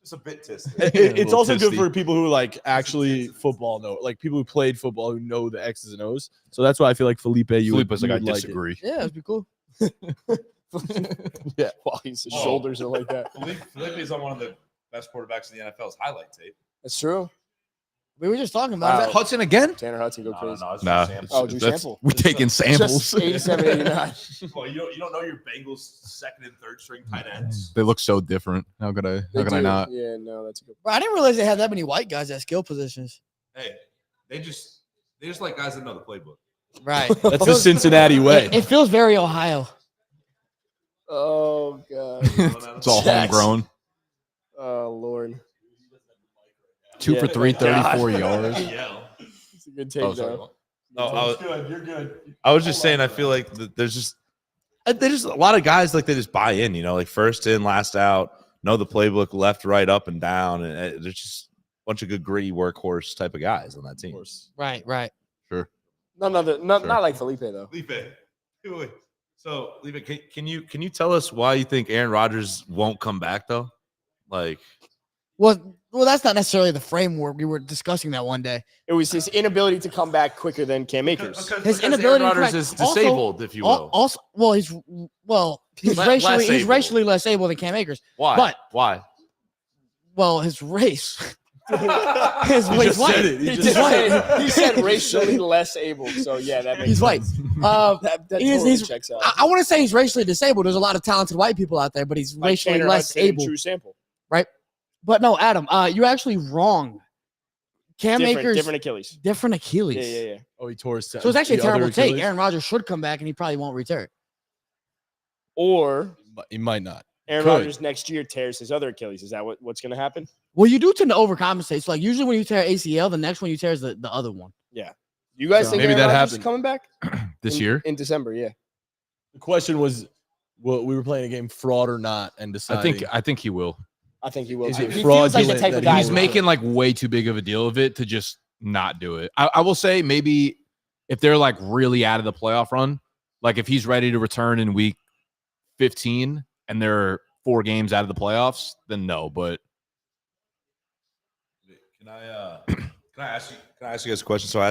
Just a bit tisty. it's little also good tisty. for people who like actually football know, like people who played football who know the X's and O's. So that's why I feel like Felipe. Felipe's like, I would it. disagree. Yeah, it'd be cool. Yeah, well, his Oh. shoulders are like that. Felipe is on one of the best quarterbacks in the NFL's highlight tape. That's true. We were just talking about Wow. it. Hudson again? Tanner Hudson go crazy. it's Nah, just a sample. Oh, Drew that's- Sample. we taking samples. Just 87, 89. Well, you don't know your Bengals second and third string tight ends. They look so different. How could I? They How could I do. not? Yeah, no, that's a good. Bro, I didn't realize they had that many white guys at skill positions. Hey, they just like guys that know the playbook. Right. That's the Cincinnati way. It feels very Ohio. Oh god. It's all Jax. homegrown. Oh lord. 2 for Yeah. 3, 34 God. yards. Yell. It's a good take Oh, sorry. though. No, I was, good. You're good. I was just saying. I feel like there's just a lot of guys like they just buy in. You know, like first in, last out. Know the playbook, left, right, up, and down, and there's just a bunch of good gritty workhorse type of guys on that team. Right, right. Sure. Not like Felipe though. Felipe, so Felipe, can you tell us why you think Aaron Rodgers won't come back though? Like, Well, that's not necessarily the framework. We were discussing that one day. It was his inability to come back quicker than Cam Akers. His inability to Aaron Rodgers crack- is also- disabled, if you will. Also, he's Less he's able. racially less able than Cam Akers. Why? but- Why? Well, his race. His He he's just white. said it. He He just said, he said racially less able. So yeah, that makes He's white. sense. That He's- totally he's- checks out. I want to say he's racially disabled. There's a lot of talented white people out there, but he's Like racially Tanner less Hudson and able. True sample. But no, Adam, you're actually wrong. Cam Akers Different Achilles. different Achilles. Yeah. Oh, he tore his. So it's actually a the other terrible take. Achilles? Aaron Rodgers should come back, and he probably won't return. Or He might not. Aaron Could. Rodgers next year tears his other Achilles. Is that what's going to happen? Well, you do tend to overcompensate. So like usually when you tear ACL, the next one you tear is the other one. You guys So think maybe Aaron that Rodgers is happened. coming back This in, year? in December? Yeah. The question was, well, we were playing a game, fraud or not, and deciding. I think he will. I think he will. Is too. it He feels like the fraudulent type that of guy. He's who- making like way too big of a deal of it to just not do it. I will say maybe if they're like really out of the playoff run, like if he's ready to return in week 15 and they're 4 games out of the playoffs, then no. But Can I ask you guys a question? So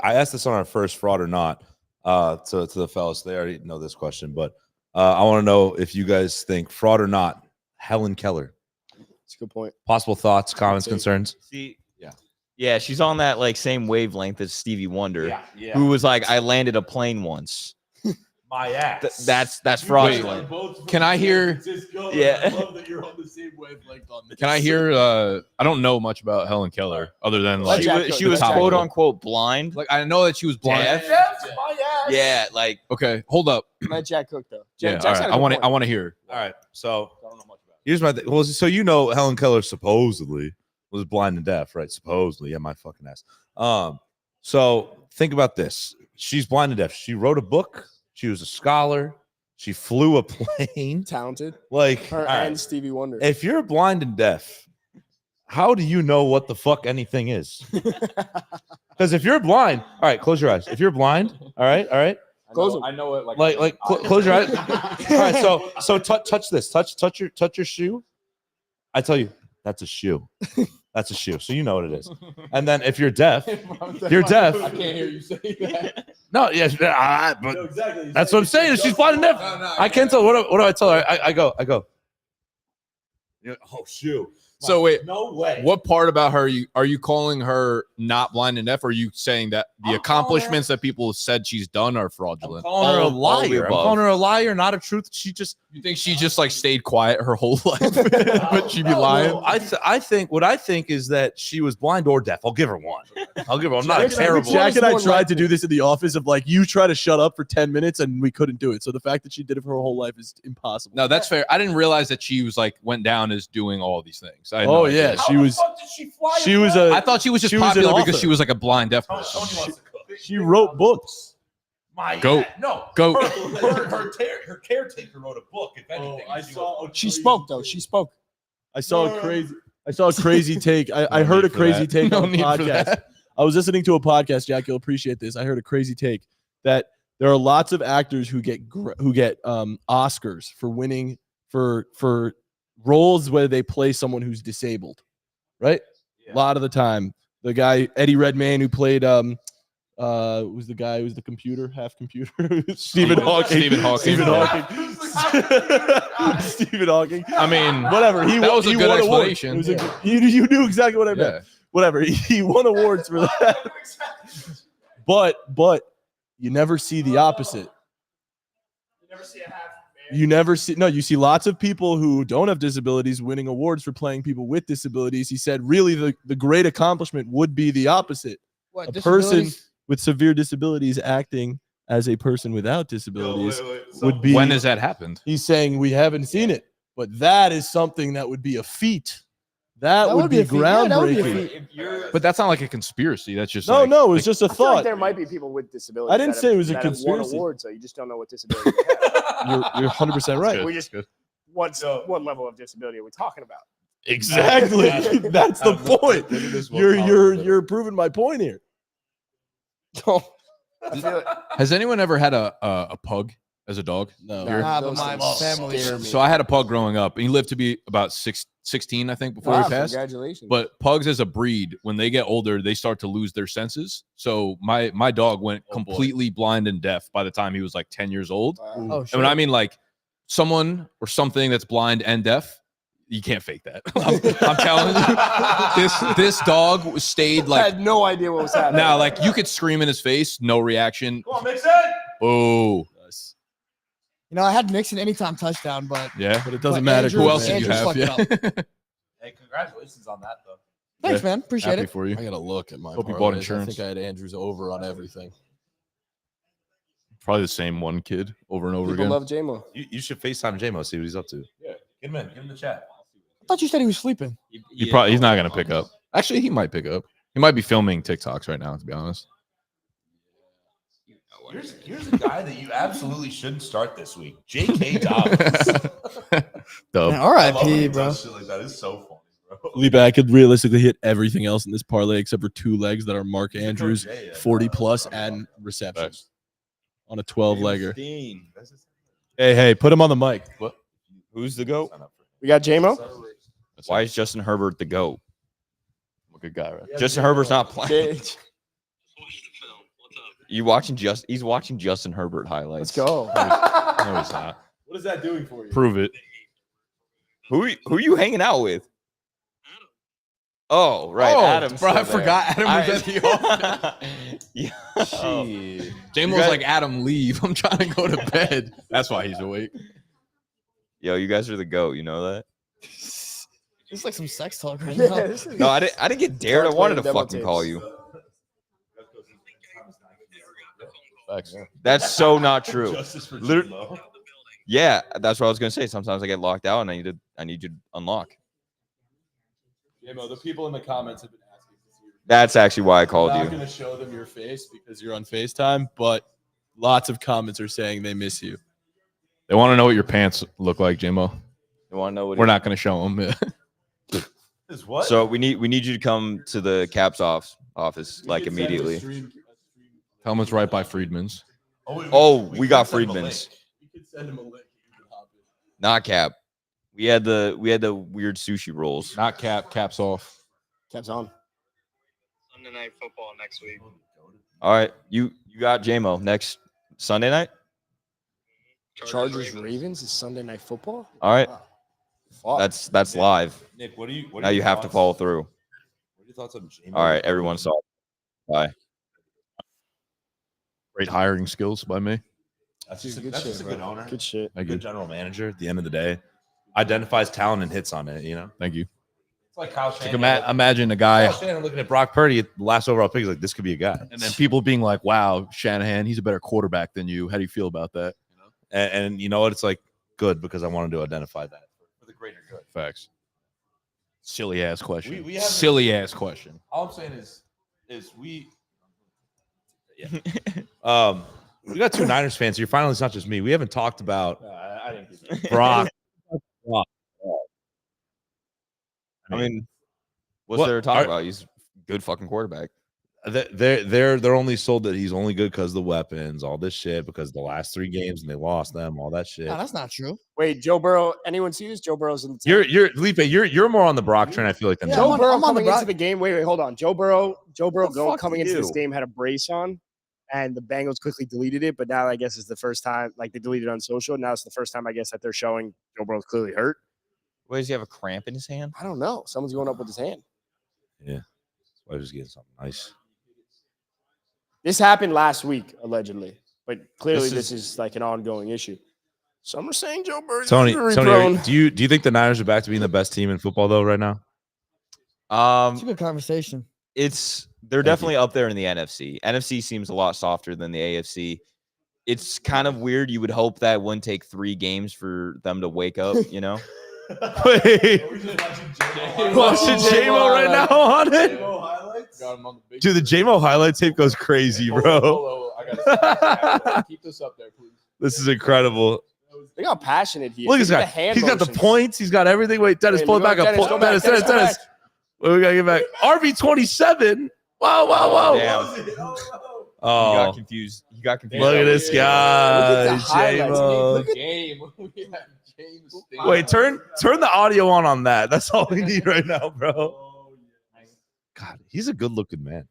I asked this on our first fraud or not to the fellas. They already know this question, but I want to know if you guys think fraud or not. Helen Keller. That's a good point. Possible thoughts, comments, take. concerns. See, Yeah. yeah, she's on that like same wavelength as Stevie Wonder, yeah. who was like, I landed a plane once. My ass. That's fraudulent. can I hear? Yeah. I love that you're on the same wavelength on this. Can I hear? I don't know much about Helen Keller other than like She was top quote level. unquote blind. Like I know that she was blind. Deaf? Yeah, like Okay, hold up. Let Jack Cook though. Yeah, Jack's all got right. a I good want to. point. I want to hear. All right. So here's my thing. Well, so you know Helen Keller supposedly was blind and deaf, right? Supposedly, yeah, my fucking ass. So think about this. She's blind and deaf. She wrote a book. She was a scholar. She flew a plane. Talented. Like, Her all right. and Stevie Wonder. If you're blind and deaf, how do you know what the fuck anything is? Because if you're blind, all right, close your eyes. If you're blind, all right. Close them. I know it. Close your eyes. All right, so touch this. Touch your shoe. I tell you, that's a shoe. That's a shoe. So you know what it is. And then if you're deaf, you're deaf. I can't hear you say that. No, yes, but No, exactly. that's what I'm saying. She's blind and deaf. I can't tell. What do I tell her? I go. Oh, shoe. So wait, No way. what part about her are you calling her not blind and deaf? Or are you saying that the accomplishments that people said she's done are I'm fraudulent? calling her a All the liar. I'm above. calling her a liar, not a truth. She just You think she just like stayed quiet her whole life, but she'd be lying? No, I think is that she was blind or deaf. I'll give her one. I'm not a terrible. Jack and I More tried to do this in the office of like, you try to shut up for 10 minutes and we couldn't do it. So the fact that she did it for her whole life is impossible. No, that's fair. I didn't realize that she was like went down as doing all these things. I had no Oh, idea. yeah. She was a I thought she was just She was an popular because author. she was like a blind deaf person. she wrote books. Goat. Goat. Her caretaker wrote a book. If anything, She spoke though. She spoke. I saw a crazy take. I heard a need for crazy that. take No on a need for podcast. that. I was listening to a podcast, Jack, you'll appreciate this. I heard a crazy take that there are lots of actors who get Oscars for winning for roles where they play someone who's disabled. Right? A lot of the time. The guy Eddie Redmayne who played was the guy who was the computer, half computer, Stephen Hawking. Stephen Hawking. Stephen Yeah. Hawking. Stephen Hawking. I mean, Whatever. that was a good won awards. explanation. It was a good- you knew exactly what I meant. yeah. Whatever. He won awards for that. But you never see the opposite. You see lots of people who don't have disabilities winning awards for playing people with disabilities. He said really the great accomplishment would be the opposite. What, A person disabilities? with severe disabilities acting as a person without disabilities would be. When has that happened? He's saying we haven't seen it, but that is something that would be a feat. That would be a feat. Yeah, that would be a groundbreaking. feat. But that's not like a conspiracy. That's just No, like, no, it was just a I feel like thought. there might be people with disabilities. I didn't that say have- it was a that have won conspiracy. awards, so you just don't know what disability they have. You're 100% right. Good, We just- good. What level of disability are we talking about? Exactly. That's the point. Look at this one You're proving my point here. I feel like Has anyone ever had a pug as a dog? No. Nah, but Those my things family. scare me. So I had a pug growing up. He lived to be about 16, I think, before Wow, he passed. congratulations. But pugs as a breed, when they get older, they start to lose their senses. So my dog went Oh, boy. completely blind and deaf by the time he was like 10 years old. Wow. Oh, And when I mean like someone or something that's blind and deaf, you can't fake that. I'm telling you, this dog stayed I like had no idea what was happening. now, like you could scream in his face, no reaction. Come on, Mixon. Oh, You know, I had Nixon anytime touchdown, but yeah. But it doesn't But matter. Andrew- Who else did you Andrew's have? fucked Yeah. Hey, congratulations on that, though. thanks, man. Appreciate Happy it. for you. I gotta look at my. Hope you bought parlays. insurance. I think I had Andrews over on everything. Probably the same one kid over and over People again. love J-Mo. You should FaceTime JMO, see what he's up to. Yeah. Get him in. Get him in the chat. I thought you said he was sleeping. He's not gonna pick up. Actually, he might pick up. He might be filming TikToks right now, to be honest. Here's a guy that you absolutely shouldn't start this week. J.K. Dobbins. Dub. Man, R.I.P., bro. That is so funny, bro. Felipe, I could realistically hit everything else in this parlay except for two legs that are Mark Andrews 40 plus and receptions on a 12-legger. Hey, put him on the mic. What? Who's the GOAT? We got J-Mo. Why is Justin Herbert the GOAT? I'm a good guy, right? Justin Herbert's not playing. J- He's watching Justin Herbert highlights. Let's go. No, he's not. What is that doing for you? Prove it. Who are you hanging out with? Oh, right. Oh, Adam's bro, I still there. forgot Adam was at the office. Yeah. James You was guys- like, Adam, leave. I'm trying to go to bed. That's why he's awake. Yo, you guys are the GOAT. You know that? It's like some sex talk right Yeah, now. this is- No, I didn't get dared. I Start wanted to playing demo fucking call tapes. you. Facts. That's so not true. Justice for Liter- J-Lo. Yeah, that's what I was gonna say. Sometimes I get locked out and I need you to unlock. The people in the comments have been asking to see your That's actually why I called I'm not you. going to show them your face because you're on FaceTime, but lots of comments are saying they miss you. They want to know what your pants look like, J-Mo. You want to know what? We're not going to show them. Is what? So we need you to come to the Caps office like immediately. Helmet's right by Friedman's. Oh, we got Friedman's. You could send him a link. He could hop in. Not Cap. We had the weird sushi rolls. Not Cap. Cap's off. Caps on. Sunday night football next week. All right, you got JMO next Sunday night. Chargers Ravens is Sunday night football. All right, Fuck. that's live. Nick, what do you? Now you have to follow through. What are your thoughts on James? All right, everyone saw it. Bye. Great hiring skills by me. That's Dude, just, good that's shit, just a bro. good owner. Good shit. Thank Good you. general manager. At the end of the day, identifies talent and hits on it. You know, Thank you. it's like Kyle Like Shanahan. imagine a guy, Kyle Shanahan looking at Brock Purdy, the last overall pick, is like, this could be a guy. and then people being like, "Wow, Shanahan, he's a better quarterback than you." How do you feel about that? And you know what? It's like good because I wanted to identify that for the greater good. Facts. Silly ass question. We haven't- Silly ass question. All I'm saying is we. We got two Niners fans here. Finally, it's not just me. We haven't talked about I didn't. Brock. I mean, what's What there to talk are- about? He's a good fucking quarterback. They're only sold that he's only good because of the weapons, all this shit, because the last 3 games and they lost them, all that shit. No, that's not true. Wait, Joe Burrow. Anyone see this? Joe Burrow's in the You're Felipe, you're more on the Brock train, I feel like, than Yeah, me. Joe I'm on- Burrow I'm on the coming into Brock- the game. Wait, hold on. Joe Burrow the fuck coming you into this do? game had a brace on, and the Bengals quickly deleted it. But now I guess it's the first time, like they deleted it on social. Now it's the first time I guess that they're showing Joe Burrow's clearly hurt. Why does he have a cramp in his hand? I don't know. Someone's going up with his hand. Yeah. I was getting something nice. This happened last week, allegedly, but clearly This this is like an ongoing issue. Some are saying Joe Burrow's Tony, injury Tony, prone. do you think the Niners are back to being the best team in football though right now? It's a good conversation. They're definitely up there in the NFC. NFC seems a lot softer than the AFC. It's kind of weird. You would hope that wouldn't take 3 games for them to wake up, you know? Wait, watching J-Mo right now on it? Dude, the J-Mo highlight tape goes crazy, bro. Keep this up there, please. This is incredible. Look how passionate he is. Look at this at guy. the hand He's got the motions. points. He's got everything. Wait, Dennis, Wait, pull it look, back up. Dennis, go back, Dennis. Dennis. Wait, we gotta get back. RB27. Whoa. Damn. He Oh, got confused. He got confused. look at this guy, Look at the highlights. J-Mo. Look at- Game. James. Wait, turn the audio on that. That's all we need right now, bro. God, he's a good-looking man.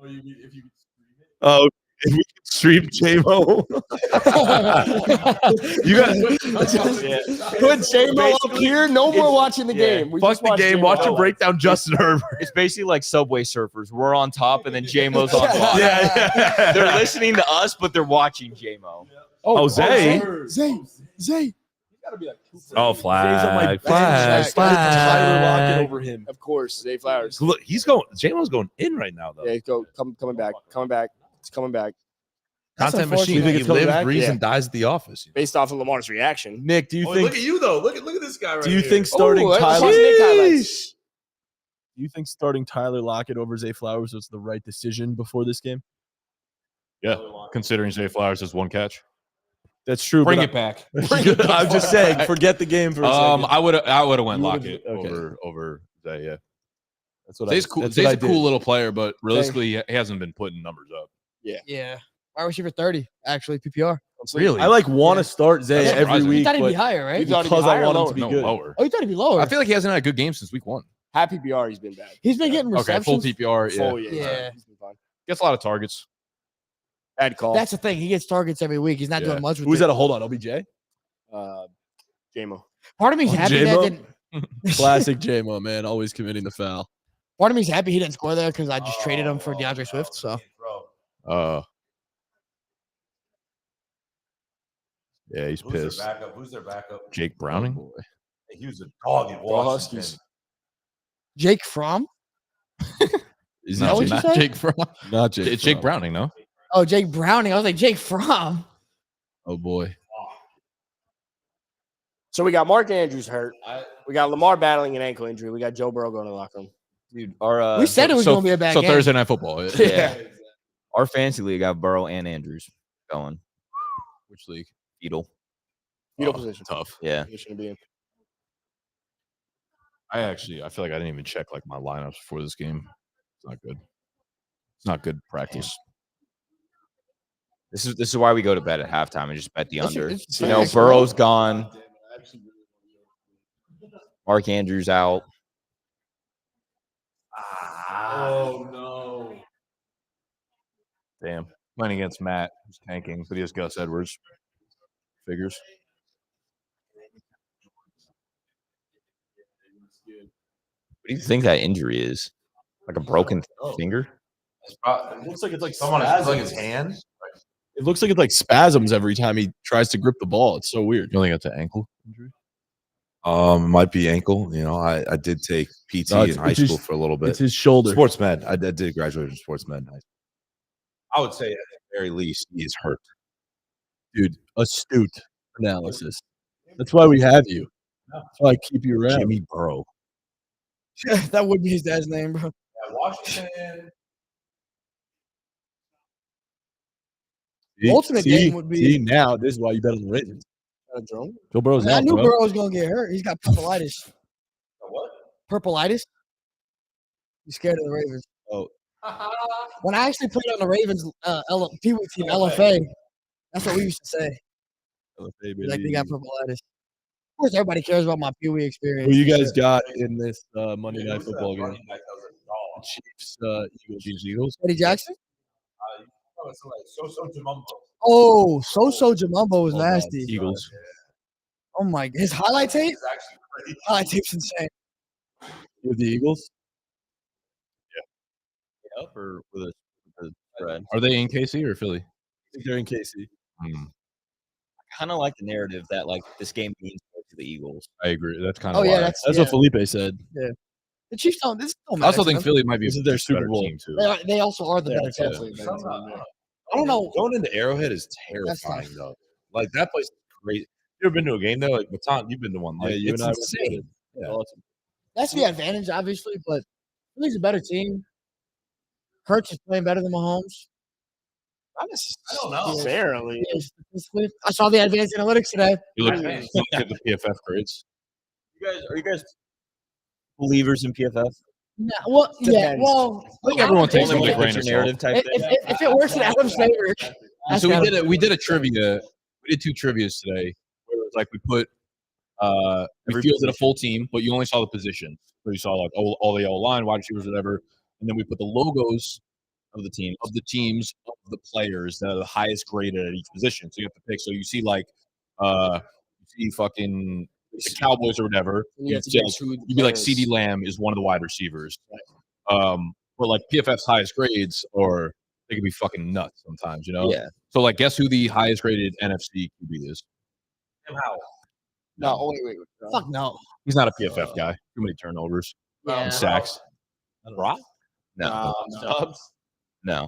Oh, you mean if you could stream it? Oh, if we can stream J-Mo. You got Put J-Mo up here. No more watching the yeah. game. We fuck just the watched game. J-Mo Watch him highlights. break down Justin Herbert. It's basically like Subway Surfers. We're on top, and then J-Mo's on bottom. Yeah. They're listening to us, but they're watching J-Mo. Oh, Zay. Zay. Oh, flag. Flag. Tyler Lockett over him. Of course, Zay Flowers. Look, J-Mo's going in right now, though. Yeah, coming back. It's coming back. That's Content unfortunate. machine. You think He it's coming lives, back? breathes, Yeah. and dies at the office. Based off of Lamar's reaction. Nick, do you Oh, think? look at you though. Look at this guy right Do you here. think starting Ooh, let's Tyler? watch Nick highlights. Do you think starting Tyler Lockett over Zay Flowers was the right decision before this game? Yeah, considering Zay Flowers has 1 catch. That's true. Bring but it back. I'm just saying, forget the game for a second. I would have went You would've- Lockett okay. over Zay. Yeah, That's what Zay's cool. That's Zay's what I a did. cool little player, but realistically, he hasn't been putting numbers up. Yeah. Wide receiver 30, actually, PPR. Really? I want to start Zay That's every surprising. You week, thought he'd be but higher, right? You thought he'd be because I higher or want him lower? to be No, good. lower. Oh, you thought he'd be lower. I feel like he hasn't had a good game since week 1. Happy BR, he's been bad. he's been getting Okay, receptions. full PPR. Yeah, Full, Yeah. He's been fine. gets a lot of targets. Bad call. That's the thing. He gets targets every week. He's not Yeah. doing much with Who's it. that? A hold on, OBJ. J-Mo. Part of me's happy J-Mo? that didn't, Classic J-Mo, man, always committing the foul. part of me's happy he didn't score there because I just traded him for DeAndre Swift. So Yeah, he's Who's their pissed. backup? Who's their backup? Jake Browning. He was a dog in Go Washington. Huskies. Jake Fromm. Is that what you not said? Jake Fromm. Not Jake. It's Jake Fromm. Browning, no? Oh, Jake Browning. I was like Jake Fromm. Oh boy. So we got Mark Andrews hurt. We got Lamar battling an ankle injury. We got Joe Burrow going to the locker room. Dude, our We said it was so- going to be a bad So game. Thursday Night Football. yeah, our fantasy league got Burrow and Andrews going. Which league? Fetal. Fetal Oh, position. Tough. Yeah. Position to be in. I feel like I didn't even check like my lineups before this game. It's not good. It's not good practice. This is why we go to bed at halftime and just bet the under. It's You know, facts, Burrow's gone. Mark Andrews out. Oh no. Damn. Playing against Matt, who's tanking, but he has Gus Edwards. Figures. What do you think that injury is? Like a broken finger? It looks like it's like Someone is spasms. pulling his hand. It looks like it's like spasms every time he tries to grip the ball. It's so weird. You don't think it's an ankle injury? Might be ankle. You know, I did take PT No, in it's high his- school for a little bit. It's his shoulder. Sports med. I did graduate from sports med. I would say at the very least he is hurt. Dude, astute analysis. That's why we have you. That's why I keep you around. Jimmy Burrow. That would be his dad's name, bro. Washington. Ultimate game would be- See, now this is why you bet on the Ravens. A drone? Joe Burrow's I out, knew bro. Burrow was gonna get hurt. He's got purpleitis. What? Purpleitis. He's scared of the Ravens. Oh. When I actually played on the Ravens Pee Wee team, LFA, that's what we used to say. Like they got purpleitis. Of course, everybody cares about my Pee Wee experience. Who you guys got in this Monday Night Football game? Chiefs, Eagles. Eddie Jackson? So Jumbo. Oh, So Jamumbo was nasty. Eagles. Oh my, his highlight tape? Highlight tape's insane. With the Eagles? Up or with a spread? Are they in KC or Philly? I think they're in KC. I kind of like the narrative that like this game means more to the Eagles. I agree. That's kind Oh of yeah, why. that's That's yeah. what Felipe said. The Chiefs don't. This don't I matter. also to think them. Philly might be This is a their better Super Bowl. team too. They also are the Yeah, better team. definitely. Better team, I don't know. Going into Arrowhead is terrifying though. Like that place is great. You ever been to a game there? Like Matan, you've been to one. Like Yeah, you it's and I insane. Yeah. Awesome. That's the advantage, obviously, but Philly's a better team. Hurts is playing better than Mahomes. Not necessarily. Yeah, statistically. I saw the advanced analytics today. You look at the PFF grades. Are you guys believers in PFF? No, well, yeah, Depends. well, think everyone takes Only it with a when grain it's of your narrative salt. type thing. if it works in Adam's favor, So we did a trivia. We did 2 trivias today. Where it was like we put we fielded a full team, but you only saw the position. So you saw like all the O line, wide receivers, whatever, and then we put the logos of the team. of the teams of the players that are the highest graded at each position. So you have to pick. So you see like you see fucking the Cowboys or whatever. You have to see, guess who the you'd be like players- CeeDee Lamb is one of the wide receivers. But like PFF's highest grades, or they could be fucking nuts sometimes, you know? Yeah. So like, guess who the highest graded NFC QB is? No, wait. fuck no. He's not a PFF guy. Too many turnovers, Yeah. and sacks. Brock? No. No.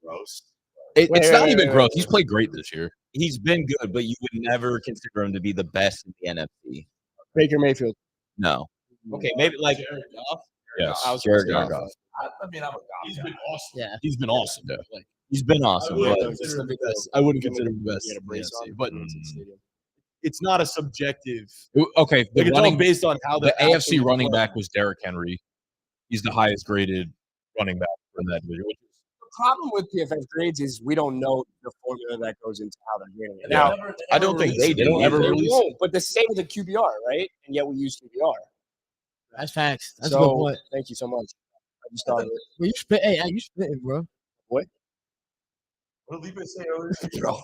Gross. It's Wait, not wait, even wait, growth. wait. He's played great this year. He's been good, but you would never consider him to be the best in the NFC. Baker Mayfield. No. Okay, maybe like Yes. I was Jared gonna say Goff. I mean, I'm a Goff guy. Yeah. He's been awesome. Yeah. Like, He's been awesome, I but wouldn't consider him the best. I wouldn't consider him the best. He had a in the brace NFC, on. but Went to the stadium. it's not a subjective. Okay. The Like, it's all running, based on how the they're AFC actually running playing. back was Derrick Henry. He's the highest graded running back in that division. The problem with PFF grades is we don't know the formula that goes into how they're grading it. Yeah. Now, I don't think they They do. don't ever they release won't, but the same with the QBR, right? And yet we use QBR. That's facts. That's a so, good point. thank you so much. I just thought of it. Well, you spit. Hey, you spitting, bro. What did Felipe say earlier? Bro.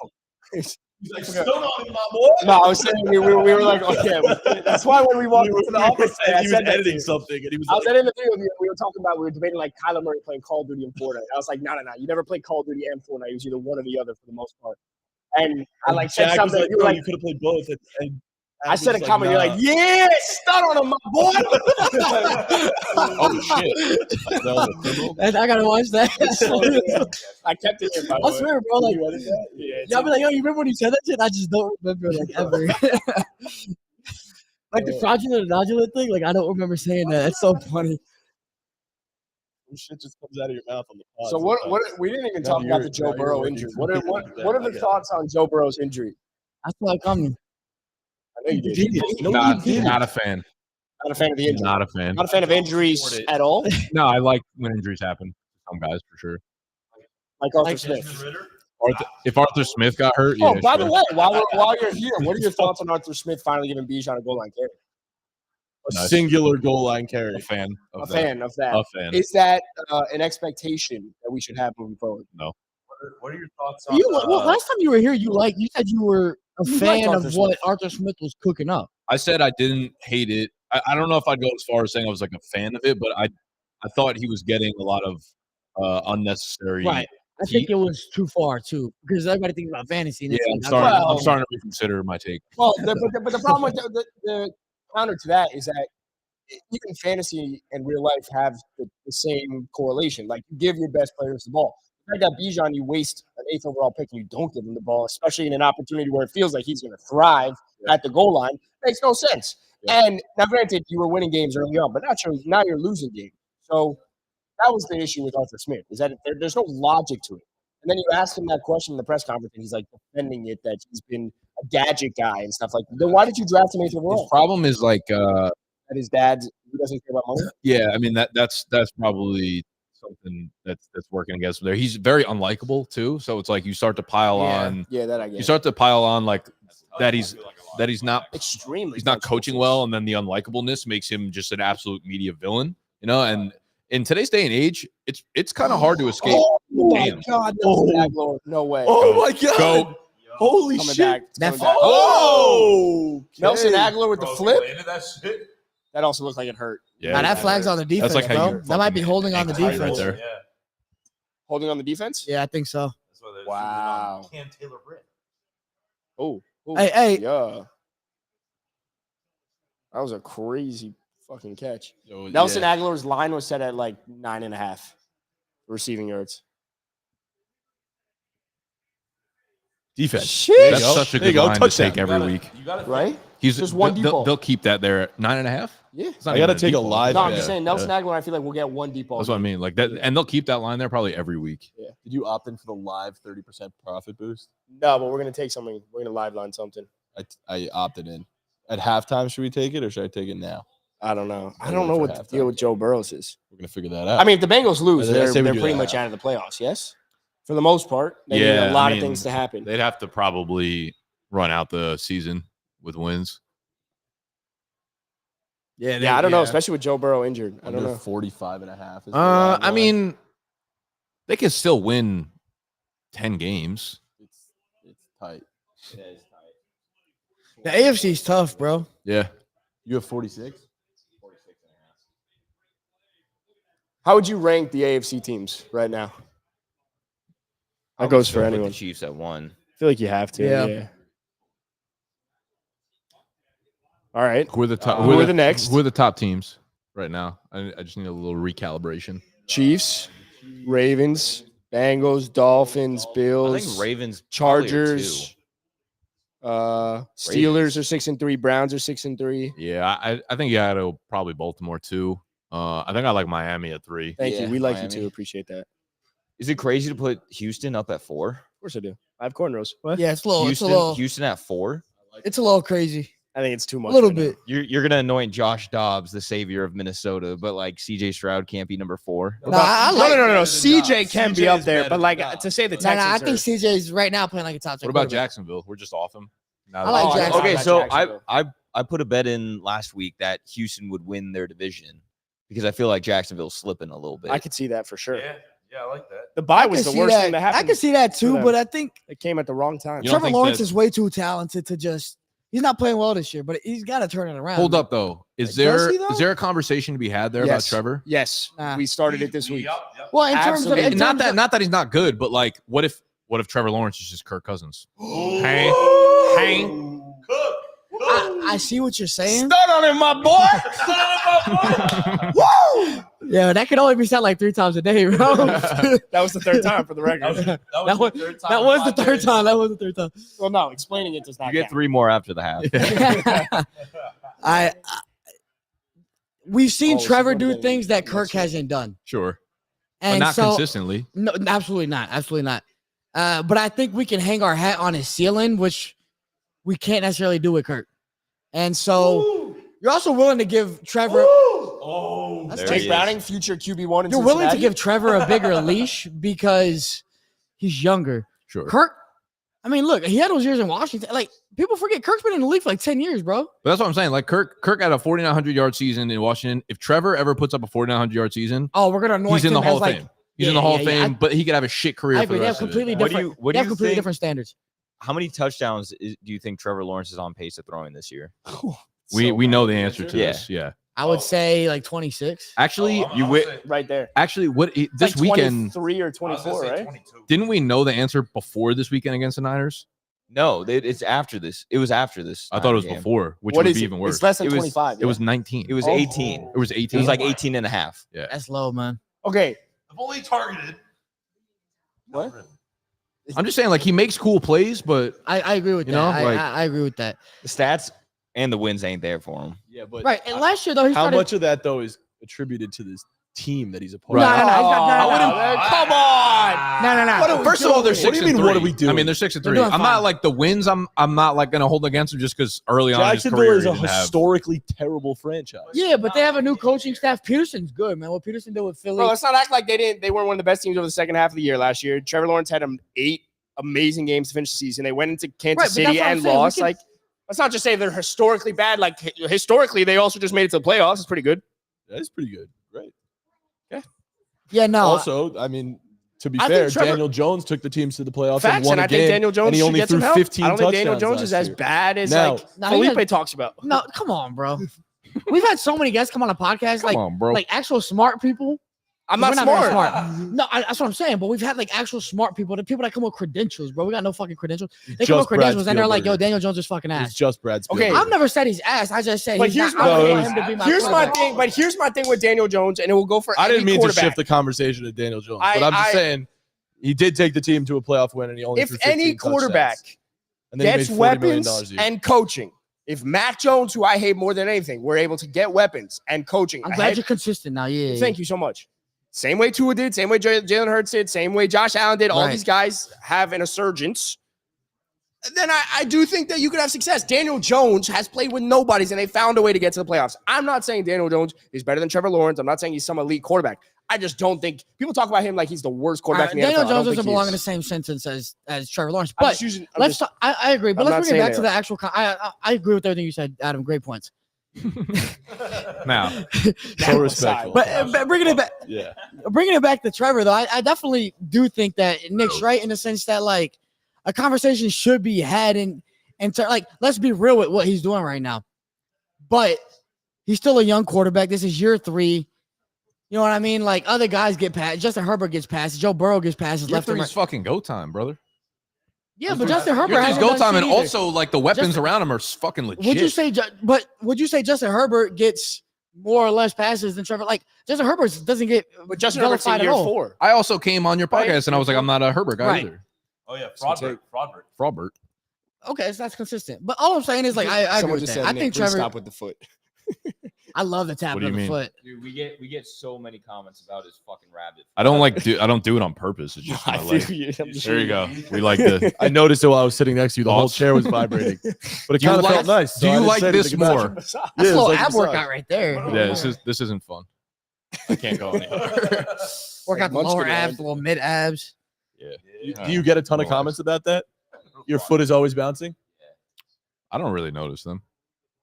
He's like, still on him, my boy. No, I was saying we were like, okay. That's why when we walked into the office, I he was said that to editing you. something, and he was I was like, editing the video. We were talking about, we were debating like Kyler Murray playing Call of Duty and Fortnite. I was like, no. You never played Call of Duty and Fortnite. It was either one or the other for the most part. And I like said Jack was something. like, You were "No, like, you could have played both." And I said a was comment. "Nah." You're like, yeah, stun on him, my boy. Oh shit! I gotta watch that. I kept it in, by the I way. swear, bro. Like, You edited that? Yeah, it's y'all be like, yo, you remember when you said that shit? I just don't remember, like, ever. Like the fraudulent nodulate thing. Like, I don't remember saying that. That's so funny. Some shit just comes out of your mouth on the pod. So what? sometimes. We didn't even Now talk about you're- the Joe now you're Burrow working injury. for What me. are the thoughts on Joe Burrow's injury? I saw it coming. I know you did. Not a fan. Not a fan of the injury. Not a fan. Not a fan of injuries at all. No, I like when injuries happen. Some guys for sure. Like Arthur Smith. If Arthur Smith got hurt, yeah. Oh, by the sure. way, while you're here, what are your thoughts on Arthur Smith finally giving Bijan a goal line carry? A Nice. singular goal line carry. A fan A of that. fan of that. A fan. Is that an expectation that we should have moving forward? What are your thoughts on? Well, last time you were here, you said you were a You fan liked of Arthur what Smith. Arthur Smith was cooking up. I said I didn't hate it. I don't know if I'd go as far as saying I was like a fan of it, but I thought he was getting a lot of unnecessary. Right. I think it was too far too, because everybody thinks about fantasy. And Yeah, it's I'm like, starting. Well- I'm starting to reconsider my take. Well, but the problem with the counter to that is that even fantasy and real life have the same correlation. Like you give your best players the ball. If you got Bijan, you waste an 8th overall pick and you don't give him the ball, especially in an opportunity where it feels like he's going to thrive at the goal line. Makes no sense. Yeah. And now, granted, you were winning games early on, but now you're losing games. So that was the issue with Arthur Smith, is that there's no logic to it. And then you ask him that question in the press conference, and he's like defending it that he's been a gadget guy and stuff like that. Then why did you draft him 8th His overall? problem is like, That his dad who doesn't care about money? yeah, I mean that's probably something that's working against him there. He's very unlikable too, so it's like you start to pile on. Yeah, that I get. You start to pile on like that he's not extremely. he's not coaching well, and then the unlikableness makes him just an absolute media villain, you know. And in today's day and age, it's kind of hard to escape. Oh my Damn. God, Nelson Aguilar. No way. Oh my God. Go. Holy Coming shit. back. It's coming That- back. Oh. Nelson Aguilar with the flip. Into that shit. That also looked like it hurt. Yeah, Now that flag's on the defense, like how bro. you That might be fucking holding on the ankle right defense. there. Yeah. Holding on the defense? Yeah, I think so. That's why they're Wow. shooting on Cam Taylor-Britt. Oh. Hey. Yeah. That was a crazy fucking catch. Yo, Nelson yeah. Aguilar's line was set at like 9.5 receiving yards. Defense. Shit. That's such a There you good go. line to Touchdown. take every week. You got it Right? He's Just one deep ball. they'll keep that there at 9.5. Yeah. It's not I gotta even take a deep ball. live No, I'm bet. just saying Nelson Aguilar, I feel like we'll get one deep ball. That's what I mean. Like that, and they'll keep that line there probably every week. Did you opt in for the live 30% profit boost? No, but we're gonna take something. We're gonna live line something. I opted in. At halftime, should we take it or should I take it now? I don't know. I Wait don't know for what the halftime. deal with Joe Burrows is. We're gonna figure that out. I mean, if the Bengals lose, I say we they're do pretty that. much out of the playoffs. Yes, for the most part. They need Yeah, a lot I of mean, things to happen. They'd have to probably run out the season with wins. Yeah, I don't know, especially with Joe Burrow injured. I don't Under know. 45.5. Is the I line. mean, they can still win 10 games. it's tight. The AFC's tough, bro. Yeah. You have 46. How would you rank the AFC teams right now? That goes for Still put anyone. The Chiefs at 1. I feel like you have to. Yeah. Yeah. All right. Who are the top? Who are the next? Who are the top teams right now? I just need a little recalibration. Chiefs, Ravens, Bengals, Dolphins, I Bills, think Ravens, probably are Chargers, Steelers are 6-3, Browns are 6-3. Yeah, I think you got to probably Baltimore too. I think I like Miami at 3. Thank Yeah, you. We like Miami. you too. Appreciate that. Of 2. Is it crazy to put Houston up at 4? course I do. I have cornrows. What? Yeah, it's a little. Houston at 4. It's a little crazy. I think it's too A much. little right now. bit. You're gonna anoint Josh Dobbs, the savior of Minnesota, but like CJ Stroud can't be number 4. Nah, I like. No. CJ can be CJ up is there, better but like than to say the Nah, Texans. I think are- CJ's right now playing like a top 10. What about quarterback. Jacksonville? We're just off him. Now I like that- Jacksonville. Okay, about so Jacksonville. I put a bet in last week that Houston would win their division because I feel like Jacksonville's slipping a little bit. I could see that for sure. Yeah, I like that. The bye I was can the see worst that. thing that happened. I can see that too, them. but I think It came at the wrong time. You don't Trevor think Lawrence that- is way too talented to just. He's not playing well this year, but he's got to turn it around. Hold up though. Is Does there he, though? is there a conversation to be had there Yes. about Trevor? Yes, Nah. we started it this week. Well, in terms of, Absolutely. in Not terms that of- not that he's not good, but like what if Trevor Lawrence is just Kirk Cousins? Hey, I see what you're saying. Start on it, my boy. Yeah, that could only be said like 3 times a day, bro. That was the third time for the record. That was the third time. That was the third time. Well, no, explaining it does not you get count. 3 more after the half. We've seen Oh, so Trevor what do did they- things that Kirk that's right. hasn't done, Sure, but and not so consistently. no, absolutely not, but I think we can hang our hat on his ceiling, which we can't necessarily do with Kirk. And so You're also willing to give Trevor. Oh, That's There Jake he is. Browning, future QB1 in You're willing to Cincinnati? give Trevor a bigger leash because he's younger. Sure. Kirk, I mean, look, he had those years in Washington. Like, people forget Kirk's been in the league for like 10 years, bro. But that's what I'm saying. Like Kirk had a 4,900-yard season in Washington. If Trevor ever puts up a 4,900-yard season, Oh, we're gonna anoint he's in him the Hall as of like. Fame. He's in the Yeah, Hall of yeah, yeah. Fame, but he could have a shit career I for agree. the They have rest of completely it. What do different. you They have completely think- different standards. How many touchdowns do you think Trevor Lawrence is on pace of throwing this year? We know the answer to Yeah. this. Yeah. I would say like 26. Actually, Right there. this Like weekend 23 or 24, right? didn't we know the answer before this weekend against the Niners? No, it's after this. It was after this. I thought it was game. before, which What would is be it? even worse. It's less than It was- 25. It was 19. It was Oh. 18. It was 18. It was like 18 and a half. yeah. That's low, man. Okay. I've only targeted. What? I'm just saying, like, he makes cool plays, but I agree with You that. know, like- I agree with that. The stats and the wins ain't there for him. Yeah, but Right. And last year though, he how started. much of that though is attributed to this team that he's a part No, of? no, no, he's not- no, I no, wouldn't- no. Come on. No, no, no. What are we first of all, they're doing? 6 What do you and mean, 3. what are we I doing? mean, they're 6 and They're 3. doing I'm fine. not like the wins. I'm not like gonna hold against him just because early on in his Jacksonville career is he a didn't have. historically terrible franchise. Yeah, but they have a new coaching staff. Peterson's good, man. What Peterson did with Philly. Bro, let's not act like they weren't one of the best teams over the second half of the year last year. Trevor Lawrence had 8 amazing games to finish the season. They went into Kansas Right, but City that's what I'm and saying. We lost. can- Like, let's not just say they're historically bad. Like, historically, they also just made it to the playoffs. It's pretty good. That's pretty good. Right. yeah, no. Also, I mean, to be I fair, think Trevor- Daniel Jones took the teams to the playoffs and Facts, won and a I game, think Daniel Jones and he should only get threw some help. 15 I don't think Daniel touchdowns Jones last is as year. bad as Now- like Now, he Felipe had- talks about. No, come on, bro. We've had so many guests come on the podcast, Come on, bro. like actual smart people. I'm not We're very smart. No, that's what I'm saying. But we've had like actual smart people, the people that come with credentials, bro. We got no fucking credentials. They come Just with credentials Brad and they're like, "Yo, Spielberger. Daniel Jones is fucking It's ass." just Brad Okay. Spielberg. I've never said he's ass. I just said But he's here's not. I my don't thing. want him to be my Here's my quarterback. thing. But here's my thing with Daniel Jones, and it will go for. I didn't every mean to quarterback. shift the conversation to Daniel Jones, I- but I'm just I- saying he did take the team to a playoff win, and he only If threw 15 any quarterback touchdowns. And then he gets made $40 million weapons a year. and coaching, if Matt Jones, who I hate more than anything, were able to get weapons and coaching, I'm ahead- glad you're consistent now. Yeah. Thank you so much. Same way Tua did, same way Jalen Hurts did, same way Josh Allen did. All Right. these guys have an insurgence. Then I do think that you could have success. Daniel Jones has played with nobodies, and they found a way to get to the playoffs. I'm not saying Daniel Jones is better than Trevor Lawrence. I'm not saying he's some elite quarterback. I just don't think people talk about him like he's the worst All quarterback right, in the Daniel NFL. I don't Jones think doesn't he belong is. in the same sentence as Trevor Lawrence. I'm But just using- I'm let's. just- I agree. But I'm let's not bring it saying back they to the are. actual. I agree with everything you said, Adam. Great points. Now, So respectful. But bringing it back. Yeah. Bringing it back to Trevor, though, I definitely do think that Nick's right in the sense that like a conversation should be had and like let's be real with what he's doing right now. But he's still a young quarterback. This is year 3. You know what I mean? Like other guys get past. Justin Herbert gets past. Joe Burrow gets passes year left and 3 right. is fucking go time, brother. Yeah, but Justin Herbert Year 3 is hasn't go done time, shit and either. also like the weapons Justin- around him are fucking legit. Would you say Justin Herbert gets more or less passes than Trevor? Like Justin Herbert doesn't get But Justin Herbert's in vilified at year all. 4. I also came on your Right. podcast and I was like, I'm not a Herbert guy Right. either. Oh yeah, Fraudbert. Fraudbert. Okay, so that's consistent. But all I'm saying is like I agree Someone with just that. said, I Nick, think please Trevor. stop with the foot. I love the tap What do of you the mean? foot. Dude, we get so many comments about his fucking rabbit. I don't do it on purpose. It's just my leg. There you go. We like the. I noticed it while I was sitting next to you. The whole Awesome. chair was vibrating, but it Do you kind of like- felt nice. do you I didn't like say this anything about more? it. That's Yeah, a it's little like a ab massage. workout right there. Yeah, this isn't fun. I can't go anymore. Work out the Munchkin lower man. abs, the little mid abs. Do you get a ton of comments about that? Your foot is always bouncing. I don't really notice them.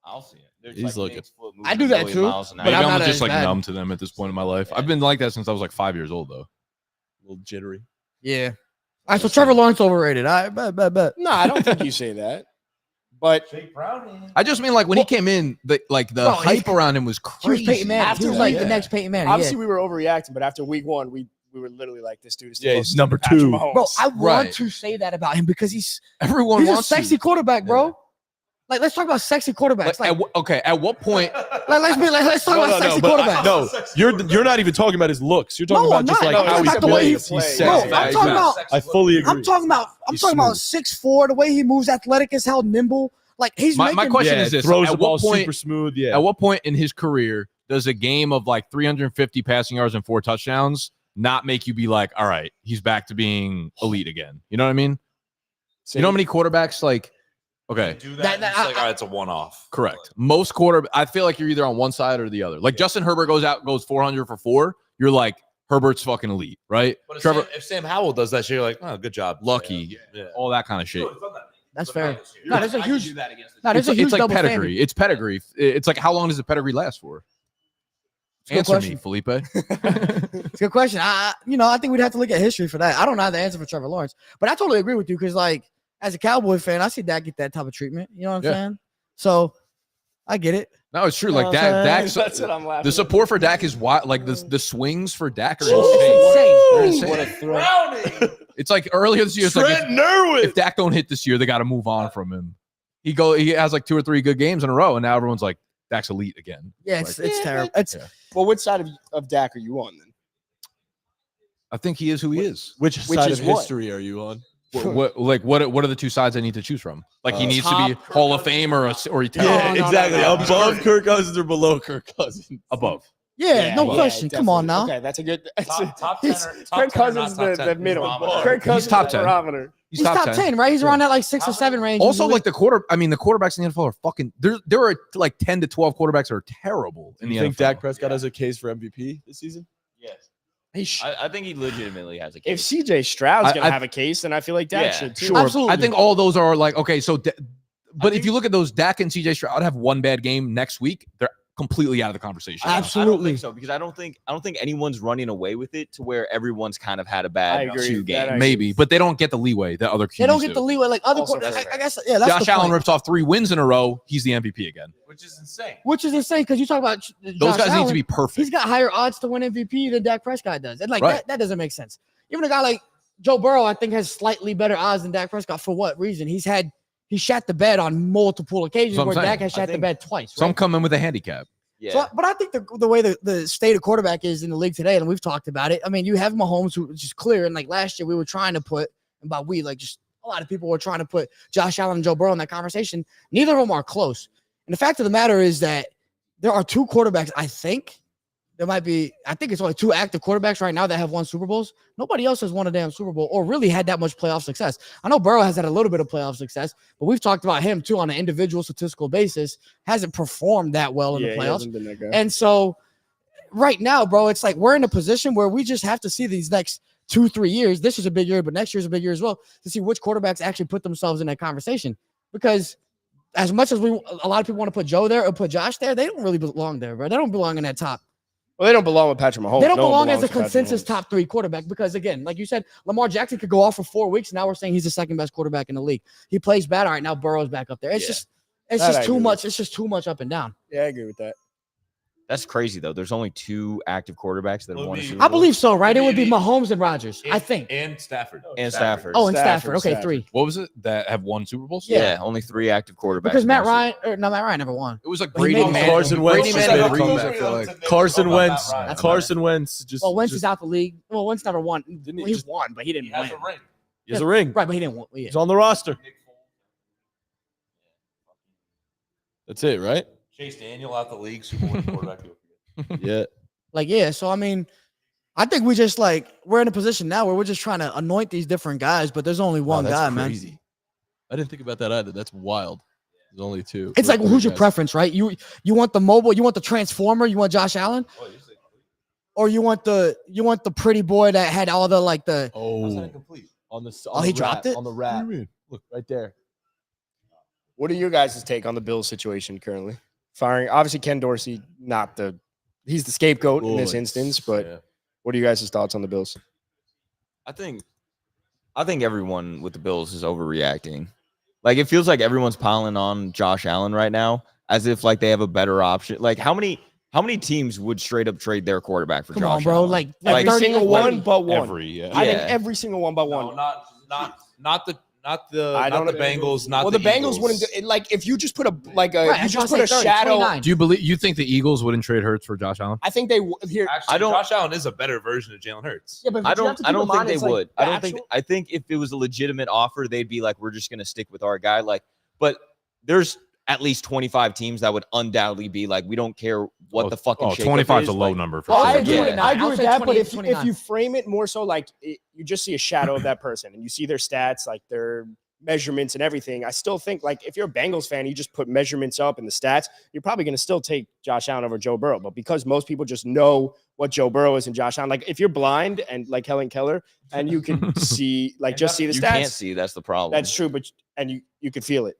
I'll see it. There's He's looking. Nick's foot I moving do a that million too, miles an but Maybe hour. I'm I'm not just as like bad. numb to them at this point in my life. Yeah. I've been like that since I was like 5 years old, though. A little jittery. Yeah. All right, so Trevor Lawrence overrated. All right, bet. No, I don't think you say that. But I just mean like when he came in, the Bro, hype around him was He was crazy. Peyton Manning. After He was like the yeah. next Peyton Manning. obviously, Yeah. we were overreacting. But after week 1, we were literally like, this dude is Yeah, the he's closest number to Patrick 2. Mahomes. Bro, I want Right. to say that about him because he's Everyone a wants sexy to. quarterback, bro. Like, let's talk about sexy quarterbacks. Like, At what point? let's talk about sexy quarterbacks. No, you're not even talking about his looks. You're talking No, about I'm just not. like No, how it's he about the way he plays. He's plays. sexy. Bro, Yeah, I'm Yeah, talking exactly. about. I fully agree. I'm talking about He's 6'4", the way he moves, athletic as hell, nimble. Like he's My making. question Yeah, is this: throws at the ball what point? super smooth. Yeah. At what point in his career does a game of like 350 passing yards and 4 touchdowns not make you be like, all right, he's back to being elite again? You know what I mean? You know how many quarterbacks like Okay. Do that. That- It's like, all right, it's a one-off. Correct. Most I feel like you're either on one side or the other. Like Justin Herbert goes 400 for 4. You're like, Herbert's fucking elite, right? But if, Trevor, if Sam Howell does that shit, you're like, oh, good job. lucky, Yeah. all that kind of shit. That's fair. No, there's a huge. No, there's It's, a huge it's like double pedigree. standard. It's pedigree. It's like how long does the pedigree last for? a good Answer question. me, Felipe. It's a good question. I think we'd have to look at history for that. I don't know the answer for Trevor Lawrence, but I totally agree with you because, like, as a Cowboy fan, I see Dak get that type of treatment. You know what I'm saying? So I get it. No, it's true. You know Like what I'm Dak. saying? That's what I'm laughing. The support for Dak is wild. Like the swings for Dak are It's insane. insane. They're insane. It's like earlier this year. It's like if Dak don't hit this year, they got to move on from him. He has like 2 or 3 good games in a row, and now everyone's like, Dak's elite again. Yeah, it's terrible. It's Well, which side of Dak are you on then? I think he is who he is. Which side is of what? history are you on? What are the 2 sides I need to choose from? Like he needs to be Top Hall of Fame or he Yeah, no, exactly. no. Above Kirk Cousins or below Kirk Cousins? above. no question. Come on now. Okay, that's a good. Top He's- 10 or- Kirk top 10 or Cousins not the top 10 middle. barometer. Kirk Cousins top the 10. barometer. He's top 10, right? He's around that like 6 or 7 range. Also, usually. like the quarterbacks in the NFL are fucking. There are like 10 to 12 quarterbacks that are terrible in You the think NFL. Dak Prescott has a case for MVP this season? Yes. He sh- I think he legitimately has a if case. CJ Stroud's gonna I- have a case, then I feel like Dak Yeah, should too. Sure, Absolutely. I think all those are like okay. So, but if you look at those, Dak and CJ Stroud have one bad game next week. They're completely out of the conversation. I don't Absolutely. think so because I don't think anyone's running away with it to where everone's kind of had a I bad agree. 2 That games. I- Maybe, but they don't get the leeway that other QBs they don't get do. the leeway like other Also quarterbacks. fair. I guess that's Josh the Allen point. rips off 3 wins in a row. He's the MVP again. Which is insane. Which is insane because you talk about Those Josh guys Allen, need to be perfect. He's got higher odds to win MVP than Dak Prescott does. And like Right. that doesn't make sense. Even a guy like Joe Burrow, I think, has slightly better odds than Dak Prescott. For what reason? He shat the bed on multiple occasions That's what where I'm Dak saying. has shat the bed twice. Some Right? come in with a handicap. Yeah. So, but I think the way the state of quarterback is in the league today, and we've talked about it. I mean, you have Mahomes, who is just clear, and like last year we were trying to put, and by we, like just a lot of people were trying to put Josh Allen and Joe Burrow in that conversation. Neither of them are close. And the fact of the matter is that there are 2 quarterbacks. I think it's only 2 active quarterbacks right now that have won Super Bowls. Nobody else has won a damn Super Bowl or really had that much playoff success. I know Burrow has had a little bit of playoff success, but we've talked about him too on an individual statistical basis. Hasn't performed that well in the he playoffs. hasn't been that guy. And so right now, bro, it's like we're in a position where we just have to see these next 2-3 years. This is a big year, but next year's a big year as well to see which quarterbacks actually put themselves in that conversation. Because as much as a lot of people want to put Joe there or put Josh there, they don't really belong there, bro. They don't belong in that top. Well, they don't belong with Patrick Mahomes. They don't No one belong as a belongs with Patrick consensus Mahomes. top 3 quarterback because, again, like you said, Lamar Jackson could go off for 4 weeks. And now we're saying he's the second best quarterback in the league. He plays bad. All right, now Burrow's back up there. It's Yeah. just That I too agree much. with. It's just too much up and down. Yeah, I agree with that. That's crazy though. There's only 2 active quarterbacks that have won a Super I Bowl. believe so, right? It would be Mahomes and Rodgers, I think. And Stafford. And Stafford. Oh, and Stafford. Stafford. Okay, 3. What was it that have won Super Bowls? yeah, only 3 active quarterbacks. Because Matt won a Ryan never won. It was like But he Brady made- Manning. Carson Wentz Brady just Manning made a and comeback, Reeves. I feel like. Carson Wentz. That's Carson Wentz just. Well, Wentz just, is out the league. Well, Wentz never won. Didn't he He just- won, but he didn't He has win. a ring. He has a ring. Right, but he didn't win. Yeah. He's on the roster. That's it, right? Chase Daniel out the league, Super Bowl quarterback. Yeah. Like, yeah. So, I mean, I think we just we're in a position now where we're just trying to anoint these different guys, but there's only one Wow, guy, that's man. crazy. I didn't think about that either. That's wild. There's only 2. It's like, Three who's your guys. preference, right? You want the mobile, you want the transformer, you want Josh Allen, or you want the pretty boy that had all the Oh, Complete. on the. Oh, he dropped it? On the rat. Look right there. What are your guys' take on the Bills situation currently? Firing, obviously, Ken Dorsey, he's the scapegoat in this Boy. instance, but Yeah. what are you guys' thoughts on the Bills? I think everyone with the Bills is overreacting. Like it feels like everyone's piling on Josh Allen right now as if like they have a better option. Like how many teams would straight up trade their quarterback for come Josh on, bro. Allen? Like Every 30 single like one but one. Yeah. I think Yeah. every single one but No, one. not the I not the don't- Bengals, not Well, the Bengals Eagles. wouldn't do it. Like if you just put a Right, you that's just why I put a say 30, shadow. 29. Do you think the Eagles wouldn't trade Hurts for Josh Allen? I think they here. Actually, I don't- Josh Allen is a better version of Jalen Hurts. Yeah, but I you have to don't keep in think mind they it's like would. the I don't think actual- I think if it was a legitimate offer, they'd be like, we're just gonna stick with our guy. Like, but there's at least 25 teams that would undoubtedly be like, we don't care what the fucking shakeup 25 is a is. low Like, number for Well, sure. I agree. Yeah. I agree I'll with say that. But 28, if you frame it more so like you just see a shadow of that person and you see their stats, like measurements and everything, I still think like if you're a Bengals fan, you just put measurements up and the stats, you're probably going to still take Josh Allen over Joe Burrow. But because most people just know what Joe Burrow is and Josh Allen, like if you're blind and like Helen Keller and you can see, like just see the You stats, can't see. That's the problem. that's true. But you could feel it.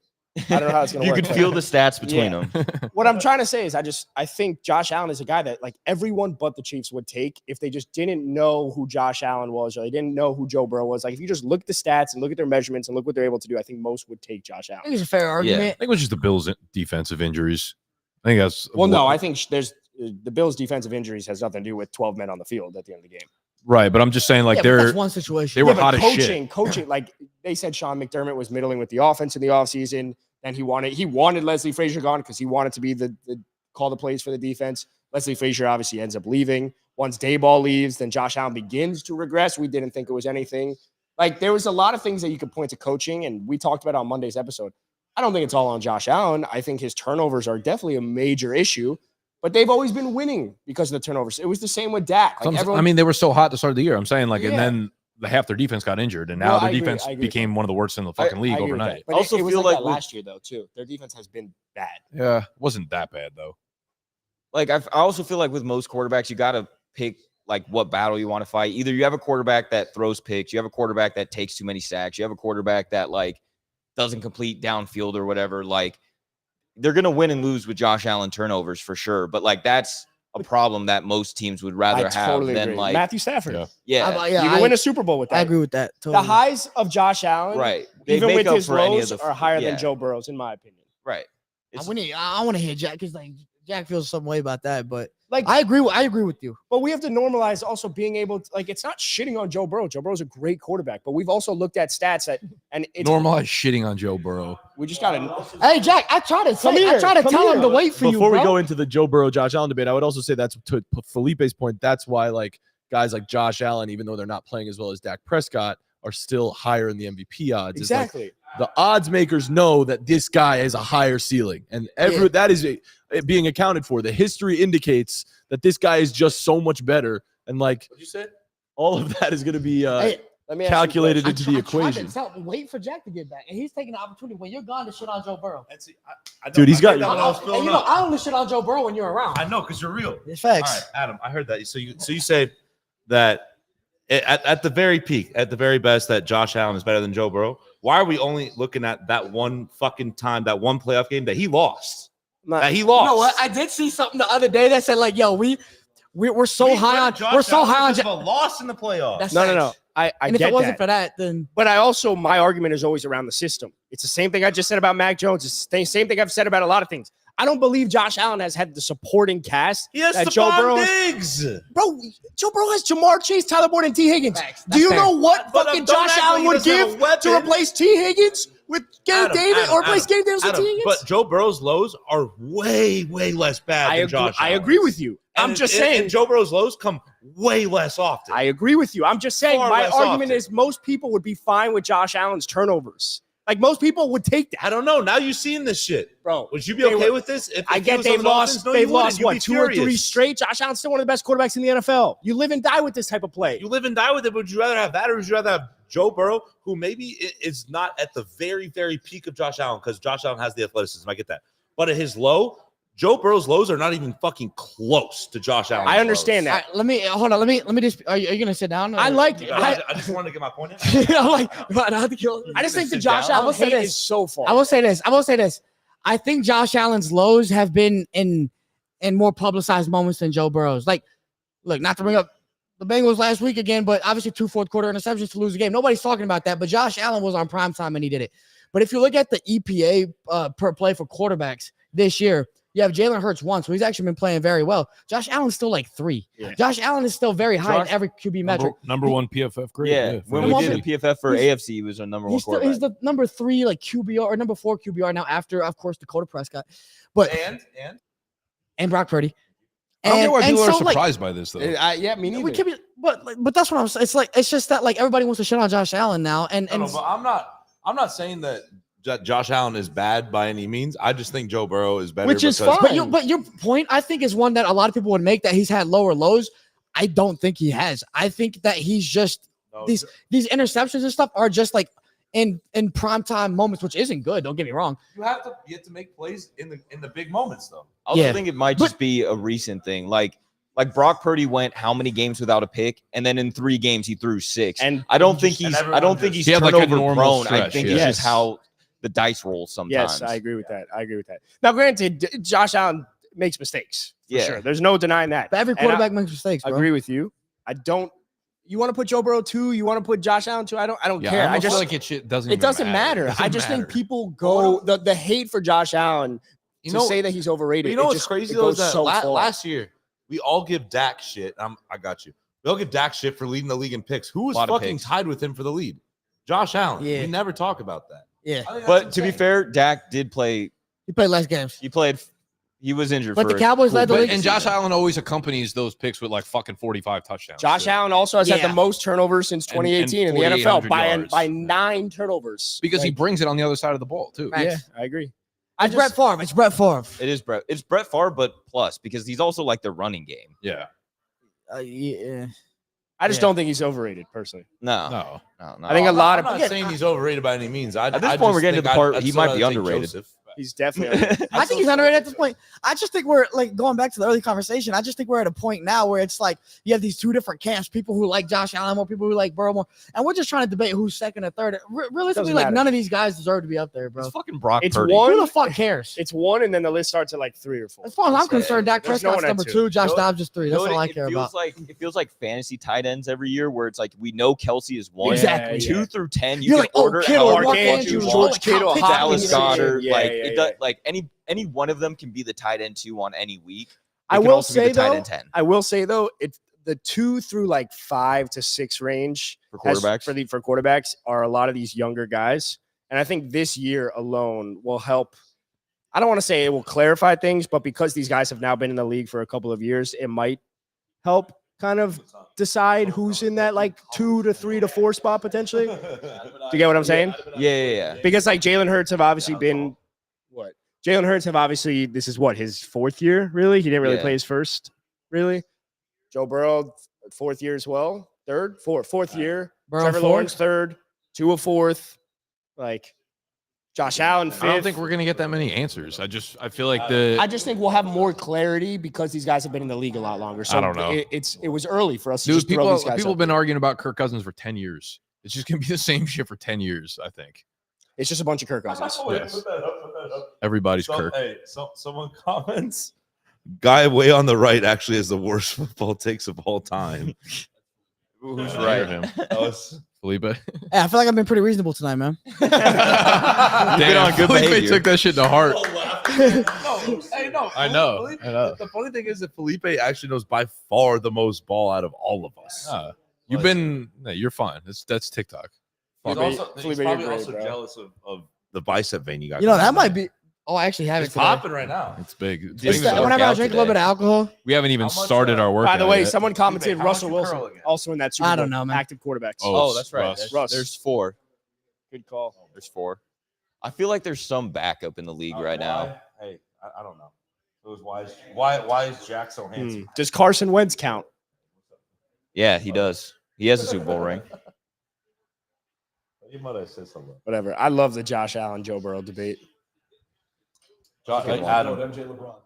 I don't know how it's going to You work. could feel the stats between Yeah. them. What I'm trying to say is I think Josh Allen is a guy that like everyone but the Chiefs would take if they just didn't know who Josh Allen was or they didn't know who Joe Burrow was. Like if you just look at the stats and look at their measurements and look what they're able to do, I think most would take Josh I think Allen. it's a fair argument. I think it was just the Bills' defensive injuries. I think that's Well, no, I think there's the Bills' defensive injuries has nothing to do with 12 men on the field at the end of the game. right. But I'm just saying, like Yeah, but they're that's one situation. they were but hot as shit. coaching, like they said Sean McDermott was middling with the offense in the offseason. Then he wanted Leslie Frazier gone because he wanted to be the call the plays for the defense. Leslie Frazier obviously ends up leaving. Once Dayball leaves, then Josh Allen begins to regress. We didn't think it was anything. Like there was a lot of things that you could point to coaching, and we talked about it on Monday's episode. I don't think it's all on Josh Allen. I think his turnovers are definitely a major issue, but they've always been winning because of the turnovers. It was the same with Dak. Like I mean, they were so hot to start the year. I'm saying, like, and Yeah. then half their defense got injured, and No, now I their agree- defense I agree with became one of the worst in the fucking league I agree with that. overnight. But Also it was feel like like that with- last year though too. Their defense has been bad. Yeah, it wasn't that bad though. Like I also feel like with most quarterbacks, you got to pick like what battle you want to fight. Either you have a quarterback that throws picks, you have a quarterback that takes too many sacks, you have a quarterback that like doesn't complete downfield or whatever. Like they're gonna win and lose with Josh Allen turnovers for sure. But like that's a problem that most teams would rather I have totally than agree. like Matthew Stafford. Yeah. yeah, You can win a Super Bowl with that. I agree with that. The Totally. highs of Josh Allen, right. They even make with up his for any of lows, the are higher yeah, than Joe Burrow's, in my opinion. Right. I want to hear Jack because like Jack feels some way about that, but Like, I agree with you. but we have to normalize also being able to, like, it's not shitting on Joe Burrow. Joe Burrow's a great quarterback, but we've also looked at stats that, and it's Normalize shitting on Joe Burrow. We just gotta. Hey Jack, I try to Come here, come tell here. him to wait for you, Before we bro. go into the Joe Burrow, Josh Allen debate, I would also say that's to Felipe's point. That's why like guys like Josh Allen, even though they're not playing as well as Dak Prescott, are still higher in the MVP odds. It's like, Exactly. the odds makers know that this guy has a higher ceiling, and that is being accounted for. The history indicates that this guy is just so much better, and like What'd you say? all of that is going to be Hey, Let me ask you a calculated question. into the I tried to equation. wait for Jack to get back, and he's taking the opportunity when you're gone to shit on Joe Burrow. And see, I Dude, he's got- that when I was And filling you know, up. I only shit on Joe Burrow when you're around. I know because you're real. It's All facts. right, Adam, I heard that. So you say that at the very peak, at the very best, that Josh Allen is better than Joe Burrow. Why are we only looking at that one fucking time, that one playoff game that he lost? That he You lost. know what? I did see something the other day that said like, "Yo, we're so We high on went Josh we're so Allen high on." because of a loss in the playoffs. That's No. facts. I And if get it wasn't that. for that, then But I also, my argument is always around the system. It's the same thing I just said about Mac Jones. It's the same thing I've said about a lot of things. I don't believe Josh Allen has had the supporting cast He has that Stephon Joe Burrow has. Diggs. Bro, Joe Burrow has Jamar Chase, Tyler Boyd, and T. Higgins. Facts. Do That's you fair. know what But fucking don't Josh act Allen like he would doesn't have a give to weapon. replace T. Higgins with Gabe Adam, Davis Adam, or replace Adam, Gabe Davis with T. Adam, Higgins? but Joe Burrow's lows are way less bad than Josh I Allen's. agree with you. I'm just saying. And Joe Burrow's lows come way less often. I agree with you. I'm just saying Far my less argument often. is most people would be fine with Josh Allen's turnovers. Like most people would take that. I don't know. Now you've seen this shit. Bro, Would you be they okay were- with this? If I he get was they've on lost. offense? No, They've you wouldn't. lost You'd be what 2 or 3 furious. straight. Josh Allen's still one of the best quarterbacks in the NFL. You live and die with this type of play. You live and die with it. Would you rather have that, or would you rather have Joe Burrow, who maybe is not at the very, very peak of Josh Allen, because Josh Allen has the athleticism. I get that. But at his low, Joe Burrow's lows are not even fucking close to Josh Allen. I understand All that. right, let me hold on. Let me just. Are you gonna sit down? I like it. I just wanted to get my point in. I'm like, but I have to kill. I just think the Sit Josh down. I will Allen say hate this. is so far. I will say this. I think Josh Allen's lows have been in more publicized moments than Joe Burrow's. Like, look, not to bring up the Bengals last week again, but obviously 2 fourth quarter interceptions to lose the game. Nobody's talking about that, but Josh Allen was on prime time and he did it. But if you look at the EPA per play for quarterbacks this year, you have Jalen Hurts 1, so he's actually been playing very well. Josh Allen's still like 3. Yeah. Josh Allen is still very high Josh- in every QB metric. Number one PFF grade. Yeah, when Number we one did the PFF for He's- AFC, he was a number one He's quarterback. the number 3 like QBR or number 4 QBR now after, of course, Dakota Prescott, but and Brock Purdy. I don't get why people are so, like, surprised by this though. yeah, me neither. we can be, but that's what I'm saying. It's just that like everybody wants to shit on Josh Allen now, and But I'm not saying that Josh Allen is bad by any means. I just think Joe Burrow is better. Which is because- fine. but your point I think is one that a lot of people would make, that he's had lower lows. I don't think he has. I think that he's just No, these interceptions and stuff are just like in primetime moments, which isn't good. Don't get me wrong. You have to make plays in the big moments though. I also Yeah. think it might just be a recent thing. Like Brock Purdy went how many games without a pick, and then in 3 games he threw 6. And I don't think he's He had, like, a turnover normal prone. I stretch, think yeah. it's Yes. just how the dice roll sometimes. yes, I agree with that. Now, granted, Josh Allen makes mistakes. For Yeah. sure. There's no denying that. But every And I quarterback makes mistakes, bro. agree with you. I don't. You want to put Joe Burrow 2? You want to put Josh Allen 2? I don't care. I just feel like it doesn't. it even doesn't matter. It I doesn't just think matter. people go the hate for Josh Allen You to know, say that he's overrated. you know it what's just- crazy it though is goes that so far. last year we all give Dak shit. I got you. We all give Dak shit for leading the league in picks. Who was Lot of fucking picks. tied with him for the lead? Josh Allen. Yeah. We never talk about that. Yeah. I think that's But to be insane. fair, Dak did play. He played less games. He was injured. But for the Cowboys a led the good league. And season. Josh Allen always accompanies those picks with like fucking 45 touchdowns. Josh too. Allen also has had Yeah. the most turnovers since And 2018 in the NFL 4,800 by yards. 9 turnovers. because he Like, brings it on the other side of the ball too. yeah, I agree. It's Brett Favre. It's Brett Favre. It is Brett. It's Brett Favre, but plus because he's also like the running game. Yeah. Yeah. I just Yeah. don't think he's overrated personally. No, No. I think a lot I'm of not saying he's overrated by any means. At this point, we're getting to the part he might be underrated. he's definitely I think he's underrated at this point. I just think we're like going back to the early conversation. I just think we're at a point now where it's like you have these 2 different camps: people who like Josh Allen more, people who like Burrow more, and we're just trying to debate who's second or third. Realistically, Doesn't like matter. none of these guys deserve to be up there, bro. it's fucking Brock It's Purdy. one- Who the fuck cares? it's 1 and then the list starts at like 3 or 4. As far as I'm That's it. concerned, Dak There's no Prescott's one at number 2. 2, Josh You know- Dobbs is 3. You That's know all what I it care feels about. like? It feels like fantasy tight ends every year, where it's like we know Kelsey is 1. Exactly. 2 through 10, you You're can like, oh, order Kittle, however Mark much Andrews, you George want. Kittle, Dallas Hopkins, Goddard, yeah, like yeah, it yeah. does, like any one of them can be the tight end 2 on any week. It I can will also be say the tight though, end 10 I will say though, it's the 2 through like 5 to 6 range for quarterbacks. for quarterbacks are a lot of these younger guys, and I think this year alone will help. I don't want to say it will clarify things, but because these guys have now been in the league for a couple of years, it might help kind of decide who's in that like 2 to 3 to 4 spot potentially. Do you get what I'm saying? yeah. Because like Jalen Hurts have obviously been what? Jalen Hurts have obviously this is what his 4th year really. He didn't really Yeah. play his first really. Joe Burrow 4th year as well. 4th year. Burrow Trevor 4th? Lawrence 3rd. Tua 4th. Like Josh Allen 5th. I don't think we're gonna get that many answers. I feel like the I just think we'll have more clarity because these guys have been in the league a lot longer. So I don't know. It was early for us to dude just throw these guys people up. have been arguing about Kirk Cousins for 10 years. It's just gonna be the same shit for 10 years. I think It's just a bunch of Kirk Cousins. Yes. everybody's Kirk. Hey, someone comments. Guy way on the right actually has the worst football takes of all time. Who's Hear right? him. That was- Felipe. Hey, I feel like I've been pretty reasonable tonight, man. Damn, on good Felipe behavior. took that shit to heart. no, I know, Felipe, I know. The funny thing is that Felipe actually knows by far the most ball out of all of us. You've been. No, you're fine. That's TikTok. He's, Felipe- also, he's Felipe, you're probably great, also bro. jealous of the bicep vein you got. You know, going that on. might be. Oh, I actually have it It's today. popping right now. It's big. It's Just big that- stuff. Whenever I out drink a little today. bit of alcohol, We haven't even How much, started our work. By the way, yet. someone commented how much Russell you Wilson curl again? also in that Super I Bowl don't know, man. active quarterbacks. Oh, that's right. Russ. Russ. There's 4. Good call. There's 4. I feel like there's some backup in the league right now. Hey, I don't know. It was why is Jack so handsome? Does Carson Wentz count? Yeah, he does. He has a Super Bowl ring. You might have said something. Whatever. I love the Josh Allen Joe Burrow debate.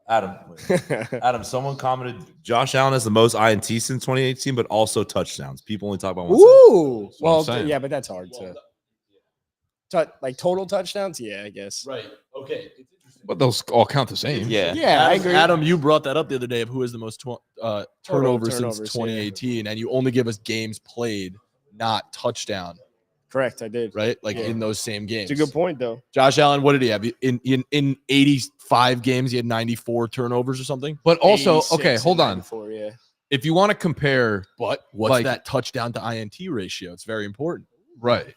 Adam, someone commented Josh Allen has the most INT since 2018, but also touchdowns. People only talk about one. Ooh. what I'm Well, saying. yeah, but that's hard to. Like total touchdowns? Yeah, I guess. Right. Okay. But those all count the same. Yeah. Yeah, I agree. Adam, you brought that up the other day of who has the most turnovers since turnovers, yeah. 2018, and you only give us games played, not touchdown, Correct. I did. right? Like Yeah. in those same games. It's a good point, though. Josh Allen, what did he have? In 85 games, he had 94 turnovers or something. But also, 86 okay, and hold on. 94, yeah. If you want to compare, But what's Like- that touchdown to INT ratio? It's very important. right?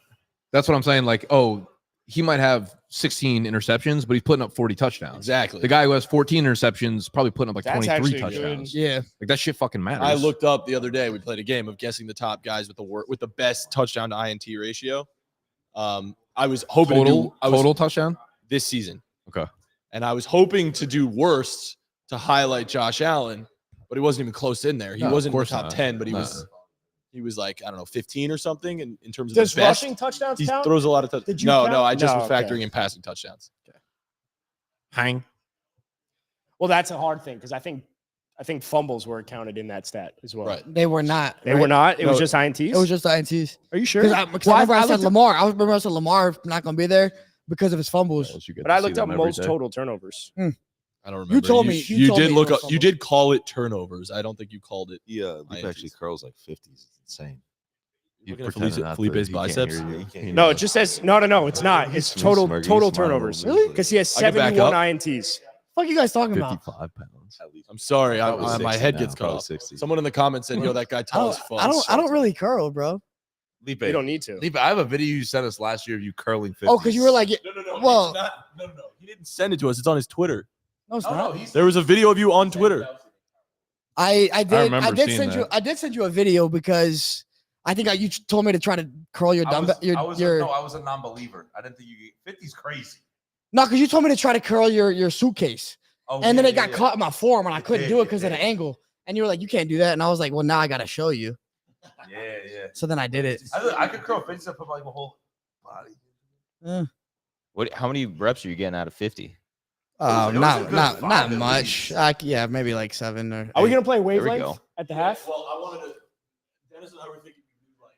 That's what I'm saying. Like, oh, he might have 16 interceptions, but he's putting up 40 touchdowns. Exactly. The guy who has 14 interceptions probably putting up like That's 23 actually good. touchdowns. yeah. Like that shit fucking matters. I looked up the other day. We played a game of guessing the top guys with the best touchdown to INT ratio. I was hoping total touchdown. this season. Okay. And I was hoping to do worst to highlight Josh Allen, but he wasn't even close in there. He No, of wasn't in the course top not. 10, but he No. was He was like, I don't know, 15 or something in terms of Does his best. rushing touchdowns He count? throws a lot of touchdowns. Did you No, count? I just No, was okay. factoring in passing touchdowns. Hang. Well, that's a hard thing because I think fumbles were counted in that stat as well. Right. They were not. They right? were not. It was No, just INTs. It was just the INTs. Are you sure? Because I remember I said looked up- Lamar. I remember I said Lamar not going to be there because of his fumbles. but I looked up most total turnovers. I don't remember. You told me- you told did me look it up. was You fumbles. did call it turnovers. I don't think you called it. Yeah, Leap INTs. actually curls like 50s. It's insane. You looking at pretending not to- Felipe's he can't biceps? hear you. He can't No, hear it just says no. It's not. It's total smirking, total he's smiling turnovers. a little bit. Because he has I can back 71 up. INTs. What are you guys talking about? 55 pounds. I'm sorry. Probably My 60 head now, gets cut probably off. 60. Someone in the comments said, "Yo, that guy tall as fuck." I don't really curl, bro. Leap, You don't need to. Leap, I have a video you sent us last year of you curling 50s. Oh, because you were like, No. Well- No. He didn't send it to us. It's on his Twitter. no, it's not. There was a video of you on Twitter. I remember did seeing send you. that. I did send you a video because I think you told me to try to curl your dumbbell. I was a non-believer. I didn't think you 50's crazy. No, because you told me to try to curl your suitcase, Oh, and then yeah, it got yeah. caught in my forearm, and I couldn't did, do it it because of the did. angle. And you were like, "You can't do that," and I was like, "Well, now I gotta show you." Yeah. So then I did it. I could curl 50s up like my whole body. How many reps are you getting out of 50? Oh, it was a not good not five not at much. least. Yeah, maybe like 7 or. Are we 8. gonna play we wavelength go. at the half? Well, I wanted to. Dennis and I were thinking we do like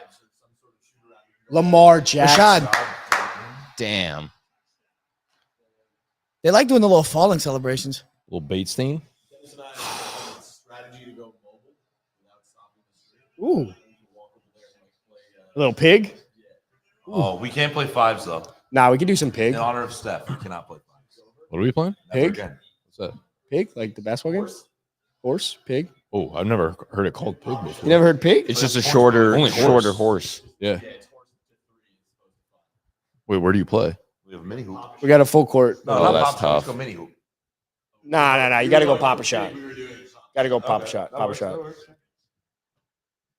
fives or some sort of shoot around. Lamar Jackson. Rashad, Damn. they like doing the little falling celebrations. Little Batestein. Dennis and I have a strategy to go mobile without stopping the stream. Ooh, Walk over there and like play. a little pig. Oh, we can't play fives though. Nah, we can do some pig. In honor of Steph, we cannot play fives. What are we playing? Never Pig? again. What's that? Pig, like the basketball game. Horse, pig. Oh, I've never heard it called pig before. You never heard pig? It's just a shorter Only horse. shorter horse. Yeah. Wait, where do you play? We have a mini hoop. We got a full court. No, Oh, not that's pop shot, let's tough. go mini hoop. Nah. You got to go pop a shot. Got to go pop a shot. Pop a shot.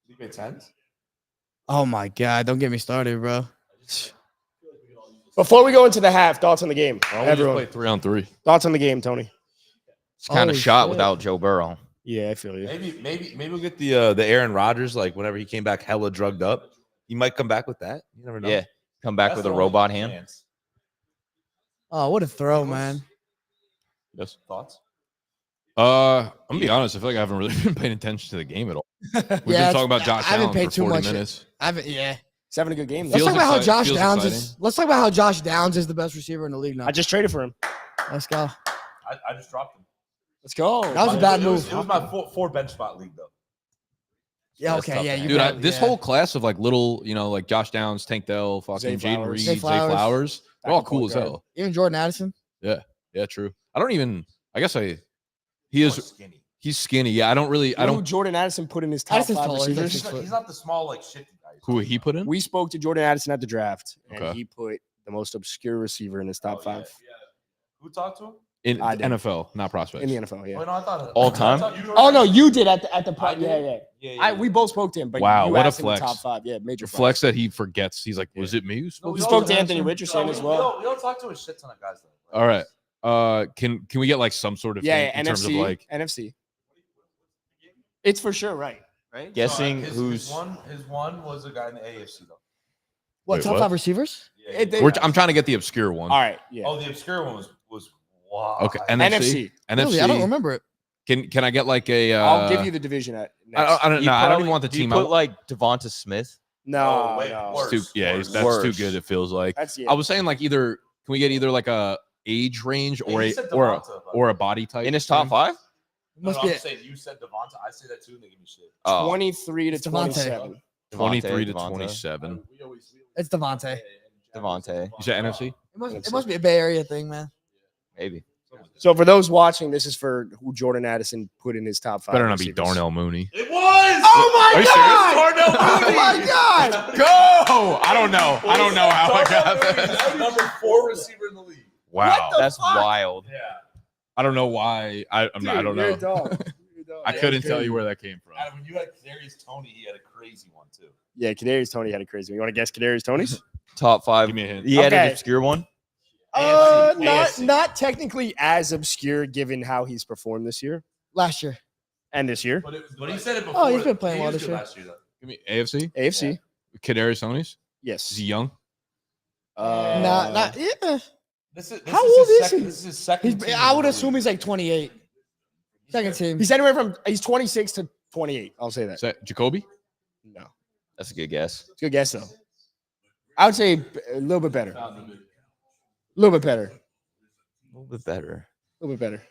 Leap at 10s? Oh my god! Don't get me started, bro. Before we go into the half, thoughts on the game. Why don't we just Everyone, play 3-on-3? thoughts on the game, Tony. It's kind of Oh, shot shit. without Joe Burrow. Yeah, I feel you. Maybe we'll get the Aaron Rodgers, like whenever he came back hella drugged up. He might come back with that. You never know. Yeah. Come back That's with the a only robot hand. chance. Oh, what a throw, man! Yes. Thoughts? I'm gonna be honest. I feel like I haven't really been paying attention to the game at all. We've Yeah, been talking about Josh I haven't Allen paid for too 40 much. minutes. I haven't. Yeah. He's having a good game. Let's Feels talk about how exciting- Josh feels Downs exciting. is. Let's talk about how Josh Downs is the best receiver in the league now. I just traded for him. Let's go. I just dropped him. Let's go. That was a bad It was move. my four bench spot league though. Yeah. That's Okay. tough, Yeah. man. You Dude, got, this yeah. whole class of like little, like Josh Downs, Tank Dell, fucking Zay Jaden Flowers. Reed, Zay Zay Flowers. Flowers. They're all Backup cool point as guard. hell. Even Jordan Addison. Yeah, true. I don't even. I guess he is. Skinny. He's skinny. Yeah, I don't really. I You know who don't. Jordan Addison put in his top Addison's 5 taller. He's like receivers. 6 foot. He's not the small like shifty guy. Who he put in? We spoke to Jordan Addison at the draft, and Okay. he put the most obscure receiver in his top 5 Who talked to him? In I did. NFL, not prospects. in the NFL. Yeah. Wait, no, I thought All I time? thought you Oh no, you did at the I part. did? Yeah. Yeah, We both spoke to him, but Wow, you what a asked him the flex. top 5. Yeah, major Flex that he forgets. He's like, was it me? Who No, spoke We to spoke to Jordan Anthony Addison? Richardson as well. We don't talk to a shit ton of guys though. All right. Can we get like some sort of Yeah, hint in terms of NFC. like NFC. It's for sure, right? Right. Guessing his who's one was a guy in the AFC though. What Wait, top what? 5 receivers? I'm trying to get the obscure one. All right. Yeah. Oh, the obscure one was wow. Okay, NFC. NFC. Really, I don't remember it. Can I get like a? I'll give you the division at next. I don't He know. I don't probably- even want the do you team. put like Devonta Smith. No, Oh, wait, no. worse. That's too Worse. good. It feels like. That's I was saying like either can we get either like a age range or Hey, a you said or a, Devonta, but- or a body type In his top thing? 5? Must I'm be saying you said Devonta. I say that too, and they give me shit. Oh, 23 to It's Devontae. 27. 23 to Devonta. 27. it's Devontae. Devontae. You said NFC? It must be a Bay Area thing, man. Maybe. So for those watching, this is for who Jordan Addison put in his top 5. Better not be receivers. Darnell Mooney. It was. Oh Are my you god! serious? Oh my god! Go! I don't know. I don't know how I got That's that. number 4 receiver in the league. Wow. That's wild. Yeah. I don't know why. I don't You're a know. dog. I couldn't tell you where that came from. Adam, when you had Kadarius Toney, he had a crazy one too. Yeah, Kadarius Toney had a crazy one. You want to guess Kadarius Toney's? Top 5. Give me a hint. He had an Okay. obscure one. Not technically as obscure given how he's performed this year. Last year. And this year, But he said it before. Oh, he's been playing He well was this good year. last year, though. Give me AFC. AFC. Kadarius Toney's. Is Yes. he young? Not yeah. This is How old is he? This is his second. He's, team I in would the assume league. he's like 28. Second team. He's anywhere from 26 to 28. I'll say that. Is that Jacoby? No, That's a good guess. it's a good guess though. I would say a little bit better. A little bit better. A little bit better. A little bit better.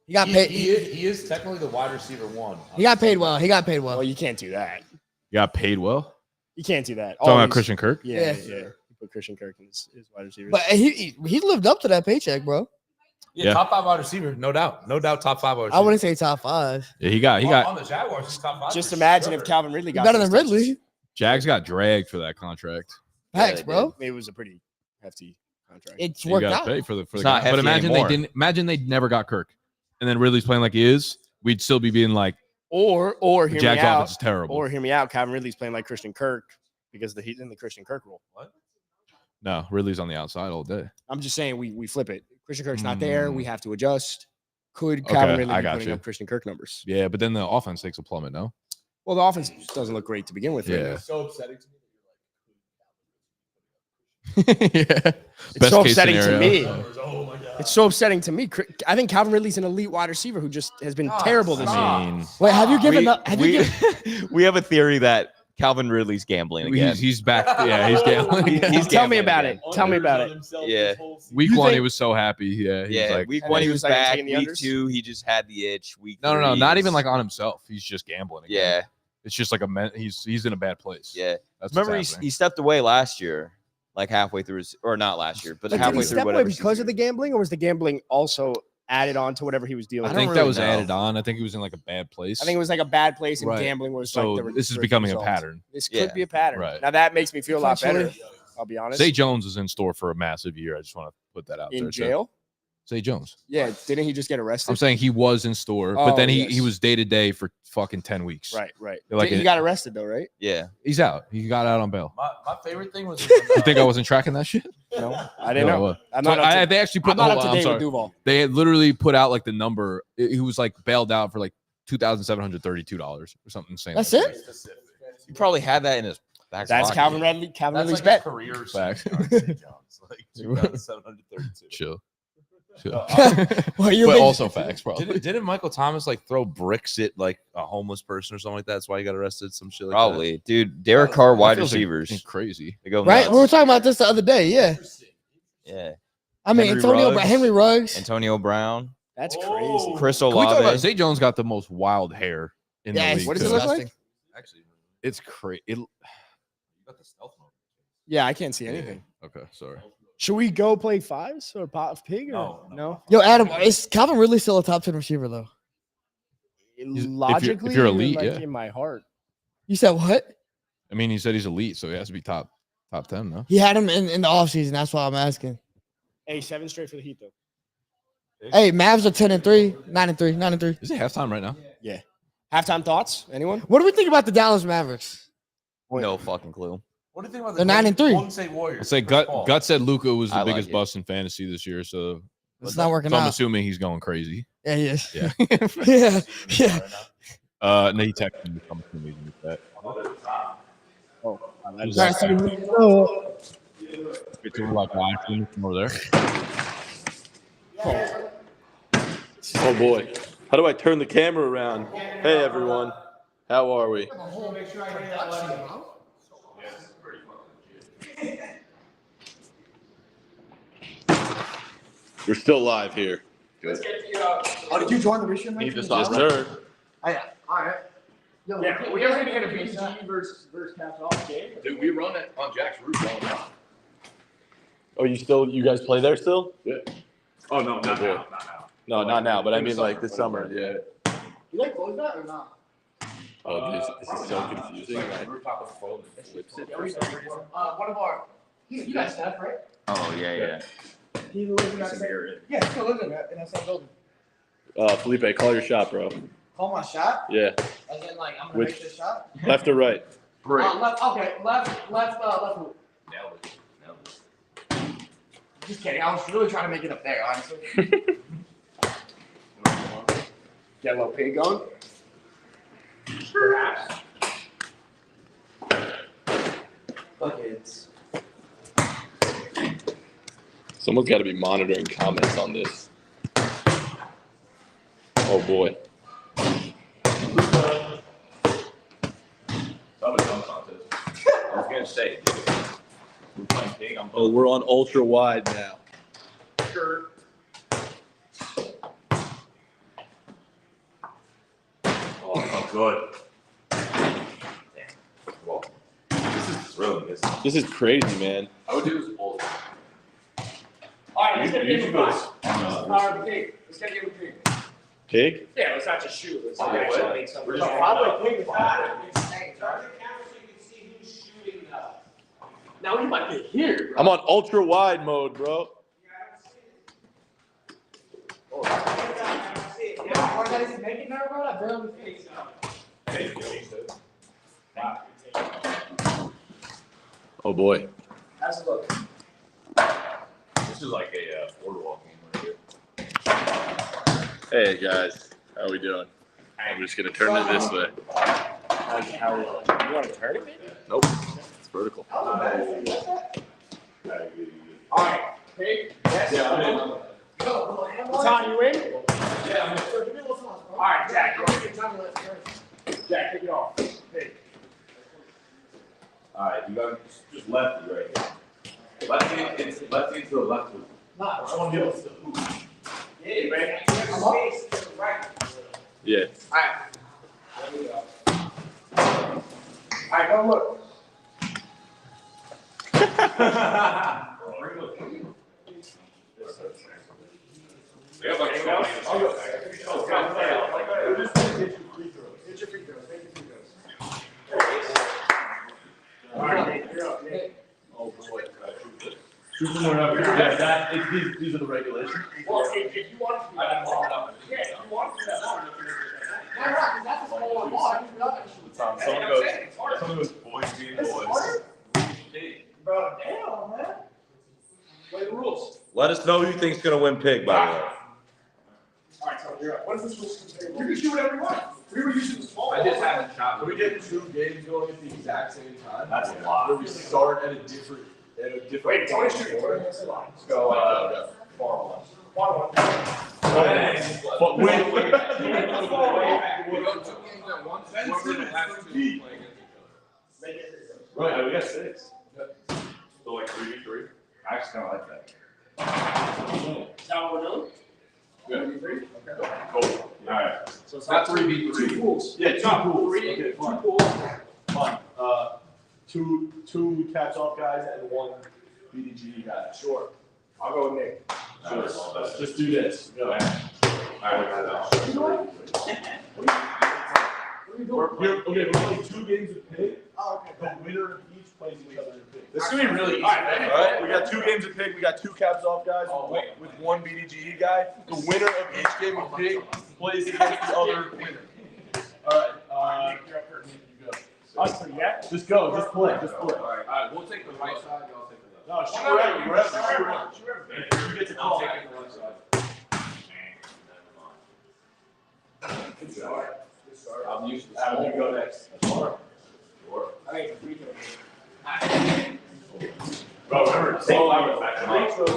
He got paid. He is technically the wide receiver one. He got paid well. He got paid well. Well, you can't do that. You got paid well. You can't do that. Talking about Always- Christian Kirk. Yeah, Yeah. yeah. You put Christian Kirk in his wide receivers. But he lived up to that paycheck, bro. Yeah. Top 5 wide receiver, no doubt, top 5 wide receiver. I wouldn't say top 5. Yeah, he got on the Jaguars. He's top 5. Just for imagine sure. if Calvin Ridley got Better those than touches. Ridley. Jags got dragged for that contract. Thanks, they bro. It was a pretty hefty contract. It's You worked got out. to pay for the It's guy. not But hefty imagine anymore. they didn't. Imagine they never got Kirk, and then Ridley's playing like he is. We'd still be being like, Or the hear me Jags offense out. is terrible. Or hear me out. Calvin Ridley's playing like Christian Kirk because he's in the Christian Kirk role. What? No, Ridley's on the outside all day. I'm just saying we flip it. Christian Kirk's not there. We have to adjust. Could Okay, Calvin Ridley I be got putting you. up Christian Kirk numbers? Yeah, but then the offense takes a plummet. No. Well, the offense doesn't look great to begin with. right Yeah. now. So upsetting to me. Yeah. It's so upsetting to me. Oh my god. It's so upsetting to me. I think Calvin Ridley's an elite wide receiver who just has been terrible this year. I mean, Wait, have you given We, up? Have you given? we have a theory that Calvin Ridley's gambling again. he's back. Yeah, he's gambling. He's Tell me gambling about again. it. Tell me about it. Yeah. Week You 1, he think- was so happy. Yeah, he was Yeah, like, week And 1 then he he was was, like, back. taking the Week unders? 2 he just had the itch. Week no, 3 not even he's- like on himself. He's just gambling. Again. Yeah, It's just like he's in a bad place. yeah. That's Remember what's he happening. stepped away last year, like halfway through his, or not last year, but Like, did halfway he through step away whatever. because of the gambling, or was the gambling also added on to whatever he was dealing I with? think don't that really was know. added on. I think he was in like a bad place. I think it was like a bad place, and Right. gambling was so. like the This is the becoming result. a pattern. This Yeah. could be a pattern. Right. Now that makes me feel a lot better. Potentially. I'll be honest. Zay Jones is in store for a massive year. I just want to put that out there. in too. jail? Zay Jones. Yeah. Didn't he just get arrested? I'm saying he was in store, Oh, but then he yes. was day to day for fucking 10 weeks. Right. Right. Like he it- got arrested though, right? Yeah, He's out. He got out on bail. My favorite thing was. You think I wasn't tracking that shit? No, I didn't No, I know. was. I'm So not up to, they actually put I'm not hold up to on, I'm date sorry. with Duval. They had literally put out like the number. He was like bailed out for like $2,732 or something insane. That's like it. he probably had that in his back. That's pocket. Calvin Ridley. Calvin That's Ridley's like bet. a career Facts. Like 2,732. Chill. Well, you're But big- also facts, probably. Didn't Michael Thomas like throw bricks at like a homeless person or something like that? That's why he got arrested. Some shit like Probably, dude. Derek Carr wide That feels, like, receivers. crazy. They go right. nuts. We were talking about this the other day. Yeah. Yeah, I mean, Henry Henry Ruggs. Ruggs. Antonio Brown, That's Oh. crazy. Chris Can we talk about Olave. Zay Jones got the most wild hair in Yeah, the it's league. What does too. it look like? disgusting. that. Actually, It's crazy. you got the stealth mode. Yeah, I can't see anything. Okay, sorry. Should we go play fives or pop pig? Or No, no. Yo, Adam, is Calvin Ridley still a top 10 receiver though? Logically, you're or, elite, like yeah. in my heart. You said what? I mean, he said he's elite, so he has to be top 10, no? He had him in the offseason. That's why I'm asking. Hey, 7 straight for the Heat though. Hey, Mavs are 10-3, 9-3, 9-3. Is it halftime right now? Halftime thoughts? Anyone? What do we think about the Dallas Mavericks? No fucking clue. What do you think about They're the 9-3. Golden State Warriors? I'll say Chris Paul? Gut said Luca was the I like biggest it. bust in fantasy this year, so, It's not working I'm out. assuming he's going crazy. Yeah, he is. Yeah. Yeah. Yeah. No, he texted me. I'm assuming he's that. Sorry, so- It's like watching from over there. Oh boy. How do I turn the camera around? Hey everyone. How are we? We're still live here. Good. Oh, did you join the mission? Yes, sir. Yeah. All right. Yo, Yeah, we are gonna get a BG versus Caps off game. Dude, we run it on Jack's roof all the time. Oh, you guys play there still? Yeah. Oh no, not now. No, not now, but I mean like this summer, yeah. You like close that or not? Oh, this is so confusing. One of our. You guys Steph, right? Oh yeah. He lives in that same. Yeah, he still lives in that same building. Felipe, call your shot, bro. Call my shot. Yeah. As in, like, I'm gonna Which- make this shot. Left or right? Left. Okay, left hoop. Just kidding. I was really trying to make it up there, honestly. Get a little pig going. Perhaps. Buckets. Someone's got to be monitoring comments on this. Oh boy. I was gonna say, we're playing big. Oh, we're on ultra wide now. Sure. Oh, good. Well, this is thrilling. This is crazy, man. I would do this all the time. All right, let's get a You game should of go five. The pig. Let's get a game of pig. Pig? Yeah, let's not just shoot. Let's Oh, actually what? make something. We're just- Probably pig is five. Now we might be here, bro. I'm on ultra wide mode, bro. Oh boy. How's it look? This is like a boardwalk game right here. Hey guys, how we doing? I'm just gonna turn it this way. You want to turn it, maybe? Nope, it's vertical. All right, pig. Yes. Yeah, I'm in. Tom, you in? Yeah, I'm in. All right, Jack. Jack, kick it off. Pig. All right, you got just lefty right here. Lefty into the left. I want to be able to. Yeah, right. Space to the right. Yeah. All right. There we go. All right, go look. We have like Anything else? I'll go. Hit your free throws. Make your free throws. All right, Nate, you're up. Nate. Oh boy. Shoot from wherever. Yeah, these are the regulations. Well, if you want to, I didn't warm it up. yeah, if you want to, that's fine. Someone goes, boys being boys. Bro, damn, man. Play the rules. Let us know who you think's gonna win pig, by the way. All right, so you're up. What is this rule? You can shoot whatever you want. We were using the small. I just haven't shot. Are we getting 2 games going at the exact same time? That's a lot. Where we start at a different. Wait, Tony shooting. Let's go. Far one. One. But wait. Right, we got 6. So like 3v3. I actually kind of like that. Is that what we're doing? Good. Three? Okay. Cool. All right. So it's Not not 3v3. 2 pools. Yeah, 2 pools. Three, Okay, 2 fine. pools. Fine. Two caps off guys and 1 BDG guy. Sure. I'll go with Nick. Sure. Let's just do this. Go. All right. We're playing 2 games of pig. Oh, okay. The winner of each plays each other in pig. This is gonna be really easy. All right, we got 2 games of pig. We got 2 caps off guys with 1 BDGE guy. The winner of each game of pig plays against the other winner. All right, you go. Us three, yeah? Just go. Just play. Just play. All right, we'll take the right side. Y'all take the left. No, shoot wherever. Shoot wherever. You get to call. I'm taking the left side. Good start. I'm used to Adam, you go next. Sure. I think it's a free throw. Bro, remember,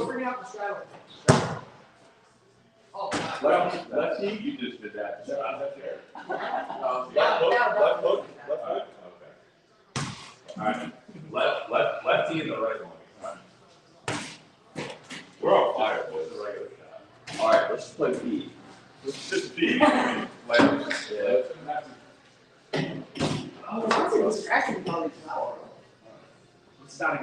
Bring out the straddle. lefty. You just did that. Left hook. All right. Lefty and the right one. We're on fire, boys. The regular shot. All right, let's just play B. Let's just be. Yeah. It's not a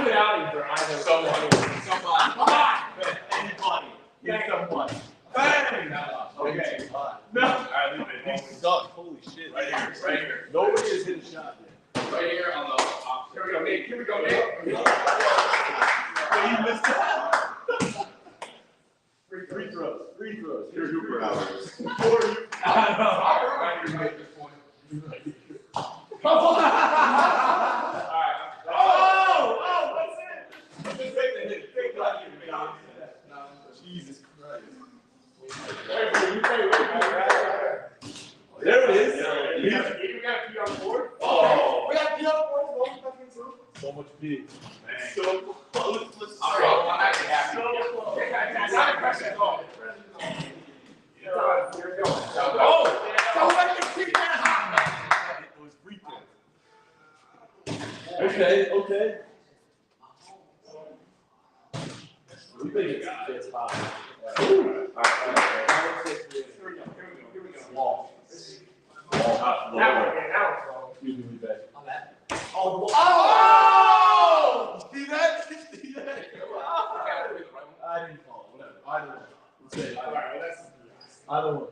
good outing for either. Someone. Come on. Anybody. Get someone. Bang! Okay. No. All right, leave it. He sucked. Holy shit. Right here. Right here. Nobody has hit a shot yet. Right here on the opposite. Here we go, Nate. Here we go, Nate. He missed that. Free throws. Here's Hooper hours. Right here, make this point. Oh, what's it? Just take the hit. Take the hit. Jesus Christ. Wait, We got to pee on the board. Oh, We got to pee on the board. so much pee. So close. All right, I'm actually happy. So close. Here we go. Oh, Don't let me keep that. it was okay, okay. We think it's high. All right. Here we go. Wall. Wall. Excuse me, Felipe. Oh! See that? See that? I didn't fall. Whatever. Either one. Let's say either one. Either one.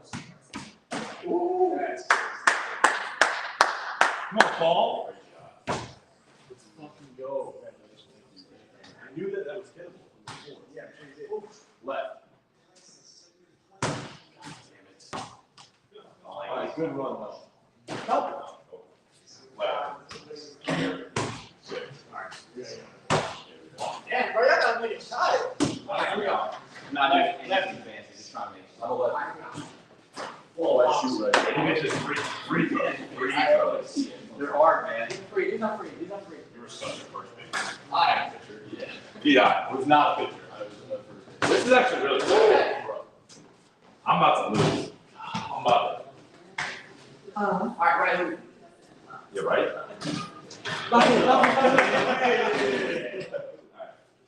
Ooh. Come on, Paul. Let's fucking go. I knew that was hittable from before. Yeah, sure did. Left. God damn it. All right, good run, though. Help. Left. Yeah, bro, that doesn't make a shot. Here we go. Not doing lefty fancy. Just trying to make. I'm a left. Oh, I shoot right there. You mentioned free throws. They're hard, man. He's not free. You were such a first base. I am. Yeah. Yeah. It was not a pitcher. I was a first base. This is actually really cool, bro. I'm about to lose. I'm about to. All right, right. You're right.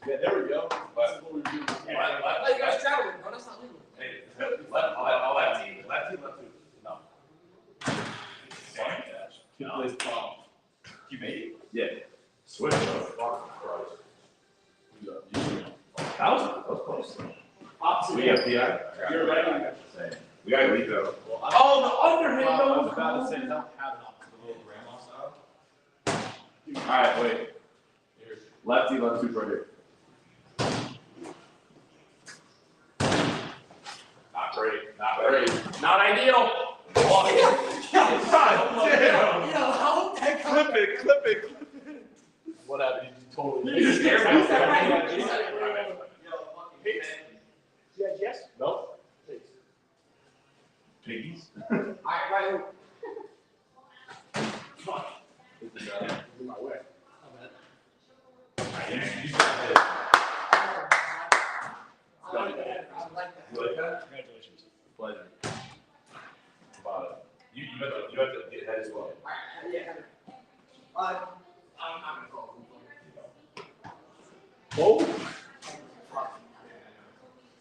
Yeah, there we go. This is what we were doing. Oh, you guys traveling, bro. That's not legal. Hey, lefty. No. Two plays palm. You made it? Yeah. Switch. That was close. We got PI. You're right. We got Rico. Oh, the underhand. I was about to say, don't have it up to the little grandma style. All right, wait. Lefty, left two right here. Not great. Not great. Not ideal. Clip it. What happened? You totally. You just scared me. Yes. Nope. Piggies. All right, right. My way. You got it. I like that. You like that? Congratulations. Pleasure. About it. You have to get ahead as well. Yeah. I'm gonna call. Oh.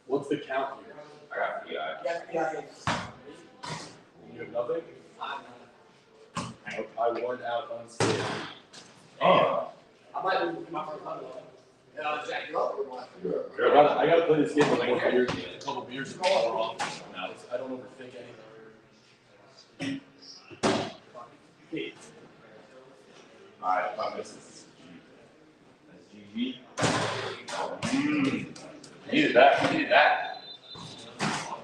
What's the count here? I got PI. Yeah. You have nothing? I won out unscathed. Oh. I might lose my first time. Jack, you up? I gotta play this game with more beers. A couple beers and all are off. Now I don't overthink anything. All right, if I miss this. That's GG. Needed that.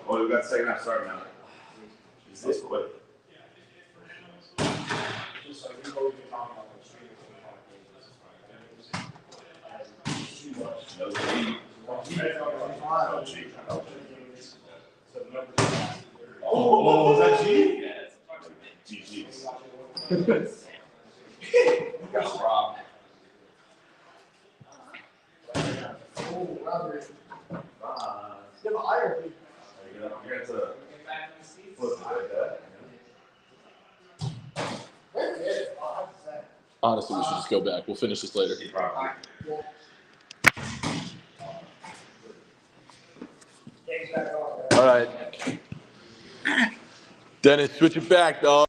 Oh, we got second half starting now. Is this quick? No G. No G. Oh, was that G? Yeah, it's GG's. Got robbed. You're gonna have to flip it like that. Honestly, we should just go back. We'll finish this later. Probably. All right. Dennis, switch it back, dog.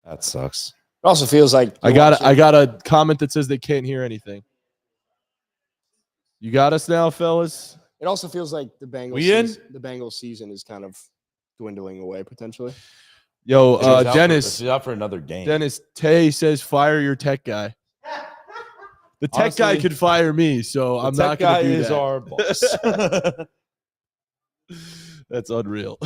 That sucks. It also feels like I got a comment that says they can't hear anything. You got us now, fellas. It also feels like the Bengals season is kind of dwindling away potentially. Yo, Dennis, Dennis. out for another game. Dennis Tay says fire your tech guy. The tech guy Honestly, could fire me, so I'm not guy going to do is that. our boss. That's unreal.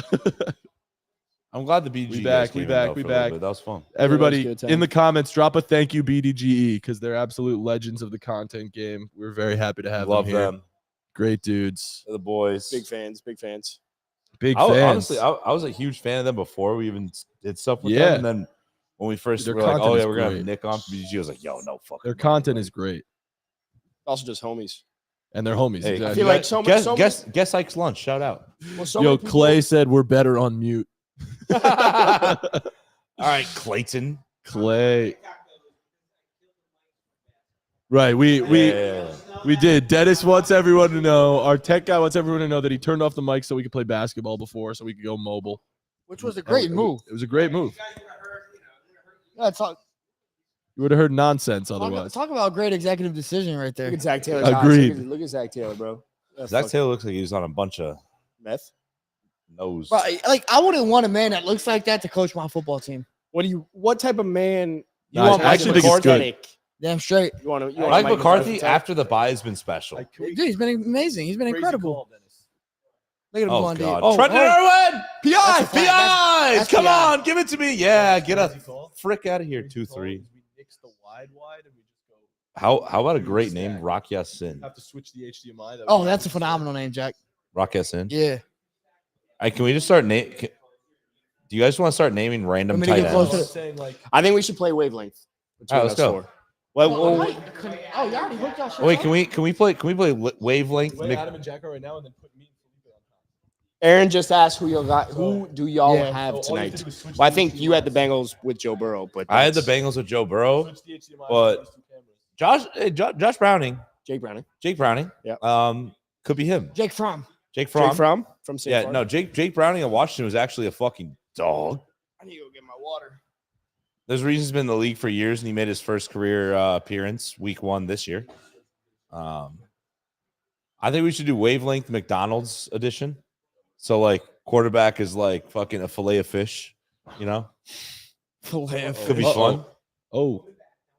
I'm glad the BDG We guys back, came we in, back, though, we for a little back. bit. That was fun. Everybody good time. in the comments, drop a thank you BDGE because they're absolute legends of the content game. We're very happy to have Love them here. them. Great dudes. They're the boys. Big fans, big fans. Big I, fans. honestly, I was a huge fan of them before we even did stuff with Yeah. them. And then when we first Their were like, content oh, is yeah, we're going to great. have Nick on from BDG, I was like, yo, no fucking Their way, content like- is great. Also just homies. And they're homies. Hey, exactly. I feel like so much. Guess Ike's lunch. Shout out. Well, so Yo, many people- Clay said we're better on mute. All right, Clayton. Clay. Right. We did. Dennis wants everyone to know. Our tech guy wants everyone to know that he turned off the mic so we could play basketball before, so we could go mobile. Which was a great move. It was a great move. Yeah, talk You would have heard nonsense otherwise. about a great executive decision right there. Look at Zach Taylor. Agreed. Look at Zach Taylor, bro. Zach Taylor looks like he was on a bunch of meth. nose. Bro, like I wouldn't want a man that looks like that to coach my football team. What type of man you Nice. want? I actually think it's good. Damn straight. You want to? Mike McCarthy, after the bye, has been special. Dude, he's been amazing. He's been incredible. Look at him Oh, going deep. God. Trenton Irwin! That's a flag. PI! That's Come PI. on, give it to me. Yeah, get a frick out of here. 2-3. How about a great name? Rock Yassin. Have to switch the HDMI. Oh, that's a phenomenal name, Jack. Rock Yassin. Yeah. Can we just start name? Do you guys want to start naming random Want me to tight get closer? ends? saying like I think we should play wavelength. All right, let's go. Well, Oh, you already hooked y'all shit Wait, up? can we play wavelength? play Adam and Jack right now and then put me and Felipe on top. Aaron just asked who do y'all Yeah. have So all you have to tonight? do is switch Well, I the think you had the HDMI. Bengals with Joe Burrow, but I had the that's Bengals with Joe Burrow. Switch the HDMI but- to those two cameras. Josh Browning, Jake Browning. Jake Browning. Yeah. Could be him. Jake Fromm. Jake Fromm. Jake from State Yeah, Farm. no, Jake Browning of Washington was actually a fucking dog. I need to go get my water. There's a reason he's been in the league for years, and he made his first career appearance week 1 this year. I think we should do wavelength McDonald's edition. So like quarterback is like fucking a fillet of fish, you know? Could be fun. Oh,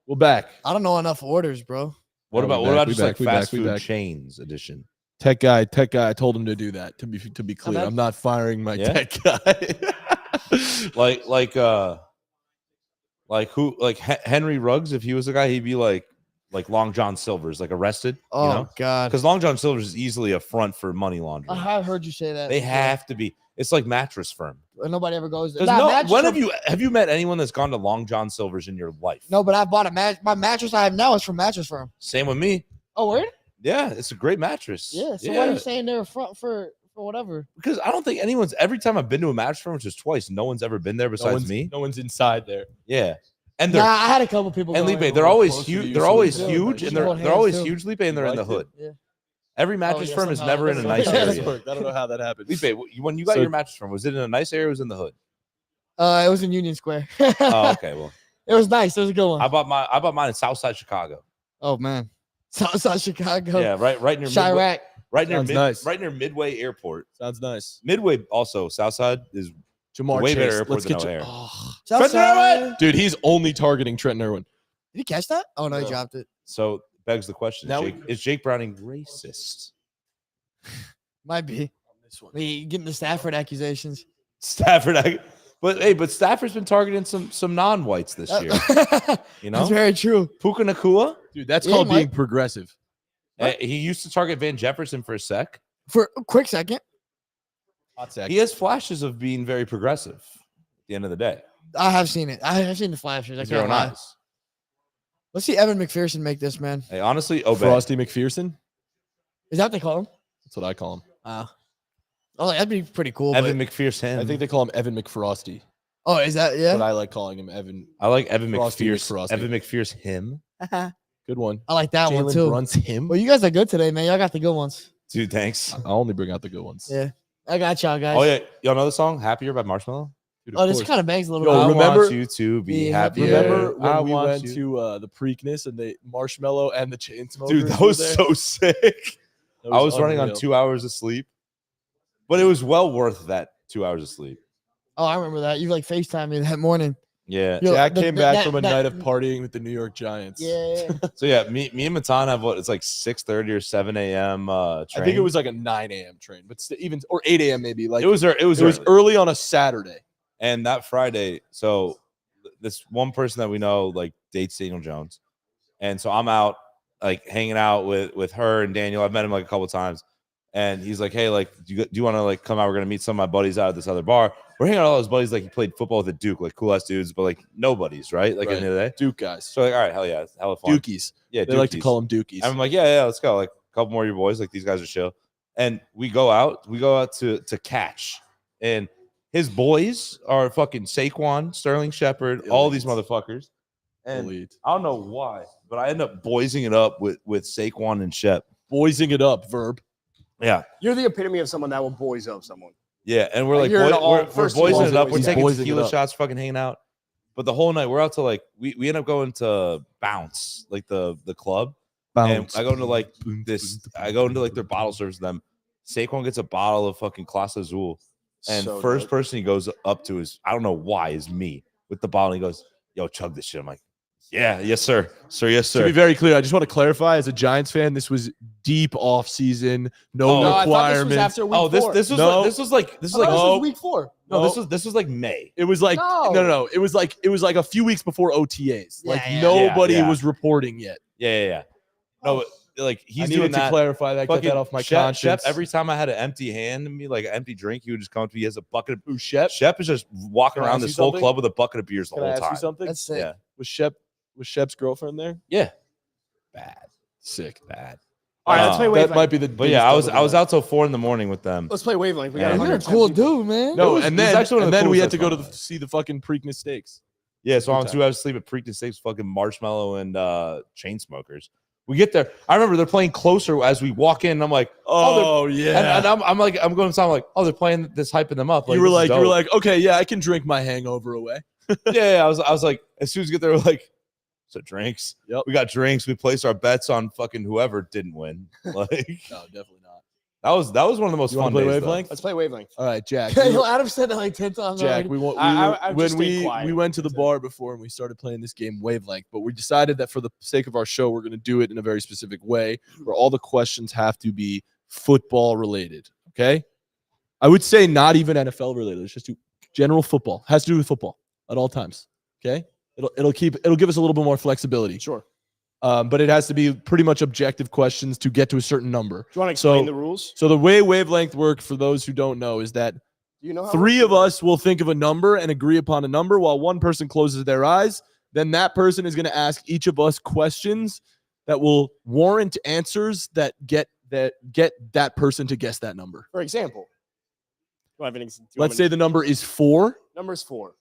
we're back. I don't know enough orders, bro. What Oh, about we back, just we like back, we fast back, we food back. chains edition? Tech guy. I told him to do that. To be clear, that- I'm not firing my Yeah? tech guy. Henry Ruggs, if he was a guy, he'd be like Long John Silver's, like arrested. Oh You know? God. Because Long John Silver's is easily a front for money laundering. I have heard you say that. They before. have to be. It's like mattress firm. Nobody ever goes there. There's Nah, no, mattress when firm- have you met anyone that's gone to Long John Silver's in your life? No, but I bought a my mattress I have now is from Mattress Firm. Same with me. Oh, word? Yeah, it's a great mattress. Yeah. So why are you saying they're front for whatever? Because I don't think anyone's. Every time I've been to a mattress firm, which is twice, no one's ever been there besides me. No one's inside there. Yeah, and Nah, they're I had a couple people. and going. Lipe, they're always closer to huge. you, They're so always you feel huge, like and you they're hold they're hands, always too. huge, Lipe, and they're in the liked it? hood. Yeah. Every mattress yeah, firm is somehow never in a that's nice what- area. I don't know how that happened. Lipe, when you got So- your mattress firm, was it in a nice area or was it in the hood? It was in Union Square. Oh, okay. Well, It was nice. It was a good one. I bought mine in Southside Chicago. Oh man, Southside Chicago. Yeah, right near Midway, Chirac. right Sounds near Midway Airport. Sounds nice. Midway also Southside is Jamar way better Chase. airport Let's than get you. O'Hare. Oh, Trenton Southside. Irwin! Dude, he's only targeting Trenton Irwin. Did he catch that? Oh no, he No. dropped it. So begs the question: Now is Jake Browning racist? Might be. Me getting the Stafford accusations. Stafford, but Stafford's been targeting some non-whites this year. You know, That's very true. Puka Nakua. Dude, that's Yeah, called Mike. being progressive. He used to target Van Jefferson for a sec. For a quick second, Hot sack. He has flashes of being very progressive. At the end of the day, I have seen it. I have seen the flashes. I with your can't own lie. eyes. Let's see Evan McPherson make this, man. Hey, honestly, obey. Frosty McPherson. Is that what they call him? That's what I call him. Oh, that'd be pretty cool. Evan but- McPherson. I think they call him Evan McFrosty. oh, is that But yeah? I like calling him Evan. I like Evan Frosty McPherson. McFrosty. Evan McPherson. Him, Good one. I like that one Jalen too. Brunt's him. Well, you guys are good today, man. Y'all got the good ones. dude. Thanks. I'll only bring out the good ones. Yeah, I got y'all guys. Oh yeah, y'all know the song "Happier" by Marshmello? Dude, Oh, this course. kind of begs a little Yo, bit. I remember- want you to be Be happy. happy. Remember when I we want went you. to the Preakness and they Marshmallow and the Chainsmokers? Dude, that were was there? so sick. That I was running on unreal. 2 hours of sleep, but it was well worth that 2 hours of sleep. Oh, I remember that. You like FaceTime me that morning. Yeah. Yo, Jack came back that- from a that- night of partying with the New York Giants. Yeah. So yeah, me and Matan have what? It's like 6:30 or 7 a.m. Train. I think it was like a 9 a.m. train, but even or 8 a.m. maybe. Like It was early. early on a Saturday. And that Friday, so this one person that we know like dates Daniel Jones, and so I'm out like hanging out with her and Daniel. I've met him like a couple times, and he's like, "Hey, like, do you want to like come out? We're gonna meet some of my buddies out at this other bar. We're hanging out with all his buddies. Like, he played football with the Duke, like cool ass dudes, but like nobodies, right? Like Right. in the day. Duke guys. So like, all right, hell yeah, hella fun. Dukies. Yeah, They like to Dukies. call them Dukies. I'm like, yeah, let's go. Like a couple more of your boys. Like these guys are chill. And we go out to catch. And his boys are fucking Saquon, Sterling Shepard, all these Elite. motherfuckers. And Elite. I don't know why, but I end up boysing it up with Saquon and Shep. Boysing it up, verb. Yeah. You're the epitome of someone that will boys up someone. Yeah. And we're Like, like, you're an all- we're first of all, boysing it up. We're he's taking boysing it tequila up. shots, fucking hanging out. But the whole night we're out to like we end up going to Bounce, like the club. And I go into like I go into like their bottle service with them. Saquon gets a bottle of fucking Clase Azul. And So first good. person he goes up to is, I don't know why, is me with the bottle. He goes, yo, chug this shit. I'm like, yeah, yes, sir. Sir, yes, To be sir. very clear, I just want to clarify as a Giants fan, this was deep off season, no Oh, No, I thought this was requirements. after week Oh, this four. this was No. like this was like this is I thought like this no. was week 4. no, No. this was like May. It was like No. no. It was like a few weeks before OTAs. Yeah, Like yeah. nobody Yeah. was reporting yet. Yeah. No, but, like I he's needed doing to that. clarify that. Get Fucking that off my Shep, conscience. every time I had an empty hand in me, like an empty drink, he would just come up to me. He has a bucket of Ooh, Shep. Shep is just walking Can I around ask this you whole something? club with a bucket of beers the Can I whole ask time. you something? That's sick. Yeah. Was Shep's girlfriend there? Yeah. Bad. Sick. Bad. All right, let's play That wavelength. might be the. But yeah, I was out till 4 a.m. with them. Let's play wavelength. We got Yeah. You're a 110 cool people. dude, man. No, It was- and it was then actually one of the we coolest had to go to I've see the fucking Preakness Steaks. Yeah, so Good on time. 2 hours sleep at Preakness Steaks, fucking Marshmallow and chain smokers. We get there. I remember they're playing Closer as we walk in. And I'm like, Oh yeah. and I'm like, I'm going to sound like, oh, they're playing this, hyping them up. you were this is like, dope. okay, yeah, I can drink my hangover away. yeah. I was like, as soon as we get there, we're like, so drinks. Yep. We got drinks. We placed our bets on fucking whoever didn't win. Like No, definitely not. that was one of the most You fun want to play days. though. wavelength? Let's play wavelength. All right, Jack. Okay, yo, Adam said that like 10 times Jack, already. we want I when just stayed quiet. we went to the bar before and we started playing this game wavelength, but we decided that for the sake of our show, we're going to do it in a very specific way, where all the questions have to be football related. Okay, I would say not even NFL related. It's just general football. Has to do with football at all times. Okay, it'll give us a little bit more flexibility. Sure. But it has to be pretty much objective questions to get to a certain number. Do you want to explain So- the rules? So the way wavelength works, for those who don't know, is that Do you know how three of us will think of a number and agree upon a number while one person closes their eyes. Then that person is going to ask each of us questions that will warrant answers that get that person to guess that number. For example, do I have an Let's say the number is 4, number's 4.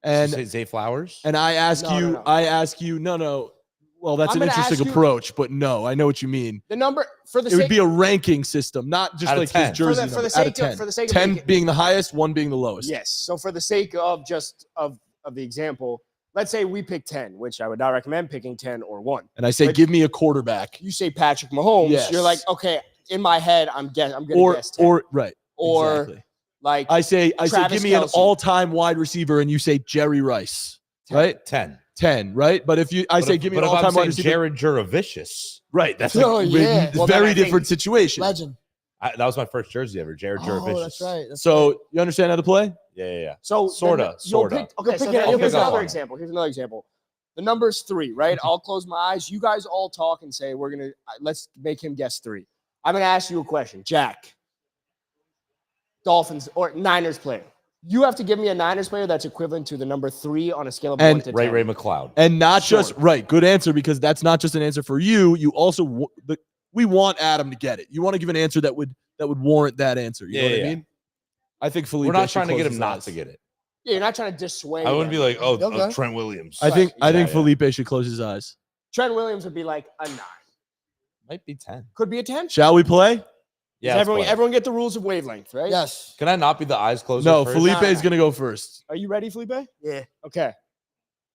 and Say Zay Flowers. I ask No, you, no. I ask you, no. Well, that's I'm an gonna interesting ask you- approach, but no, I know what you mean. The number for the It would sake be a ranking system, not just Out of like 10. his jersey for number, the out sake of 10. of, for the sake of 10 making- being the highest, 1 being the lowest. yes. So for the sake of just of the example, let's say we pick 10, which I would not recommend picking 10 or 1. And I say, But- give me a quarterback. You say Patrick Mahomes, Yes. you're like, okay, in my head, I'm going to Or guess 10. right. Or exactly. like I say, Travis give me an Kelce. all-time wide receiver, and you say Jerry Rice, right? 10. 10, right? But if I say, give me an if I'm all-time wide saying receiver, Jared Juravicious. right? That's Oh, a yeah. Well, then I very think- different situation. Legend. That was my first jersey ever. Jared Juravicious. Oh, that's right. That's So you understand how to play? Yeah. so Sorta, then you'll sorta. pick- okay, You'll so pick then, it- you'll here's pick up another on it. example. Here's another example. The number's 3, right? I'll close my eyes. You guys all talk and say let's make him guess 3. I'm gonna ask you a question, Jack. Dolphins or Niners player. You have to give me a Niners player that's equivalent to the number 3 on a scale of 1 And to 10. Ray McLeod. And not just Sure. right. Good answer, because that's not just an answer for you. You also we want Adam to get it. You want to give an answer that would warrant that answer. You know what I Yeah. mean? I think Felipe. We're not should trying to close get his him not eyes. to get it. Yeah, you're not trying to dissuade. I wouldn't be him. like, oh, Okay. Trent Williams. I think Yeah. Felipe should close his eyes. Trent Williams would be like a 9. Might be 10. Could be a 10. Shall we play? Yeah, Does let's everyone, play. everyone get the rules of wavelength, right? Yes. Can I not be the eyes closed? No, first? Felipe is Nah. gonna go first. Are you ready, Felipe? Yeah. Okay.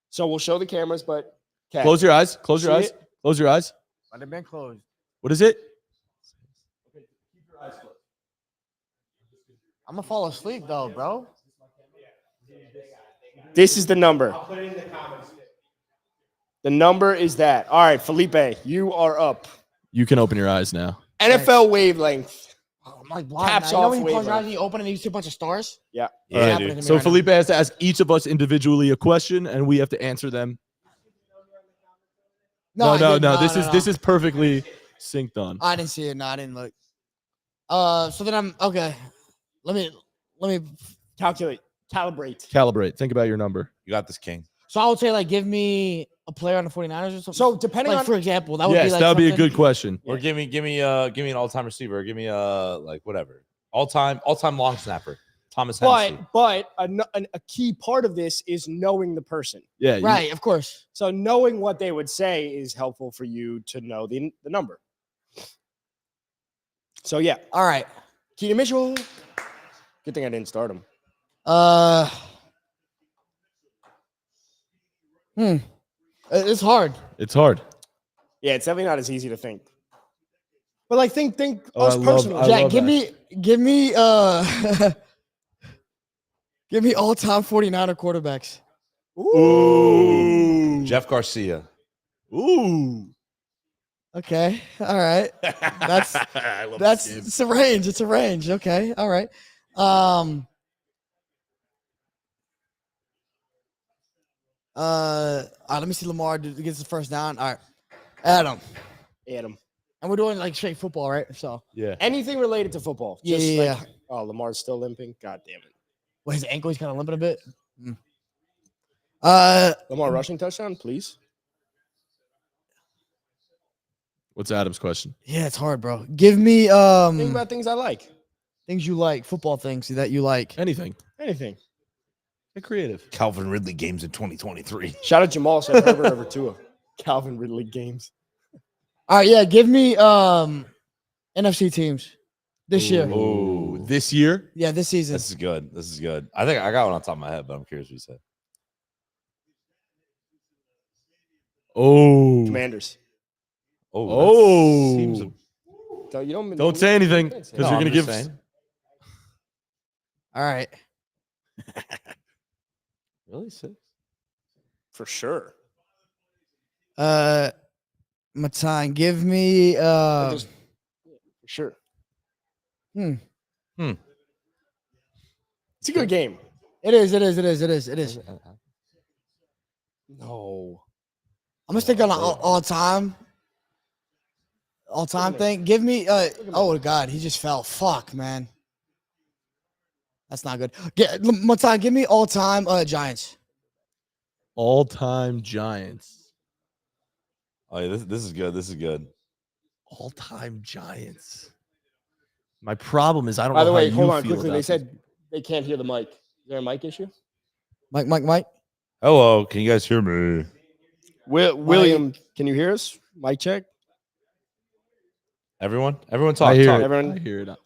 So we'll show the cameras, but okay. Close your eyes. Close your See eyes. it? Close your eyes. But they've been closed. What is it? I'm gonna fall asleep though, bro. This is the number. The number is that. All right, Felipe, you are up. You can open your eyes now. NFL wavelength. Oh, I'm like blind Caps now. You know off when you close your eyes wavelength. and you open and you see a bunch of stars? Yeah. Yeah, It's dude. happening to me So right now. Felipe has to ask each of us individually a question, and we have to answer them. No, I didn't. This is perfectly synced on. I didn't see it. No, I didn't look. So then I'm okay. Let me. Calculate. Calibrate. Calibrate. Think about your number. You got this, King. So I would say like give me a player on the 49ers or something. So depending like on for example, that would Yes, be like that would be a something- good question. Or give me an all-time receiver. Or give me like whatever. All-time long snapper. Thomas Hennessy. but a key part of this is knowing the person. Yeah, Right, of course. So knowing what they would say is helpful for you to know the number. So yeah, All right. Keaton Mitchell. Good thing I didn't start him. It's hard. It's hard. Yeah, it's definitely not as easy to think. But like think Oh, us I love- personally. I Jack, love give that. me give me all-time 49er quarterbacks. Ooh. Jeff Garcia. Ooh. Okay. All right. That's I love that's this game. it's a range. It's a range. Okay. All right. All right, let me see Lamar gets the first down. All right. Adam. Adam. And we're doing like straight football, right? So Yeah. Anything related to football. Yeah, Just yeah, like, oh, Lamar's still limping. God damn it. well, his ankle, he's kind of limping a bit. Lamar rushing touchdown, please. What's Adam's question? Yeah, it's hard, bro. Give me Think about things I like. things you like, football things that you like. Anything. Anything. Get creative. Calvin Ridley games in 2023. Shout out Jamal said Herbert over Tua. Calvin Ridley games. All right, yeah, give me NFC teams this year. Oh, this year? Yeah, this season. This is good. This is good. I think I got one on top of my head, but I'm curious what you said. Oh. Commanders. Oh, Oh. seems a- Don't say anything Can't say because No, you're I'm gonna just give. saying. All right. Really 6? For sure. Matan, give me For sure. Hmm. It's a good game. It is. No. I'm gonna stick on an all time thing. Give me oh god, he just fell. Fuck, man. That's not good. Matan, give me all time Giants. All-time Giants. Oh, yeah, this is good. This is good. All-time Giants. My problem is I don't By know the how way, you hold on feel quickly. about They this. said they can't hear the mic. Is there a mic issue? Mike. Hello, can you guys hear me? William, can you hear us? Mic check. Everyone talk. I hear talk. it. Everyone- I hear it. All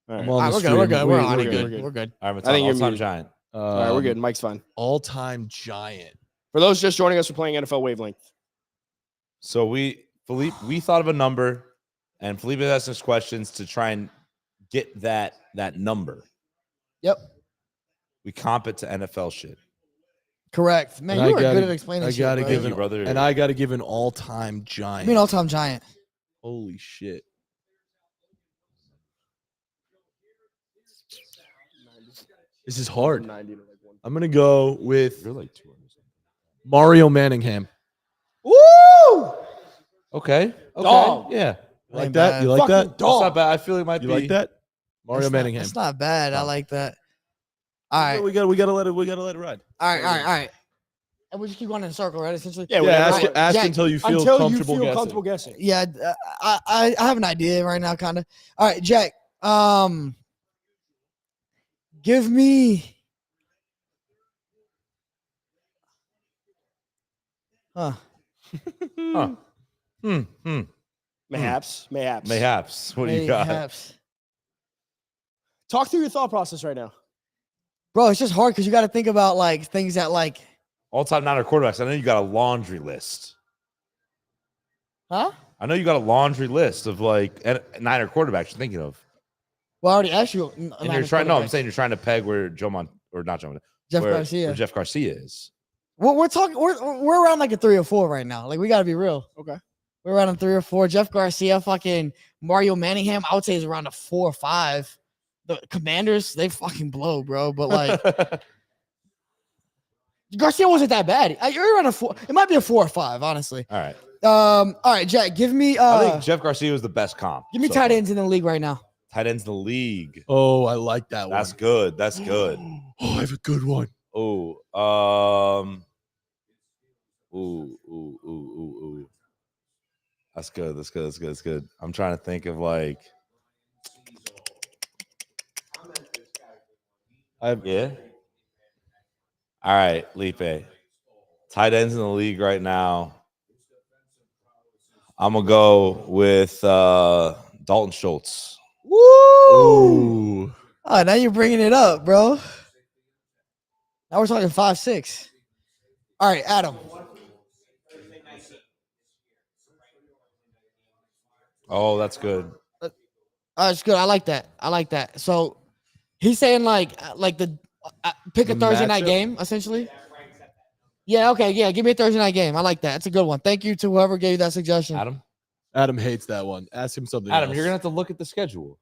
I'm right. on the We're stream. good. We're on. we're We're good. good. We're good. All right, I think you're all-time muted. giant. All right, we're good. Mic's fine. All-time Giant. For those just joining us, we're playing NFL Wavelength. So we thought of a number, and Felipe asked us questions to try and get that number. Yep. We comp it to NFL shit. Correct. Man, And you I are gotta- good at explaining I shit, gotta bro. give Thank you, an brother. and I got to give an all-time I Giant. mean all-time Giant. Holy shit. This is hard. 90 to like 1. I'm gonna go with You're like 200. Mario Manningham. Woo! Okay. Dog. Yeah. You like Ain't that? bad. You like Fucking that? That's not dog. bad. I feel it might You be. like that? Mario That's Manningham. That's not bad. I like that. All right. We gotta let it ride. All right. And we just keep going in a circle, right? Essentially. Yeah, Yeah, whatever. ask, ask Jack, until you feel Until you comfortable feel guessing. comfortable guessing. Yeah, I have an idea right now, kind of. All right, Jack. Give me. Huh. Huh. Mayhaps. Mayhaps. What do you got? Mayhaps. Talk through your thought process right now. Bro, it's just hard because you got to think about like things that like, All-time Niner quarterbacks. I know you got a laundry list. huh? I know you got a laundry list of like Niner quarterbacks you're thinking of. Well, I already asked you. And you're trying. No, I'm saying you're trying to peg where Jeff where Garcia. Jeff Garcia is. We're talking. We're around like a 3 or 4 right now. Like we got to be real. Okay. We're around a 3 or 4. Jeff Garcia, fucking Mario Manningham. I would say is around a 4 or 5. The Commanders, they fucking blow, bro. But like Garcia wasn't that bad. You're around a 4. It might be a 4 or 5, honestly. All right. All right, Jack. Give me. I think Jeff Garcia was the best comp. Give me tight ends in the league right now. Tight ends in the league. Oh, I like that one. That's good. That's good. Oh, I have a good one. Oh, ooh. That's good. That's good. I'm trying to think of like. Yeah. All right, Felipe. Tight ends in the league right now. I'm gonna go with Dalton Schultz. Woo! Ooh. Oh, now you're bringing it up, bro. Now we're talking 5'6". All right, Adam. Oh, that's good. It's good. I like that. So he's saying like the pick a The Thursday night matchup? game, essentially. Yeah. Okay. Yeah. Give me a Thursday night game. I like that. It's a good one. Thank you to whoever gave you that suggestion. Adam hates that one. Ask him something Adam, else. you're gonna have to look at the schedule.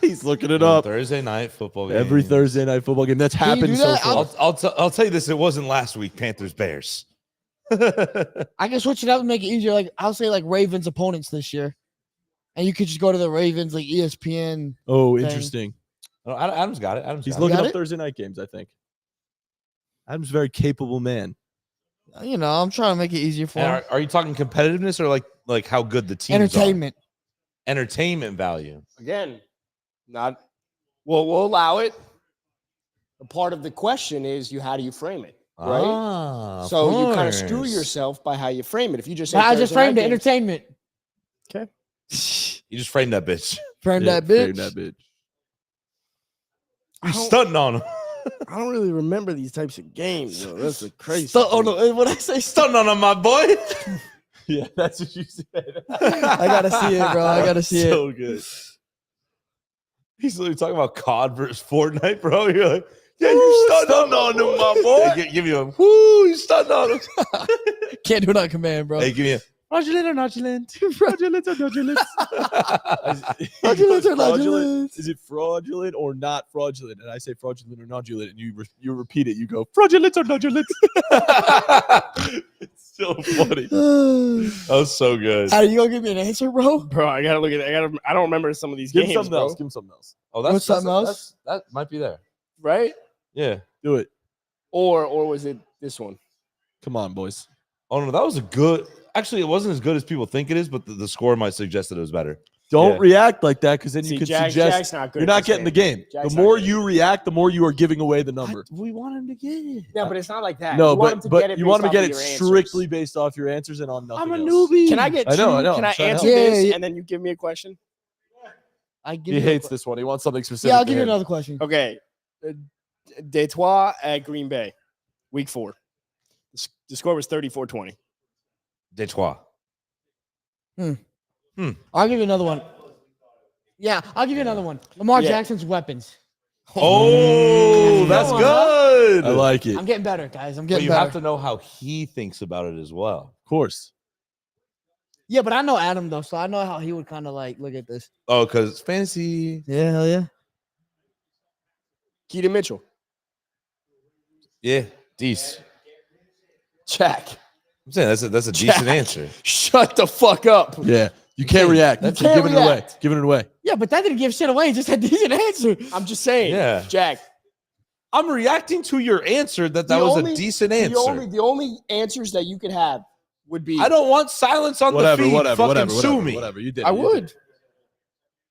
He's looking it up. Thursday night football game. Every Thursday night football game. That's Can you happened do so that? far. I'll tell you this. It wasn't last week. Panthers Bears. I can switch it up and make it easier. Like I'll say like Ravens opponents this year, and you could just go to the Ravens like ESPN. Oh, thing. interesting. Oh, Adam's got it. He's got looking got up it? Thursday night games, I think. Adam's a very capable man. You know, I'm trying to make it easier for And him. are you talking competitiveness or like how good the team? Entertainment. Entertainment value. Again, not. Well, we'll allow it. A part of the question is how do you frame it, right? Ah, of So you kind of screw course. yourself by how you frame it. If you just say I just Thursday framed night it. games- Entertainment. You just framed that bitch. Frame Yeah, that frame bitch. that bitch. You stunting on him. I don't really remember these types of games. Though. That's a crazy. Oh no! What I say? Stunting on him, my boy. Yeah, that's what you said. I gotta see it, bro. I gotta see it. So good. He's literally talking about COD versus Fortnite, bro. You're like, yeah, you stunting on him, my boy. Hey, give me a woo. You stunting on him. Can't do it on command, bro. Hey, give me a fraudulent or nonchalant. Fraudulent or nonchalant? Fraudulent or nonchalant? Is it fraudulent or not fraudulent? And I say fraudulent or nonchalant, and you repeat it. You go fraudulent or nonchalant. It's so funny. That was so good. Are you gonna give me an answer, bro? Bro, I gotta look at it. I don't remember some of these Give him games, something bro. else. Give him something else. Oh, What's something else? That might be there. Right? Yeah. Do it. Or was it this one? Come on, boys. Oh no, that was a good. Actually, it wasn't as good as people think it is, but the score might suggest that it was better. Don't Yeah. react like that because then See, you can Jack's suggest not good. you're at not this getting the game. Jack's The not more good. you react, the more you are giving away the number. We want him to get it. Yeah, but it's not like that. No, you want him to get but it you want based to get off it of your answers. strictly based off your answers and on nothing I'm a else. newbie. Can I get I two? know, I know. Can I'm I trying to answer help. this Yeah. and then you give me a question? I give He you a hates this one. He wants something specific. Yeah, I'll to give you him. another question. Okay. Detroit at Green Bay, week 4. The score was 34-20. Detroit. I'll give you another one. Yeah, I'll give you another one. Lamar Yeah. Jackson's weapons. Oh, that's Come on, good. I like it. I'm getting better, guys. I'm But getting you better. have to know how he thinks about it as well. Of course. Yeah, but I know Adam though, so I know how he would kind of like look at this. Oh, because fantasy. Yeah, hell yeah. Keaton Mitchell. Yeah, decent. Jack. I'm saying that's a decent Jack. answer. Shut the fuck up. Yeah. You can't react. You You're can't giving it away. react. Giving it away. Yeah, but that didn't give shit away. It just had decent answer. I'm just saying. Yeah. Jack. I'm reacting to your answer that The was only- a decent answer. The only answers that you could have would be I don't want silence on Whatever, the feed. whatever, Fucking whatever, sue whatever, me. whatever. You did. I it. You would.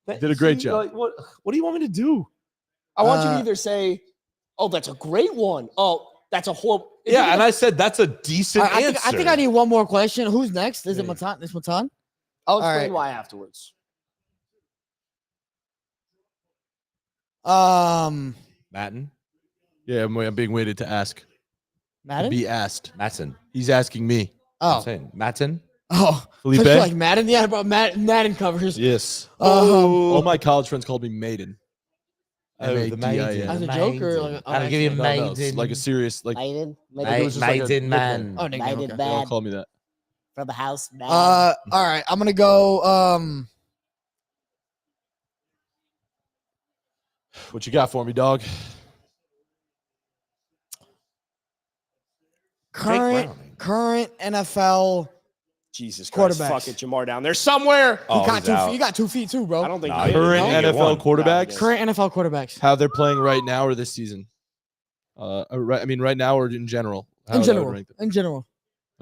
did. Did a great job. Like, what do you want me to do? I want you to Uh, either say, "Oh, that's a great one." Oh, that's a horrible. Yeah, and I said that's a decent I answer. think I need one more question. Who's next? Is it Yeah. Matan? Is Matan? I'll explain right. why afterwards. Matten. Yeah, I'm being waited to ask. To Madden? be asked. Matten. He's asking me. I'm Oh. saying Matten. Oh. Felipe? Felipe? Like Madden? Yeah, bro. Madden covers. Yes. Oh. All my college friends called me Maiden. Oh, the M-A-D-I-N. As a joke or like I'll give you No, no, it's like a serious like. Maiden, Like it was just like a Maiden nickname. man. Oh, nickname, Maiden okay. They all man call me that. from the house. Man. All right. I'm gonna go. What you got for me, dog? Current NFL. Jesus Christ, Quarterbacks. fuck it, Jamar down there somewhere. Oh, You got he's 2 out. feet. You got 2 feet too, bro. I don't think Nah, he- Current you only get NFL one. quarterbacks. Current NFL quarterbacks. How they're playing right now or this season? Right. I mean, right now or in general. How In I would general. rank them. In general.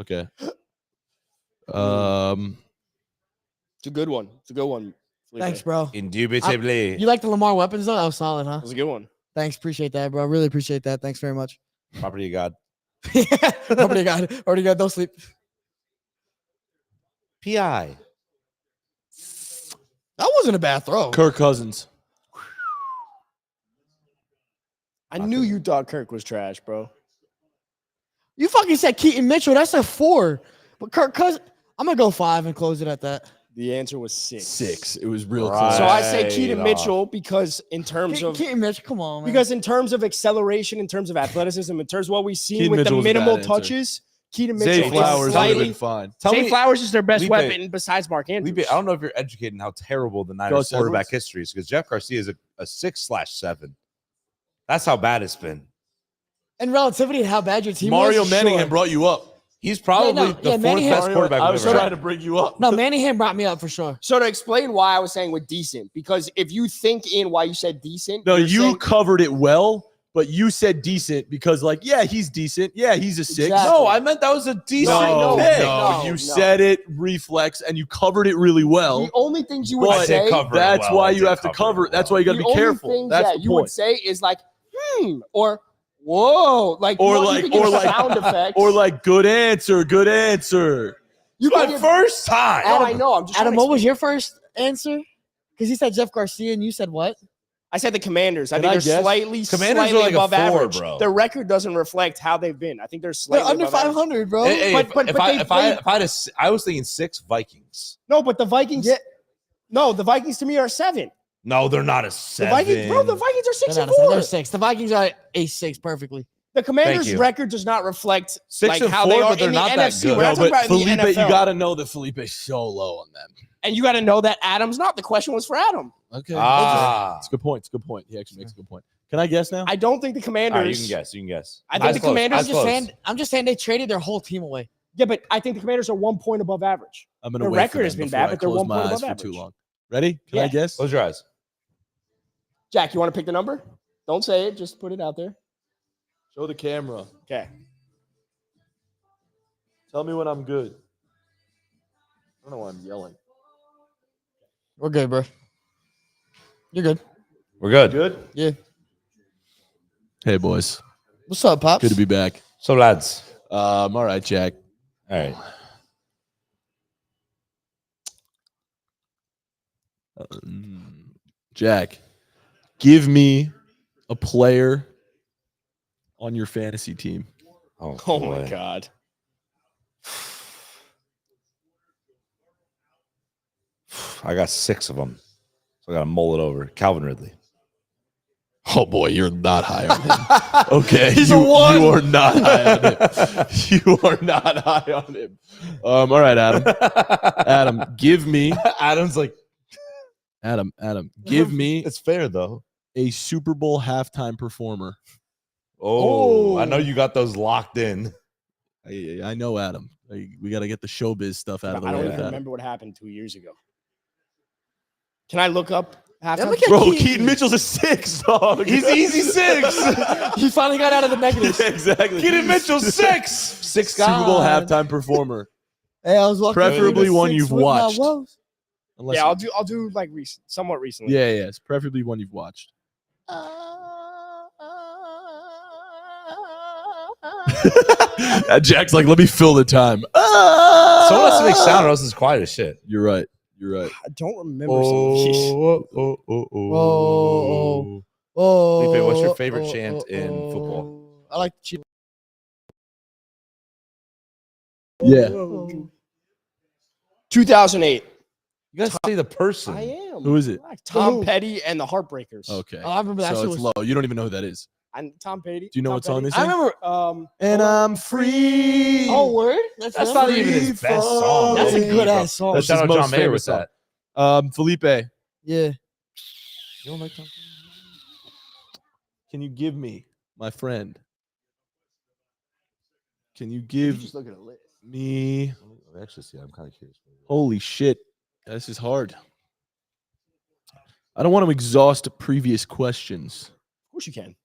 Okay. It's a good one. It's a good one. Felipe. Thanks, bro. Indubitably. You like the Lamar weapons though? That was solid, huh? It was a good one. Thanks. Appreciate that, bro. Really appreciate that. Thanks very much. Property of God. Already got. Don't sleep. PI. That wasn't a bad throw. Kirk Cousins. I knew you thought Kirk was trash, bro. You fucking said Keaton Mitchell. That's a 4. But Kirk Cousins, I'm gonna go 5 and close it at that. The answer was 6. 6. It was real Right. close. So I say Keaton Right Mitchell because in terms of Keaton Mitchell, come on, man. because in terms of acceleration, in terms of athleticism, in terms of what we've seen Keaton with Mitchell the was a bad minimal answer. touches, Keaton Zay Mitchell is Flowers would have slightly. been fine. Zay Flowers is their best Felipe- weapon besides Mark Andrews. Felipe, I don't know if you're educated in how terrible the Niners Gus quarterback Edwards? history is because Jeff Garcia is a 6/7. That's how bad it's been. in relativity to how bad your team Mario was. Manningham sure. brought you up. He's probably no, the fourth Manningham- best quarterback I we've was ever trying had. to bring you up. No, Manningham brought me up for sure. So to explain why I was saying with decent, because if you think in why you said decent, No, you're you saying- covered it well, but you said decent because, like, yeah, he's decent. Yeah, he's a 6. Exactly. No, I meant that was a decent No, pick. no, No, you no. said it reflex and you covered it really well. the only things you would But say, that's why you have to cover it. That's why you got to the be only careful. things That's that the you would point. say is like, or whoa, like Or you know, like, you can or give like, sound effects, or like, good answer, good answer. you My can give, first time. No, I know. I'm just Adam, trying to what was your first answer? Because he said Jeff Garcia and you said what? I said the Commanders. I Can think I they're guess? slightly Commanders are like a above 4, average. bro. Their record doesn't reflect how they've been. I think they're They're slightly under above average. 500, bro. Hey, But if they I had I was thinking 6 Vikings. No, but the Vikings. Yeah. No, the Vikings to me are 7. No, they're not a The 7. Vikings, bro. The Vikings are 6 They're and not a 4. They're 6. The Vikings are a 6 perfectly. The Commanders' you. record does not reflect 6 like and how 4, they are but they're in the not that NFC. good. We're No, not talking but about in the Felipe, NFL. you got to know that Felipe's so low on them. And you got to know that Adam's not. The question was for Adam. Okay. Ah. It's a good point. It's a good point. He actually makes a good point. Can I guess now? I don't think the All Commanders. right, you can guess. You can guess. I think Eyes the closed, Commanders eyes closed. I'm just saying they traded their whole team away. Yeah, but I think the Commanders are 1 point above average. I'm going to their wait for record has them been before bad, I but they're close 1 my point eyes above for too average. long. Ready? Can I Yeah. guess? Close your eyes. Jack, you want to pick the number? Don't say it. Just put it out there. Show the camera. Okay. Tell me when I'm good. I don't know why I'm yelling. We're good, bro. You're good. We're good. Good? Yeah. Hey, boys. What's up, Pops? Good to be back. So, lads. All right, Jack. All right. Jack, give me a player on your fantasy team. Oh, Oh boy. my God. I got 6 of them. So I got to mull it over. Calvin Ridley. Oh boy, you're not high on him. Okay, He's you, a 1. you are not high on him. You are not high on him. All right, Adam. Adam, give me Adam's like, Adam. Give me it's fair, though. a Super Bowl halftime performer. Oh, I know you got those locked in. I know, Adam. We got to get the showbiz stuff out of the I way don't with even that. remember what happened 2 years ago. Can I look up halftime? look at Bro, Keaton. Keaton Mitchell's a 6, dog. He's easy 6. He finally got out of the negatives. Exactly. Keaton Mitchell 6. 6 Super Bowl God. halftime performer. Hey, I was walking Preferably through the one 6 you've with my watched. woes. Unless Yeah, I'll do like somewhat recently. yeah, it's preferably one you've watched. Jack's like, let me fill the time. Someone has to make sound, or else it's quiet as shit. You're right. You're right. I don't remember some of these. Oh, Felipe, what's your favorite chant in football? I like the Chiefs. Yeah. 2008. You gotta say the person. I am. Who is it? Tom Petty and the Heartbreakers. Okay. Oh, I remember that So shit it's was. low. You don't even know who that is. And Tom Petty. Do you know Tom what song Petty. this I is? remember. And I'm free. Oh, word. That's him? not even his best song. That's a Felipe. good ass song. That's Shout his out most John Mayer famous with song. that. Felipe, Yeah. You don't like Tom? can you give me, my friend? Can you You give just look at a list. me? Actually, see, I'm kind of curious. Holy shit. This is hard. I don't want to exhaust previous questions. Of course you can.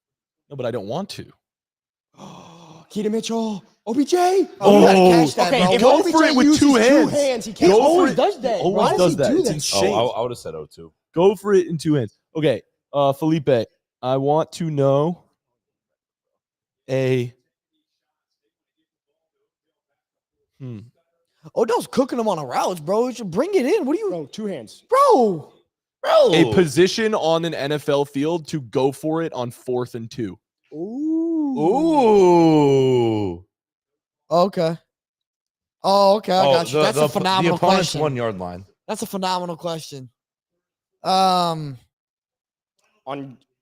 No, but I don't want to. Keita Mitchell. OBJ. Oh, you gotta catch that, Okay, bro. if Go OBJ for it with uses two hands. he can't. Go for always it. does that. Always Why does does that. he do It's that? insane. I would have said O2. Go for it in two hands. Okay, Felipe, I want to know a. Odell's cooking them on a route, bro. You should bring it in. What are you, Bro, two hands. bro? A position on an NFL field to go for it on 4th and 2. Ooh. Okay. Oh, okay. I got you. That's a The phenomenal opponent's question. 1 yard line. That's a phenomenal question. On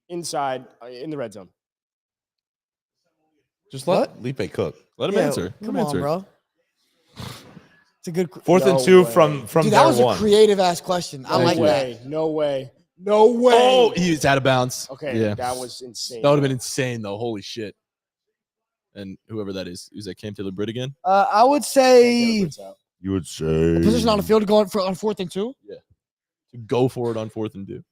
inside in the red zone. Just let Lipe cook. Let him Yeah, answer. Let him Come on, answer. bro. It's a good. 4th and No 2 way. from Dude, their that was a 1. creative ass question. I No like that. way. No way. No way. Oh, he's out of bounds. Okay, Yeah. that was insane. That would have been insane, though. Holy shit. And whoever that is that Cam Taylor-Britt again? I would say You would say position on the field going for on 4th and 2. To go for it on 4th and 2.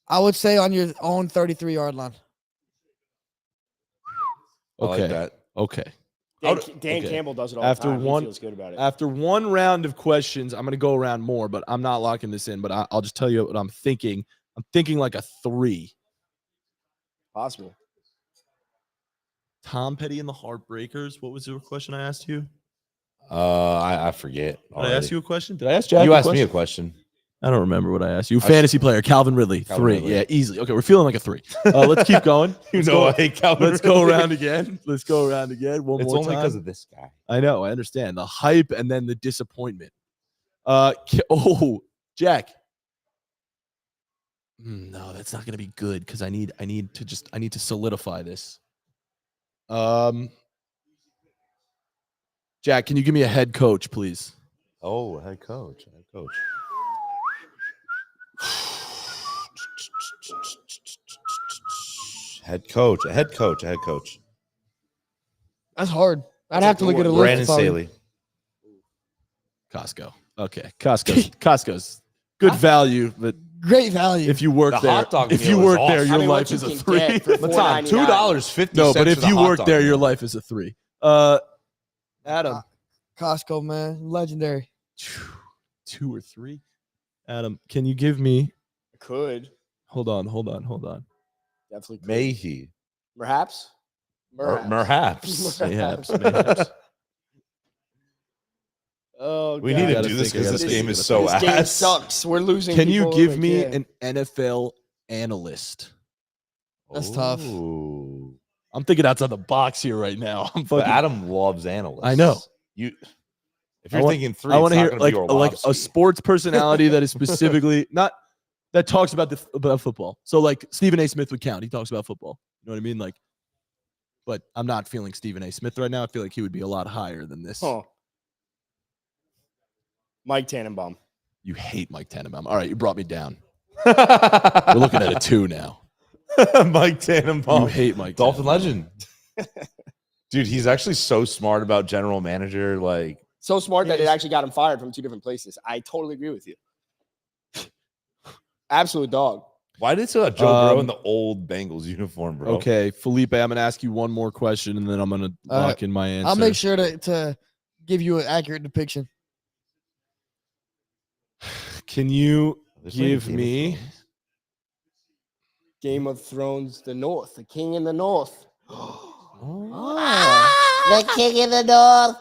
I would say on your own 33-yard line. I like Okay. that. Okay. Dan Okay. Campbell does it all After the time. one- He feels good about it. After one round of questions, I'm going to go around more, but I'm not locking this in. But I'll just tell you what I'm thinking. I'm thinking like a 3. Possible. Tom Petty and the Heartbreakers. What was the question I asked you? I forget. Did I ask you a question? Did I ask Jack? You a asked me a question? question. I don't remember what I asked you. Fantasy player, Calvin Ridley. Calvin 3. Ridley. Yeah, easily. Okay, we're feeling like a 3. Let's keep going. Let's go. I hate Calvin Let's go Ridley. around again. Let's go around again. One It's more only time. because of this guy. I know. I understand the hype and then the disappointment. Jack. No, that's not going to be good because I need to solidify this. Jack, can you give me a head coach, please? Oh, head coach. Head coach. That's hard. I'd have to look at a list. Brandon if I were- Staley. Costco. Okay, Costco's good value, but Great value. if you work The there, hot dog if meal you is work there, awesome. your I mean, life what is you a can 3. get for Matan, $4.99. $2.50. No, but if for the you hot work dog there, your meal. life is a 3. Adam, Costco, man. Legendary. 2 or 3. Adam, can you give me? Could. Hold on. Definitely could. Mayhe. Perhaps. Perhaps. Mayhaps. Oh, We God. need to gotta do this think, I because gotta this think, game I is gotta so This game ass. sucks. We're losing. Can you people give like, me yeah. an NFL analyst? That's tough. Ooh. I'm thinking outside the box here right now. I'm But fucking. Adam loves analysts. I know. If I you're want- thinking 3, I want to it's hear not gonna be like a Orlovsky. sports personality that is specifically not that talks about about football. So like Stephen A. Smith would count. He talks about football. You know what I mean? Like, but I'm not feeling Stephen A. Smith right now. I feel like he would be a lot higher than this. Huh. Mike Tannenbaum. You hate Mike Tannenbaum. All right, you brought me down. We're looking at a 2 now. Mike Tannenbaum. You hate Mike Dolphin Tannenbaum. legend. Dude, he's actually so smart about general manager. Like, So smart that it actually got him fired from 2 different places. I totally agree with you. Absolute dog. why did Joe Burrow in the old Bengals uniform, bro? Okay, Felipe, I'm gonna ask you one more question, and then I'm gonna lock in my answer. I'll make sure to give you an accurate depiction. Can you There's like a give Game of me? Thrones. Game of Thrones, the North, the King in the North. The kick in the door.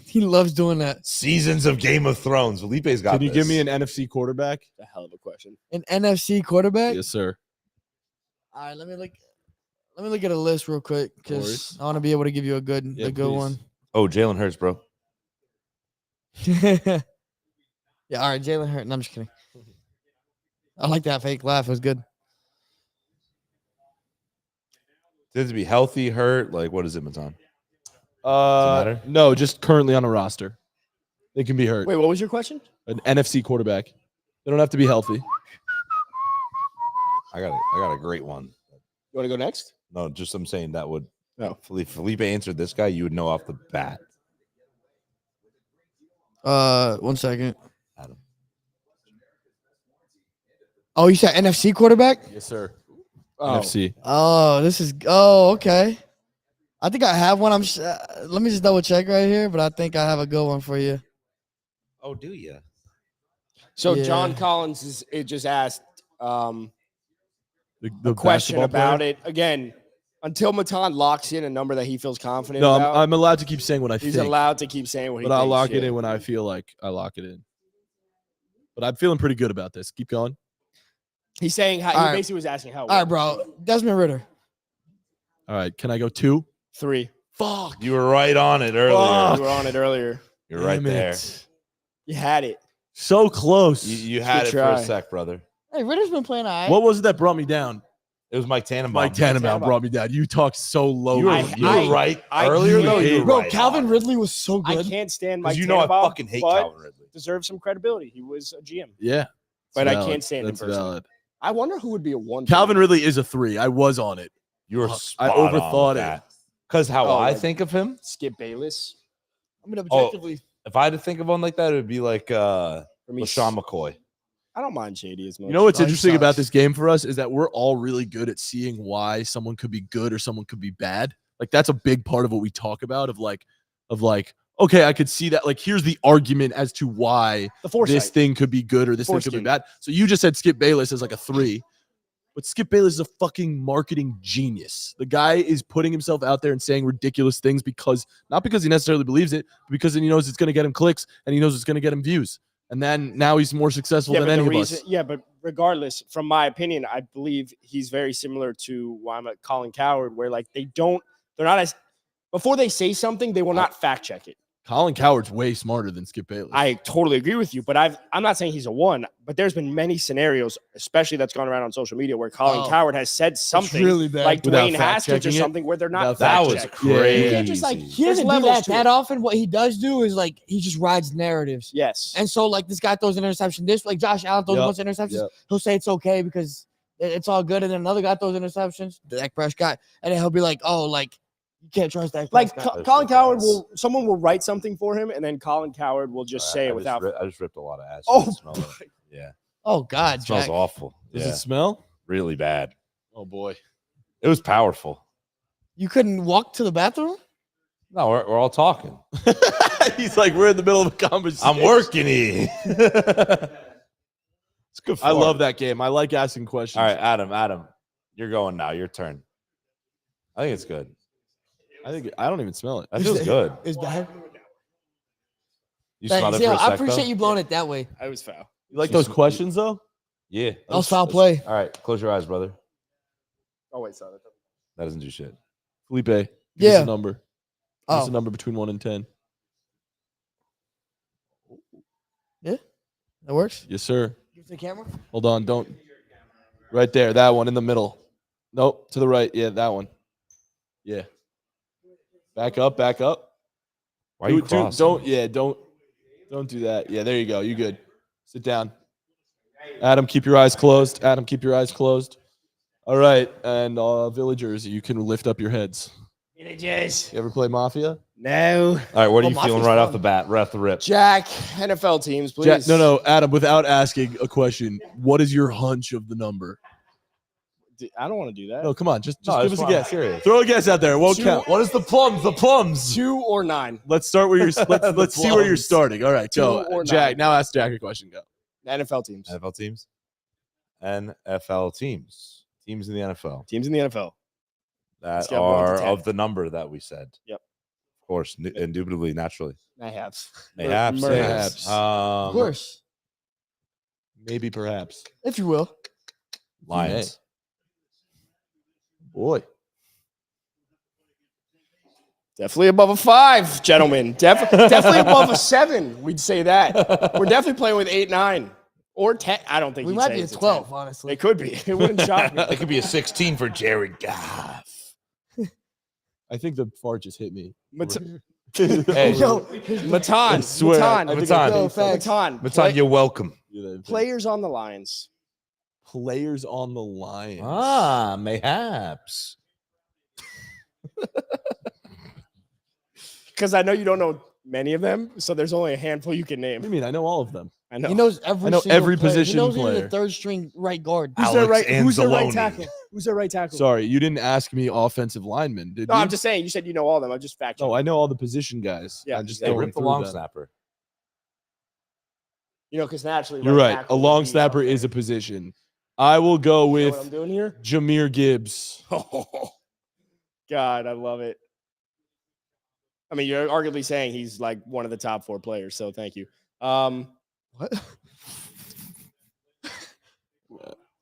He loves doing that. Seasons of Game of Thrones. Felipe's got Can you give this. me an NFC quarterback? A hell of a question. An NFC quarterback. Yes, sir. All right, let me look at a list real quick because worries. I want to be able to give you a good Please. one. Oh, Jalen Hurts, bro. Yeah, all right, Jalen Hurts. No, I'm just kidding. I like that fake laugh. It was good. Does it be healthy, hurt? Like, what is it, Matan? matter? No, just currently on a roster. They can be hurt. Wait, what was your question? An NFC quarterback. They don't have to be healthy. I got a great one. You want to go next? No, just I'm saying that would. No. Felipe answered this guy, you would know off the bat. 1 second. Adam. Oh, you said NFC quarterback? Yes, sir. Oh. NFC. Oh, this is. Oh, okay. I think I have one. Let me just double check right here, but I think I have a good one for you. Oh, do you? So Yeah. John Collins just asked The a question basketball about player? it. Again, until Matan locks in a number that he feels confident No, about, I'm allowed to keep saying what I he's think. allowed to keep saying what he But I'll thinks. lock it yeah. in when I feel like I lock it in. But I'm feeling pretty good about this. Keep going. He's saying how All right. he basically was asking how. All right, bro. Desmond Ritter. All right. Can I go 2? 3. Fuck. You were right on it earlier. You were on it earlier. You're right Damn there. it. You had it. So close. You had Good it for a try. sec, brother. Hey, Ritter's been playing all right. What was it that brought me down? It was Mike Tannenbaum. Mike Tannenbaum brought me down. You talked so low. You were, on you me. were right I earlier, though. can't- You were Bro, right Calvin on. Ridley was so I good. can't stand Mike Because you know I Tannenbaum, fucking hate but Calvin Ridley. deserves some credibility. He was a GM. Yeah. But I Valid. can't stand him That's personally. valid. I wonder who would be a 1. Calvin Ridley is a 3. I was on it. You were Fuck, spot I overthought it. Because how Oh, I like- think of him, Skip Bayless. I mean, objectively. if I had to think of one like that, it would be like For me, LaShawn McCoy. I don't mind Shady as much. You know what's Oh, he interesting about sucks. this game for us is that we're all really good at seeing why someone could be good or someone could be bad. Like that's a big part of what we talk about of like, okay, I could see that. Like, here's the argument as to why the foresight. this thing could be good or this thing could be Foreskin. bad. So you just said Skip Bayless as like a 3. But Skip Bayless is a fucking marketing genius. The guy is putting himself out there and saying ridiculous things not because he necessarily believes it, but because he knows it's going to get him clicks and he knows it's going to get him views. And then now he's more successful than but any the of reason, us. yeah, but regardless, from my opinion, I believe he's very similar to why I'm a Colin Coward, where like they're not as before they say something, they will not fact check it. Colin Coward's way smarter than Skip Bayless. I totally agree with you, but I'm not saying he's a 1, but there's been many scenarios, especially that's gone around on social media, where Colin Coward has said something really bad. like Without Dwayne fact Haskins or checking it? something where they're not Without That fact was checked. crazy. You can't just like he There's doesn't do levels that to that it. often. What he does do is like he just rides narratives. Yes. And so like this guy throws an interception. This like Josh Allen throws a Yep, bunch of interceptions. yep. He'll say it's okay because it's all good. And then another guy throws interceptions. The Dak Prescott, and then he'll be like, oh, like you can't trust Dak Like Prescott. Colin Coward someone will write something for him, and then Colin Coward will just say it without. I just ripped a lot of ass. Oh, It smelled like- yeah. Oh God, It smells Jack. awful. Does Yeah. it smell? Really bad. Oh boy. It was powerful. You couldn't walk to the bathroom? No, we're all talking. He's like, we're in the middle of a conversation. I'm working here. It's good. I love that game. I like asking questions. All right, Adam, you're going now. Your turn. I think it's good. I don't even smell it. That feels good. It's bad. You smelled it Thanks. for Yeah, a I sec, appreciate though? you blowing it that way. I was foul. You like those questions though? Yeah. That was foul play. All right, close your eyes, brother. Oh wait, sorry. That doesn't do shit. Felipe, give us Yeah. a number. Give us Oh, a number between 1 and 10. that works. Yes, sir. Give it to the camera. Hold on. Don't. Right there. That one in the middle. Nope. To the right. Yeah, that one. Yeah. Back up. Back up. Why are you crossing? Don't do that. Yeah, there you go. You good. Sit down. Adam, keep your eyes closed. Adam, keep your eyes closed. All right. And villagers, you can lift up your heads. Villagers. You ever play Mafia? No. All right, what are Oh, you feeling Mafia's right off fun. the bat, right off the rip? Jack, NFL teams, please. Jack, no, Adam, without asking a question, what is your hunch of the number? I don't want to do that. No, come on. Just No, give it's us a fine. guess. Serious. Throw a guess out there. It won't count. What is the plums? The plums. 2 or 9. Let's start where you're. Let's see where you're plums. starting. All right, 2 go, or Jack. 9. Now ask Jack a question. Go. NFL teams. NFL teams. NFL teams. Teams in the NFL. Teams in the NFL. Let's that go up to are 10. of the number that we said. Yep. Of course, indubitably, naturally. Mayhaps. Mayhaps. Mayhaps. Of course, Maybe, perhaps. if you will. Lions. Boy. Definitely above a 5, gentlemen. Definitely above a 7. We'd say that. We're definitely playing with 8, 9, or 10. I don't think We he'd might say be it's at a 12, 10. honestly. It could be. It wouldn't shock me. It could be a 16 for Jared Goff. I think the fart just hit me. Hey, Yo, Matan. swear, I Matan. think I Yo, think so. facts. Matan. Matan, you're welcome. Players on the Lions. Players on the Lions. Mayhaps. Because I know you don't know many of them, so there's only a handful you can What do name. you mean? I know all of them. I know. he knows every. I know single every player. position He knows even player. the third string right guard. Who's their Alex right? Who's their right Anzalone. tackle? Who's their right tackle? Sorry, you didn't ask me offensive linemen, did No, you? I'm just saying. You said you know all of them. I'm just fact checking. No, I know all the position guys. Yeah, I just yeah, Hey, don't rip the through long them. snapper. You know, because naturally, You're right. A tackle would long be snapper up there. is a position. I will go You know with what I'm doing here? Jameer Gibbs. Oh, God, I love it. I mean, you're arguably saying he's like one of the top 4 players, so thank you. What?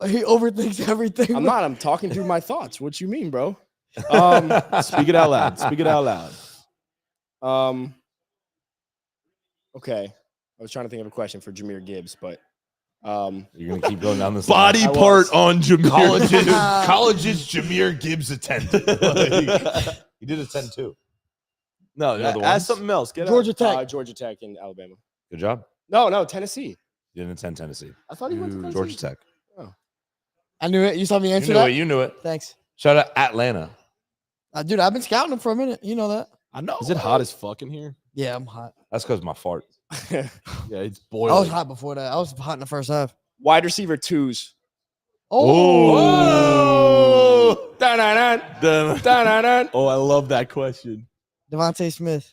He overthinks everything. I'm not. I'm talking through my thoughts. What you mean, bro? Speak it out loud. Speak it out loud. Okay. I was trying to think of a question for Jameer Gibbs, but You're gonna keep going down this Body I part was. on Jameer. colleges Jameer Gibbs attended. He did attend too. No, You know the ask ones? something else. Get Georgia Tech. Georgia Tech and Alabama. Good job. No, Tennessee. You didn't attend Tennessee. I thought he went to Tennessee. Georgia Tech. I knew it. You saw me You answer knew that. it. You knew it. Thanks, Shout out Atlanta. dude. I've been scouting him for a minute. You know that. I know. Is it hot as fuck in here? Yeah, I'm hot. That's because my fart. Yeah, it's I boiling. was hot before that. I was hot in the first half. Wide receiver 2s. Oh. Dun-dun-dun. Dun. Dun-dun-dun. Oh, I love that question. Devontae Smith.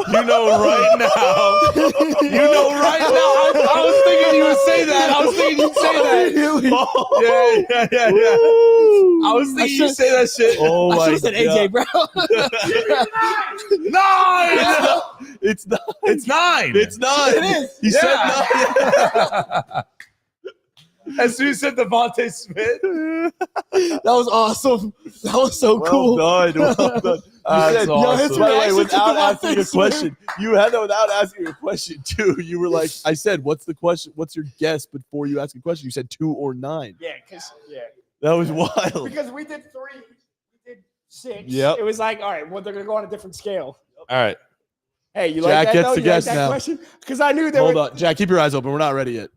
You know right now. You know right now. I was thinking you would say that. I was thinking you'd say that. Yeah. I was thinking you'd say that shit. Oh I my should have said AJ Brown. 9. It's not. It's 9. It's not. It is. He said Yeah. As soon as you said Devontae Smith. That was awesome. That was so well cool. done. Well done. That's said, awesome. his by the way, reaction to without the asking a Devontae question, you had that without asking a question too. You were like, I said, "What's the question? What's your guess?" Before you ask a question, you said 2 or 9. Yeah, That was wild. because we did 3, we did 6. Yep. It was like, all right, well, they're gonna go on a different scale. All right. Hey, you Jack like that? gets though? to You like guess that now. question? Because I knew there Hold were, on, Jack. Keep your eyes open. We're not ready yet.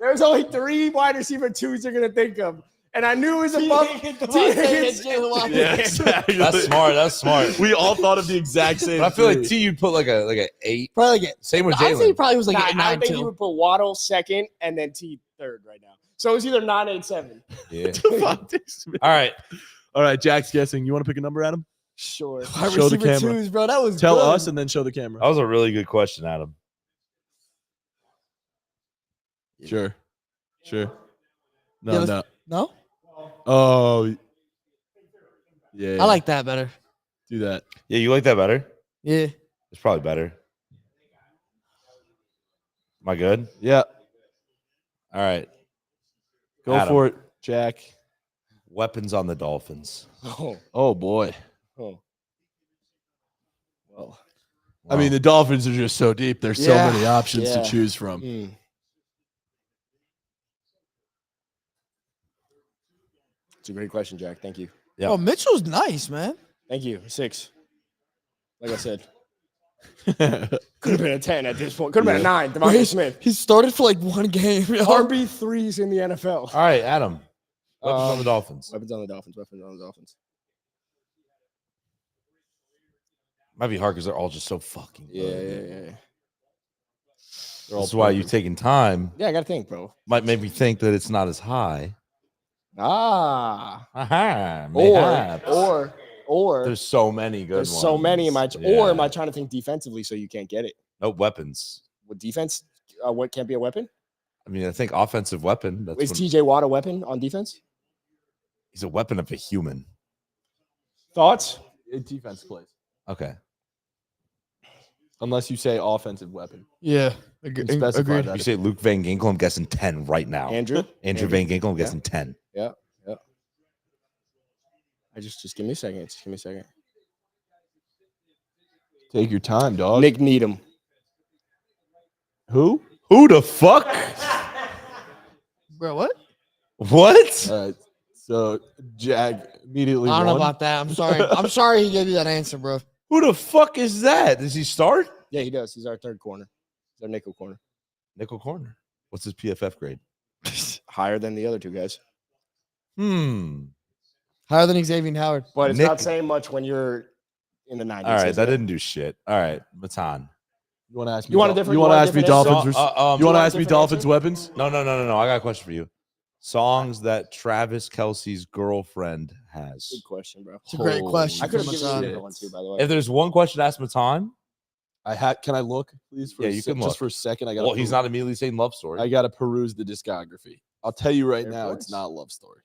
there's only 3 wide receiver 2s you're gonna think of, and I knew it was above. Devontae Higgins. and Jalen Waddle. Yeah, exactly. That's smart. That's smart. We all thought of the exact same. But I feel like three. T, you put like a 8. Probably get. Same with I'd say he Jalen. probably was like Nah, an I 9 think you too. would put Waddle 2nd and then T 3rd right now. So it's either 9, 8, 7. Yeah. Devontae Smith. All right. All right, Jack's guessing. You want to pick a number, Adam? Sure. Wide Show the receiver camera. 2s, bro. That was Tell good. us and then show the camera. That was a really good question, Adam. Sure. Yeah, No, let's- no. No, Oh, yeah. I like that better. do that. Yeah, you like that better? Yeah. It's probably better. Am I good? Yeah, All right. go Adam. for it, Jack. Weapons on the Dolphins. Oh boy. Oh. Well. I mean, the Dolphins are just so deep. There's so Yeah. many options Yeah. to choose from. It's a great question, Jack. Thank you. Yep. Oh, Mitchell's nice, man. Thank you. 6. Like I said, could have been a 10 at this point. Could have been a 9. Devontae Smith. He started for like 1 game. RB3s in the NFL. All right, Adam. Weapons on the Dolphins. Weapons on the Dolphins. Weapons on the Dolphins. Might be hard because they're all just so fucking Yeah. good. That's why you've taken time. Yeah, I got to think, bro. Might make me think that it's not as high. Ah. Aha, mayhaps. Or There's so many good there's ones. so many. Or Yeah. am I trying to think defensively so you can't get it? No weapons. What defense? What can't be a weapon? I mean, I think offensive weapon. That's Is what- TJ Watt a weapon on defense? He's a weapon of a human. Thoughts? Defense plays. Okay. Unless you say offensive weapon. Yeah. You can specify Agreed. that. You say Luke Van Ginkel, I'm guessing 10 right now. Andrew? Andrew Van Ginkel, I'm Yeah. guessing 10. Yeah. I just give me a second. Just give me a second. Take your time, dog. Nick Needham. Who? Who the fuck? Bro, what? What? All right. So Jack immediately I don't know won. about that. I'm sorry. I'm sorry he gave you that answer, bro. Who the fuck is that? Does he start? Yeah, he does. He's our third corner. He's our nickel corner. Nickel corner. What's his PFF grade? Higher than the other two guys. Higher than Xavier Howard. But it's Nick- not saying much when you're in the 90s. All right, is that it? didn't do shit. All right, Matan. You want to ask me? You want a different- You you want to want a ask me different Dolphins? answer? you want want to a ask me different Dolphins answer? weapons? No. I got a question for you. Songs that Travis Kelsey's girlfriend has. Good question, bro. It's a great Holy question. I could have from given you Matan. another one too, by the way. If there's one question to ask Matan, Can I look, please? Yeah, you can Just look. for a second. I got. well, he's not immediately saying love story. I got to peruse the discography. I'll tell you right Fair now, points. it's not a love story.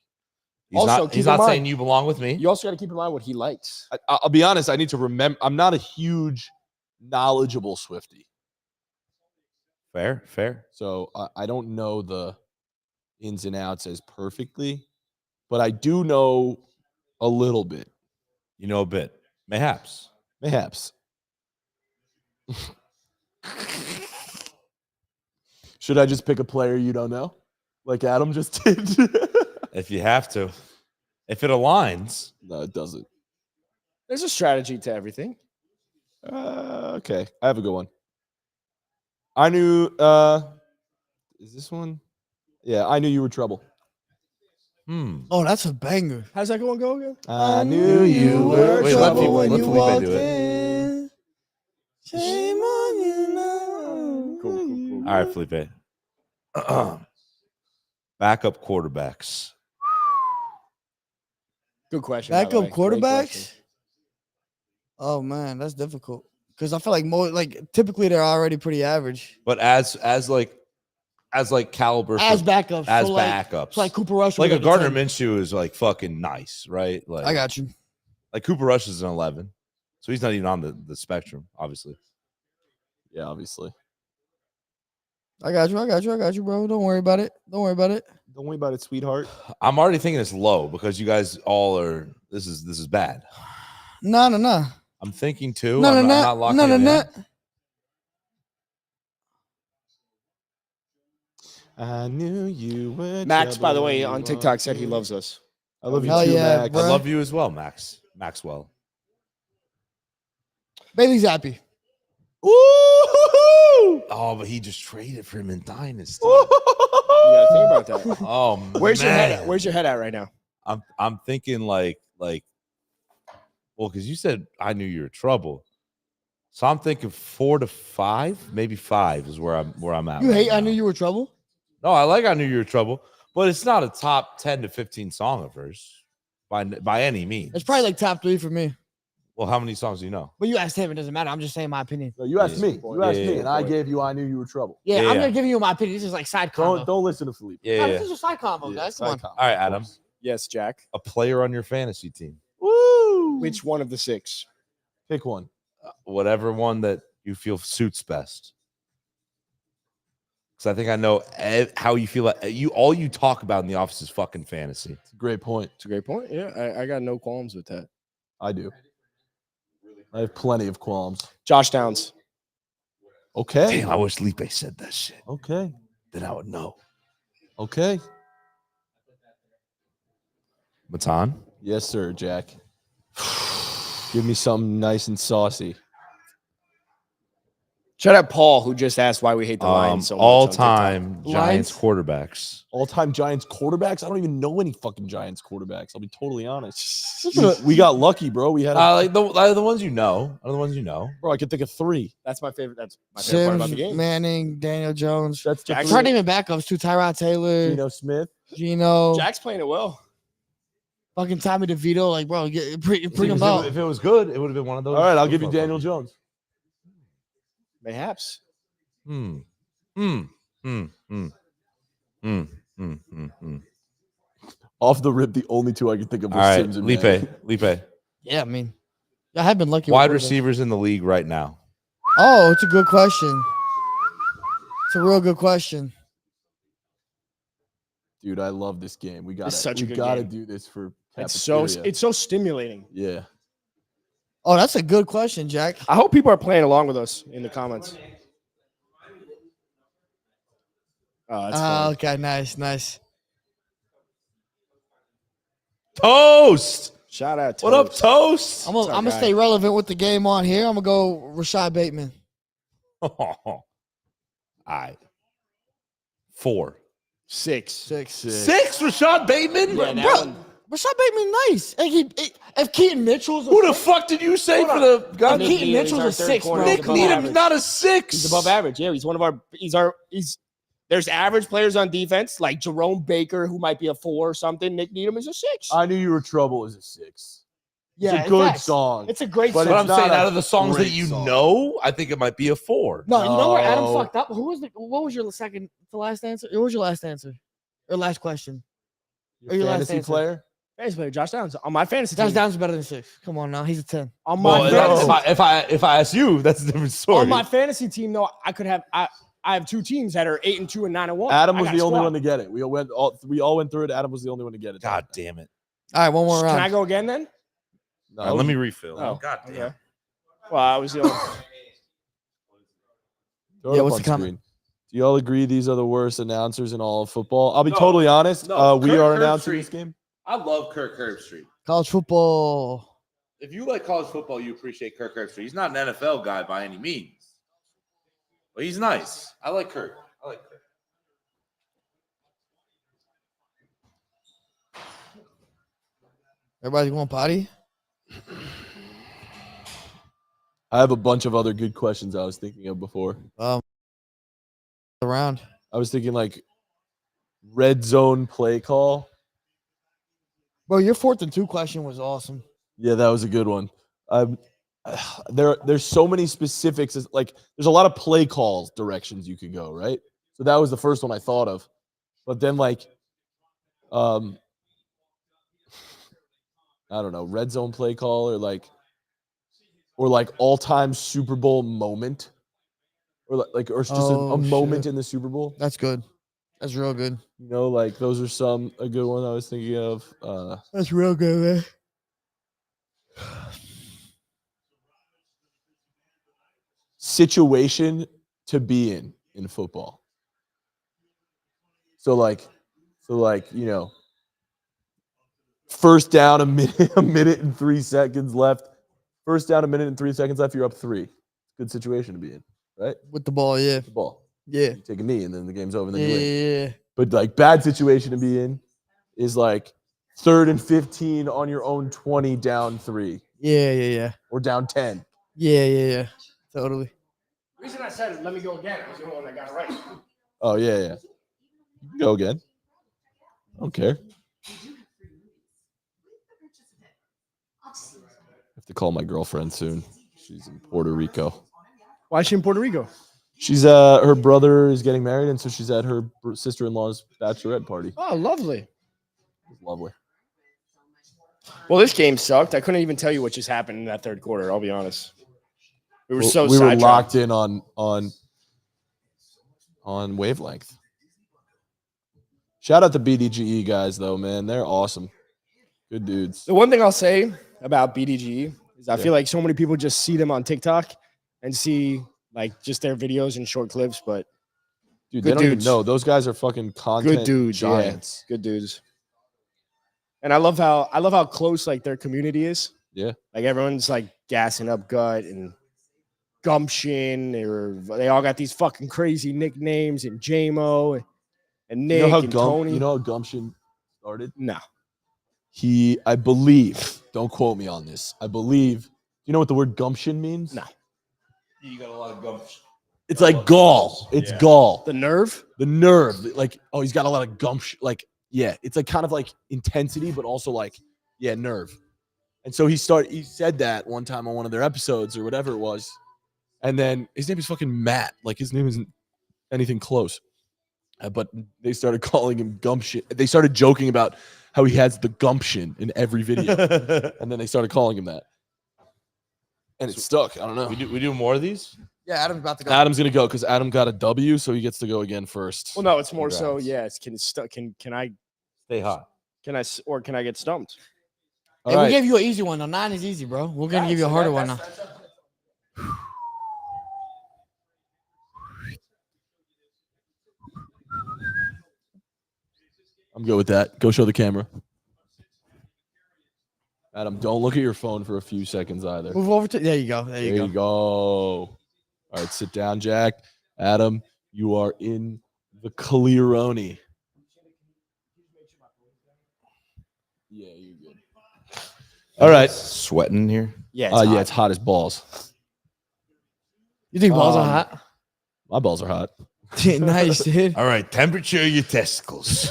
He's Also, not, keep he's in not mind- saying you belong with me. You also got to keep in mind what he likes. I'll be honest. I need to remember. I'm not a huge, knowledgeable Swiftie, Fair. so I don't know the ins and outs as perfectly, but I do know a little bit. You know a bit. Mayhaps. Mayhaps. Should I just pick a player you don't know, like Adam just did? If you have to. If it aligns. No, it doesn't. There's a strategy to everything. Okay, I have a good one. I knew. Is this one? Yeah, I knew you were trouble. Oh, that's a banger. How's that one go again? I knew you were Wait, trouble let when Felipe you do walked it. in. Shame on you now. Cool. All right, Felipe. Backup quarterbacks. Good question. by the Backup way. Great question. quarterbacks. Oh man, that's difficult because I feel like typically they're already pretty average But as caliber as for- backups. as so like, backups. so like Cooper Rush. like would a be like Gardner 10. Minshew is like fucking nice, right? Like I got you. like Cooper Rush is an 11. So he's not even on the spectrum, obviously. Yeah, obviously. I got you, bro. Don't worry about it. Don't worry about it, sweetheart. I'm already thinking it's low because you guys all are this is bad. No. I'm thinking too. No. I'm not locking it in. I knew you were. Max, by the trouble way, when on you TikTok walked said he in. loves us. I love you Hell too, yeah, Max. I bro. love you as well, Maxwell. Bailey Zappi. Woo! Oh, but he just traded for him in Dynasty. You gotta think about that. Oh, Where's your head? man. Where's your head at right now? I'm thinking like well, because you said I knew you were trouble. So I'm thinking 4 to 5, maybe 5 is where I'm at. You right hate I now. Knew You Were Trouble? No, I like I knew you were trouble, but it's not a top 10 to 15 song of hers by any means. It's probably like top 3 for me. Well, how many songs do you know? But you asked him, it doesn't matter. I'm just saying my opinion. No, you asked Yeah. me. You asked Yeah, me, yeah, and I boy. gave you. I knew you were trouble. Yeah, Yeah, I'm yeah. gonna give you my opinion. This is like side combo. Don't listen to Felipe. Yeah, No, yeah. this is a side combo, Yeah, guys. Come side on. comment, All right, of Adam. course. Yes, Jack. A player on your fantasy team. Woo! Which one of the 6? Pick one. Whatever one that you feel suits best. Because I think I know how you feel. All you talk about in the office is fucking fantasy. It's a great point. It's a great point. Yeah, I got no qualms with that. I do. I have plenty of qualms. Josh Downs. Okay. Damn, I wish Felipe said that shit. Okay. Then I would know. Okay. Matan? Yes, sir, Jack. Give me something nice and saucy. Shout out Paul, who just asked why we hate the Lions so much. on All-time TikTok. Giants Lions? quarterbacks. All-time Giants quarterbacks? I don't even know any fucking Giants quarterbacks. I'll be totally honest. We got lucky, bro. We had Like the ones you know. Are the ones you know. bro. I could think of 3. That's my favorite. That's my favorite part about Sims, the game. Manning, Daniel Jones. That's the Jackson. Try 3. naming backups too. Tyrod Taylor, Geno Smith. Gino, Jack's playing it well. fucking Tommy DeVito. Like, bro, bring him out. If it was good, it would have been one of those. All right, I'll give you Daniel Jones. Mayhaps. Off the rip, the only two I could think of All were right, Sims and Manning. Lipe. Yeah, I mean, I have been lucky. with Wide quarterbacks. receivers in the league right now. Oh, it's a good question. It's a real good question. Dude, I love this game. We got such a we good got to game. do this for It's cafeteria. so stimulating. Yeah. Oh, that's a good question, Jack. I hope people are playing along with us in the comments. Oh, that's funny. Okay, nice. Toast. Shout out to What up, Toast? I'm That's gonna our guy. stay relevant with the game on here. I'm gonna go Rashad Bateman. All right. 4. 6. Six, Rashad Bateman? Yeah, that Bro, one. Rashad Bateman, nice. If Keaton Mitchell's Who the fuck did you say for the if gun? Nick Keaton Needham's Mitchell's our a third 6, corner. bro. He's Nick above Needham's average. not a 6. He's above average. Yeah, he's there's average players on defense like Jerome Baker who might be a 4 or something. Nick Needham is a 6. I knew you were trouble as a 6. Yeah, It's a good facts. song. It's a great But song. But I'm not saying a out of the songs that great you song. know, I think it might be a 4. No, you know where Adam No. fucked up? What was your second to last answer? What was your last answer? Or last question? Or your last Fantasy answer? player? Fantasy player Josh Downs on my fantasy Josh team. Downs is better than 6. Come on now, he's a 10. On my Well, fantasy, if I ask you, that's a different story. on my fantasy team though, I have 2 teams that are 8-2 and 9-1. Adam I was got the a only squad. one to get it. We all went through it. Adam was the only one to get it. God damn it. All right, one more Can round. I go again then? No, All right, let me refill. Oh, God damn. okay. Well, I was the only. throw it Yeah, up what's on the comment? screen. Do y'all agree these are the worst announcers in all of football? I'll be totally honest. no, We Kirk are announcing Herbstreit. this game. I love Kirk Herbstreit. College football. If you like college football, you appreciate Kirk Herbstreit. He's not an NFL guy by any means, but he's nice. I like Kirk. Everybody going potty? I have a bunch of other good questions I was thinking of before. Around. I was thinking like red zone play call. Bro, your 4th and 2 question was awesome. Yeah, that was a good one. There's so many specifics. Like there's a lot of play calls directions you could go, right? So that was the first one I thought of. But then like I don't know, red zone play call or like all-time Super Bowl moment. Or it's just a moment shit. in the Super Bowl. That's good. That's real good. You know, like those are a good one I was thinking of. That's real good, man. Situation to be in football. So like, you know, first down a minute and 3 seconds left. First down a minute and 3 seconds left, you're up 3. Good situation to be in, right? With the ball, yeah. The ball. Yeah. You take a knee and then the game's over and then Yeah, you win. yeah, yeah. But like bad situation to be in is like 3rd and 15 on your own 20 down 3 Yeah. or down 10. Yeah. Totally. The reason I said it, let me go again. I was the only one that got it right. Oh yeah. You can go again. I don't care. I have to call my girlfriend soon. She's in Puerto Rico. Why is she in Puerto Rico? She's her brother is getting married, and so she's at her sister-in-law's bachelorette party. Oh, lovely. It's lovely. Well, this game sucked. I couldn't even tell you what just happened in that third quarter. I'll be honest. We were we so were sidetracked. locked in on wavelength. Shout out to BDGE guys, though, man. They're awesome. Good dudes. The one thing I'll say about BDG is I feel like so many people just see them on TikTok and see like just their videos and short clips, but Dude, good they don't even dudes. know. Those guys are fucking content good dudes, giants. yeah, good dudes. And I love how close like their community is. Yeah. Like everyone's like gassing up Gut and Gumption. They all got these fucking crazy nicknames and JMO and Nick and Tony. You know how Gumption started? No. I believe, don't quote me on this. I believe, you know what the word gumption means? No. You got a lot of gumps. It's like gall. It's gall. The nerve? The nerve. Like, oh, he's got a lot of gumption. Like, yeah, it's like kind of like intensity, but also like, yeah, nerve. And so he said that one time on one of their episodes or whatever it was. And then his name is fucking Matt. Like his name isn't anything close. But they started calling him gumption. They started joking about how he has the gumption in every video, and then they started calling him that, and it stuck. I don't know. We do more of these. Yeah, Adam's about to go. Adam's gonna go because Adam got a W, so he gets to go again first. Well, no, it's more so. Congrats. Yeah, can I Stay hot. can I get stumped? All Hey, right. we gave you an easy one. though. 9 is easy, bro. We're gonna give you a harder one now. I'm good with that. Go show the camera. Adam, don't look at your phone for a few seconds either. Move over to. There you go. There you go. All right, sit down, Jack. Adam, you are in the Clearoni. Yeah, you're good. All right. Sweating here. Yeah, it's Yeah, hot. it's hot as balls. You think balls are hot? My balls are hot. Nice, dude. All right, temperature of your testicles.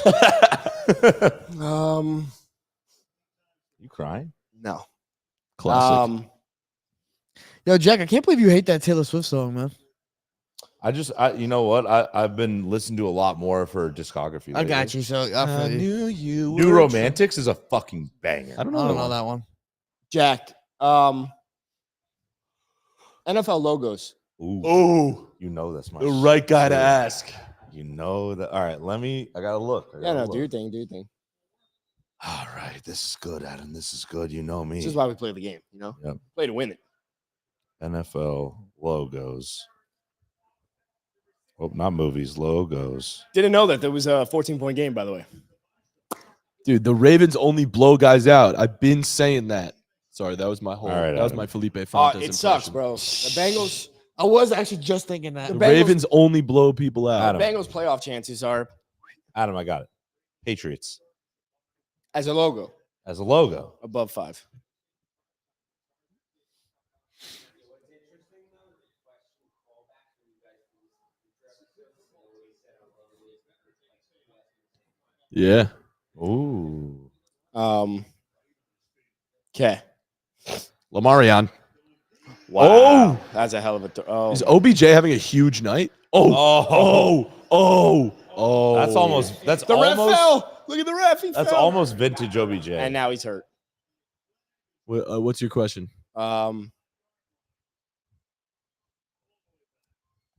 You crying? No. Classic. Yo, Jack, I can't believe you hate that Taylor Swift song, man. You know what? I've been listening to a lot more of her discography. I got you. So I feel you. you. New Romantics is a fucking banger. I don't I know. don't know that one. Jack. NFL logos. Ooh, Oh, you know that's my the right guy to shit. ask. You know that. All right, I gotta look. Yeah, no, do your thing. Do your thing. All right, this is good, Adam. This is good. You know me. This is why we play the game. You know, Yep. play to win it. NFL logos. Oh, not movies. Logos. Didn't know that there was a 14-point game, by the way. Dude, the Ravens only blow guys out. I've been saying that. Sorry, that was my whole. All right, that was Adam. my Felipe Fontes It sucks, impression. bro. The Bengals. I was actually just thinking that. The Bengals- Ravens only blow people out. Adam. Bengals playoff chances are Adam, I got it. Patriots as a logo as a logo. above 5. Yeah. Ooh. Okay. Lamarion. Wow. That's a hell of a Is OBJ having a huge night? Oh. That's almost. That's The ref almost. fell. Look at the ref. He That's fell. almost vintage OBJ. And now he's hurt. What's your question?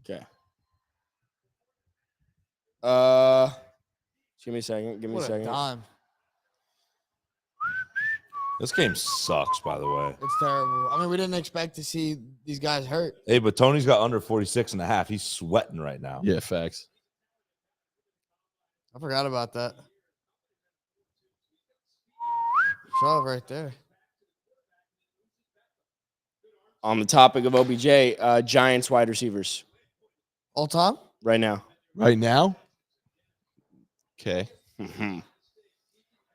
Okay. Give me a second. Give me a What a second. dime. This game sucks, by the way. It's terrible. I mean, we didn't expect to see these guys hurt. Hey, but Tony's got under 46 and a half. He's sweating right now. Yeah, facts. I forgot about that. Saw it right there. On the topic of OBJ, Giants wide receivers All time? right now. Right now? Okay. Mm-hmm.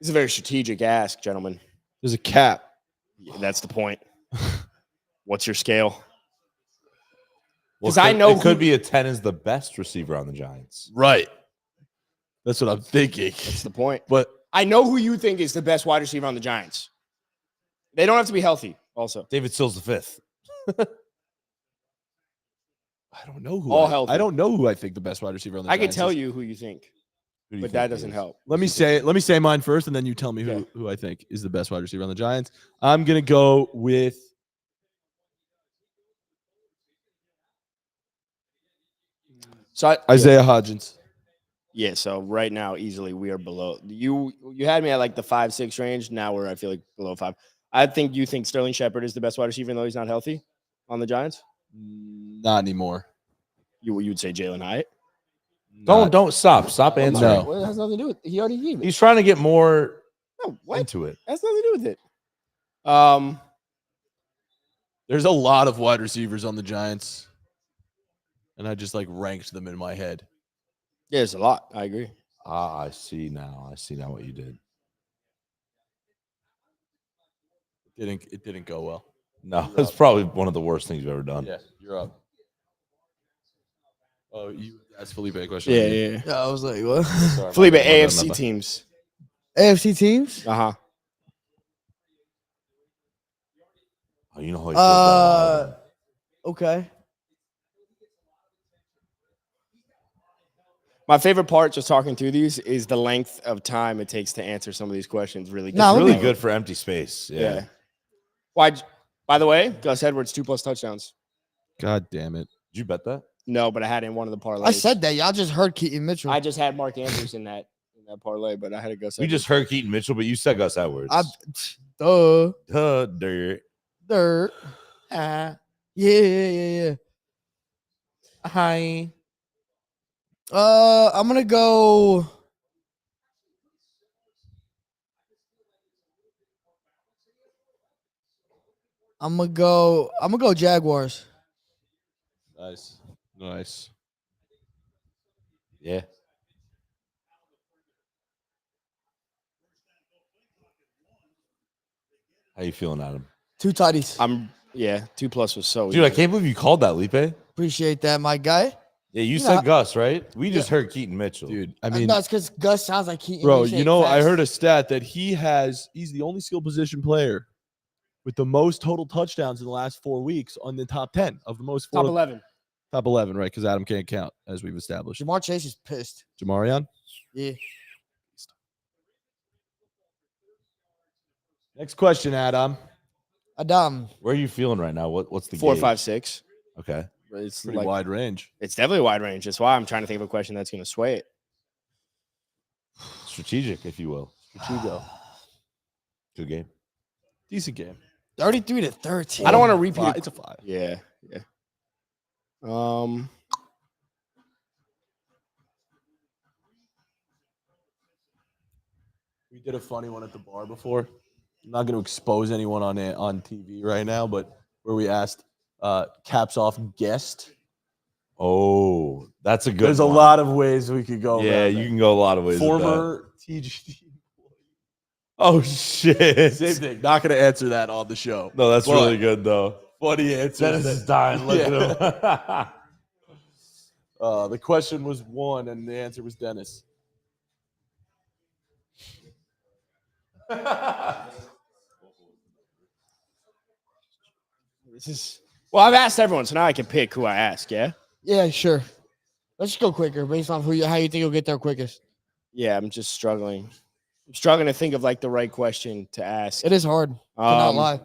It's a very strategic ask, gentlemen. There's a cap. Yeah, that's the point. What's your scale? Well, 'Cause I know it could who- be a 10 is the best receiver on the Giants. Right. That's what I'm thinking. That's the point. But I know who you think is the best wide receiver on the Giants. They don't have to be healthy, also. David Still's the fifth. I don't know who. All healthy. I don't know who I think the best wide receiver on the I can Giants tell is. you who you think, Who do you but think that it doesn't is? help. Let me say mine first, and then you tell me Okay. who I think is the best wide receiver on the Giants. I'm gonna go with So Isaiah Hodgins. Yeah, so right now, easily we are below. You had me at like the 5-6 range. Now we're, I feel like, below 5. I think you think Sterling Shepard is the best wide receiver, even though he's not healthy on the Giants. Not anymore. You would say Jalen Hyatt. Don't stop answering. No. Well, it has nothing to do with. He already gave it. He's trying to get more No, what? into it. Has nothing to do with it. There's a lot of wide receivers on the Giants, and I just like ranked them in my head. Yeah, there's a lot. I agree. I see now. I see now what you did. It didn't go well. No, it's probably one of the worst things you've ever done. Yeah, you're up. Oh, you asked Felipe a question. Yeah. Yeah, I was like, what? Sorry, Felipe, my bad, my AFC bad. teams. AFC teams? Uh-huh. Oh, you know how he feels about it. Okay. My favorite part, just talking through these, is the length of time it takes to answer some of these questions. Really, No, It's really we- good for empty space. Yeah. Why? By the way, Gus Edwards 2+ touchdowns. God damn it. Did you bet that? No, but I had it in one of the parlays. I said that. Y'all just heard Keaton Mitchell. I just had Mark Andrews in that parlay, but I had to go. We just heard Keaton Mitchell, but you said Gus Edwards. Dirt. Dirt. Yeah. Hi. I'm gonna go. I'm gonna go Jaguars. Nice. Yeah. How you feeling, Adam? 2 tighties. 2+ was so Dude, I easy. can't believe you called that, Lipe. Appreciate that, my guy. Yeah, you You said know- Gus, right? We just heard Keaton Mitchell. Dude, I mean, No, it's because Gus sounds like Keaton. bro, He's you know, I fast. heard a stat that he's the only skill position player with the most total touchdowns in the last 4 weeks on the top 10 of the most Top 11. Top 11, right? Because Adam can't count, as we've established. Jamar Chase is pissed. Jamarion? Yeah. Next question, Adam. Adam. Where are you feeling right now? What's the 4, gauge? 5, 6. Okay. It's Pretty like, wide range. It's definitely a wide range. That's why I'm trying to think of a question that's going to sway it. Strategic, if you will. Chico. Good game. Decent game. 33-13. I don't want to repeat. It's a 5. Yeah. We did a funny one at the bar before. I'm not going to expose anyone on TV right now, but where we asked caps off guest. Oh, that's a good There's one. a lot of ways we could go. Yeah, around you that. can go a lot of ways. with that. Former TGD. Oh, shit. Same thing. Not going to answer that on the show. No, that's But really good, though. Funny answer. Dennis is dying. Look at him. The question was one, and the answer was Dennis. Well, I've asked everyone, so now I can pick who I ask. Yeah. Yeah, sure. Let's just go quicker based on how you think you'll get there quickest. Yeah, I'm just struggling. I'm struggling to think of like the right question to ask. It is hard to not lie.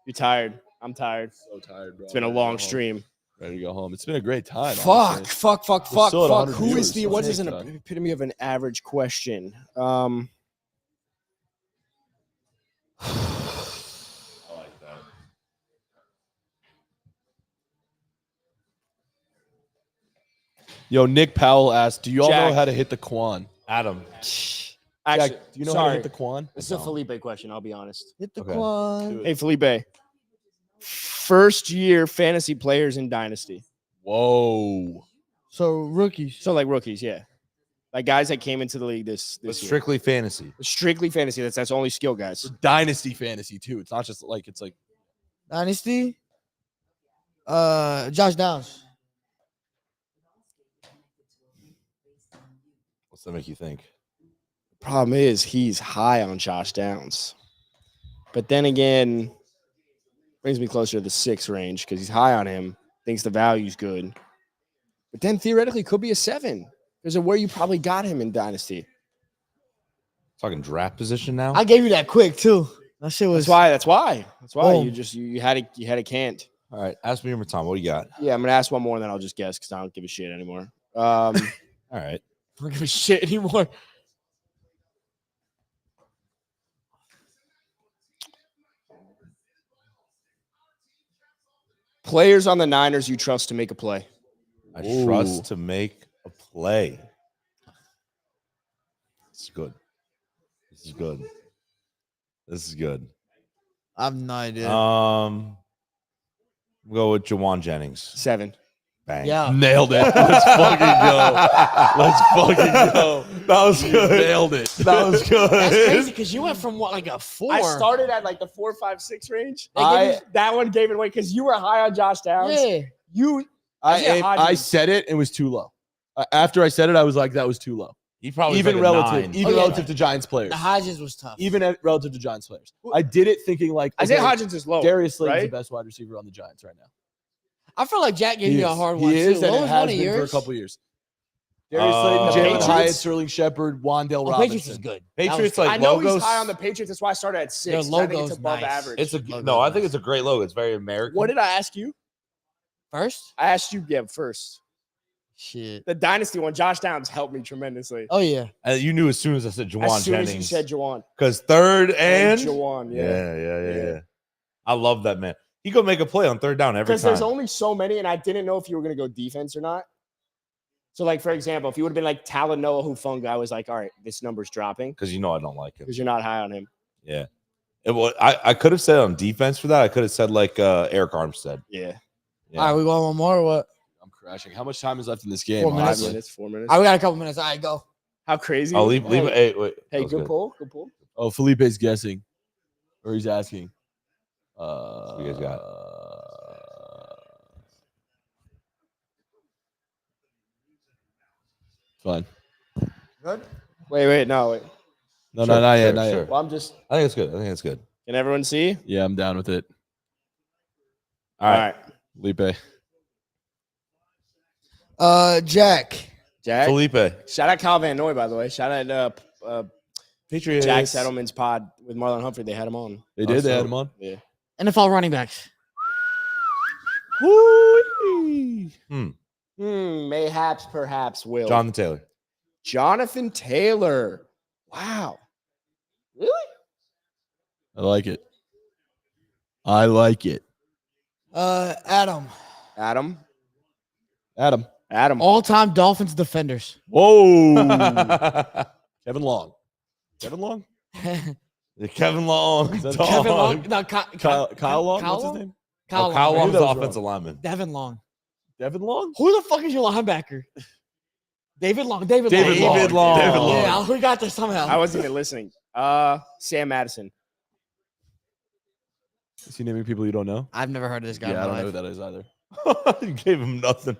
You're tired. I'm tired. So tired, bro. It's been a Ready to long go home. stream. Ready to go home. It's been a great time. Fuck. honestly. Fuck. We're still at 100 Who viewers, is the so what is take an time. epitome of an average question? Yo, Nick Powell asked, "Do you all know Jack. how to hit the Quan?" Adam. Actually, Jack, do you know how to hit the Quan? This is a Felipe question. I'll be honest. Hit the Okay. quad. Hey, Felipe. First year fantasy players in Dynasty. Whoa. So rookies. So like rookies, yeah. Like guys that came into the league this It's year. strictly fantasy. Strictly fantasy. That's only skill guys. Dynasty fantasy too. It's not just like it's like Dynasty. Josh Downs. What's that make you think? Problem is he's high on Josh Downs. But then again, brings me closer to the 6 range because he's high on him, thinks the value's good. But then theoretically could be a 7 because of where you probably got him in Dynasty. Talking draft position now? I gave you that quick too. That shit was. That's why. Boom. You had it canned. All right. Ask me one more time. What do you got? Yeah, I'm gonna ask one more and then I'll just guess because I don't give a shit anymore. All right. I don't give a shit anymore. Players on the Niners you trust to make a play. I Ooh. trust to make a play. This is good. This is good. This is good. I have no idea. We'll go with Jawan Jennings. 7. Bang. Yeah. nailed it. Let's fucking go. Let's fucking go. That was You good. nailed it. That was good. That's crazy because you went from what, like a 4. I started at like the 4, 5, 6 range. I- That one gave it away because you were high on Josh Downs. Yeah. I said it. It was too low. After I said it, I was like, that was too low. He probably Even was like a relative, 9. even Oh, yeah. relative to Giants players. The Hodges was tough. Relative to Giants players. I did it thinking like Isaiah okay, Hodgins is low. Darius Slayton's right? the best wide receiver on the Giants right now. I feel like Jack gave He you a is. hard He one is, too. and What it was has one of been for a yours? couple years. Darius Slayton, The Jalen Patriots? Hyatt, Sterling Shepard, Wandale Oh, Patriots is Robinson. good. Patriots That was like I know logos. he's high on the Patriots. That's why I started at 6. Their 'cause I think logo's it's above nice. average. It's a Logo's no. I think nice. it's a great logo. It's very American. What did I ask you? First. I asked you, first. Shit. The dynasty one. Josh Downs helped me tremendously. Oh yeah. You knew as soon as I said Jawan As soon Jennings. as you said Jawan. Because third and Jawan, yeah. I love that man. He go make a play on third down every Because time. there's only so many, and I didn't know if you were going to go defense or not. So, like, for example, if you would have been like Talanoa Hufanga, I was like, all right, this number's dropping Because you know I don't like him. because you're not high on him. Yeah. I could have said on defense for that. I could have said like Eric Armstead. Yeah. Yeah. All right, we going one more or what? I'm crashing. How much time is left in this game? 4 minutes. 5 honestly? minutes, 4 minutes. All right, we got a couple minutes. All right, go. How crazy. I'll leave it. Hey, wait. Hey, That was good pull. Good pull. Oh, Felipe's guessing. Or he's asking. What you guys got? Fine. Good. Wait. No, wait. No, Sure, not yet. sure, Not sure. yet. Well, I'm just. I think it's good. I think it's good. Can everyone see? Yeah, I'm down with it. All right. Felipe. Jack. Jack. Felipe. Shout out Kyle Van Noy, by the way. Shout out Patriots. Jack Settleman's pod with Marlon Humphrey. They had him on. They did. They so- had him on. Yeah. NFL running backs. Mayhaps, perhaps, will. Jonathan Taylor. Jonathan Taylor. Wow. Really? I like it. I like it. Adam. Adam. Adam. All-time Dolphins defenders. Whoa. Kevin Long. Kevin Long? Kevin Long. Is that dog. Kevin Long. No, Kyle Long? Kyle What's his Long? name? Kyle Kyle Long. Long's that the was offensive lineman. Devin Long. Devin Long? Who the fuck is your linebacker? David Long. David David Long. Long. David Long. Yeah, we got this somehow. I wasn't even listening. Sam Madison. Is he naming people you don't know? I've never heard of this guy. Yeah, I in don't my know who life. that is either. You gave him nothing.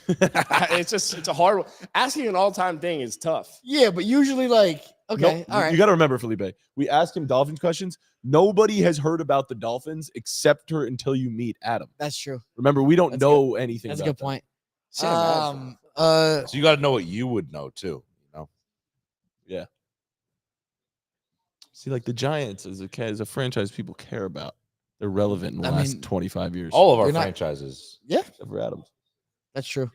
It's a hard one. Asking an all-time thing is tough. Yeah, but usually like okay, No, all right. You got to remember, Felipe. We asked him Dolphins questions. Nobody has heard about the Dolphins except her until you meet Adam. That's true. Remember, we don't That's know anything. That's a about good them. point. Sam Madison. So you got to know what you would know too. You know? Yeah. See, like the Giants as a franchise people care about. They're relevant in the I last mean, 25 years. All of our You're not- franchises. except for Adams. That's true.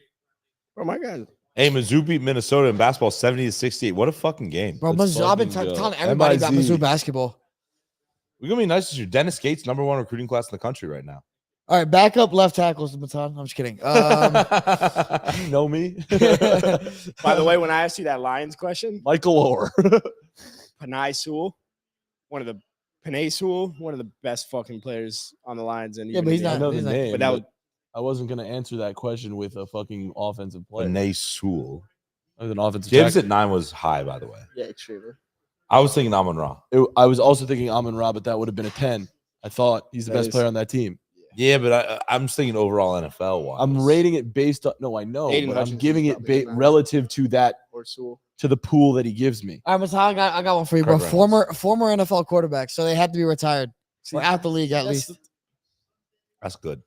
Oh my God. Hey, Mizzou beat Minnesota in basketball 70-68. What a fucking game. Bro, Let's Mizzou, I've been fucking go. telling everybody about MIZ. Mizzou basketball. We're gonna be nice this year. Dennis Gates, #1 recruiting class in the country right now. All right, backup left tackles, Matan. I'm just kidding. You know me, By the way, when I asked you that Lions question, Michael Orr. Panay Sewell, one of the best fucking players on the Lions. And Yeah, but he's I not- know the he's not- name, But that but was I wasn't gonna answer that question with a fucking offensive player. Renee Sewell. I was an offensive Gibbs tackle. at 9 was high, by the way. yeah, extremely. I was thinking Amon Ra. I was also thinking Amon Ra, but that would have been a 10. I thought he's the That best is- player on that team. Yeah, but I'm just thinking overall NFL wise. I'm rating it based on I know, Aiden but I'm Hutchinson's giving it probably in that. relative to that Or Sewell. to the pool that he gives me. All right, Matan, I got one for you, bro. Kurt Reynolds. Former NFL quarterback, so they had to be retired or out the league at That's- least. That's good.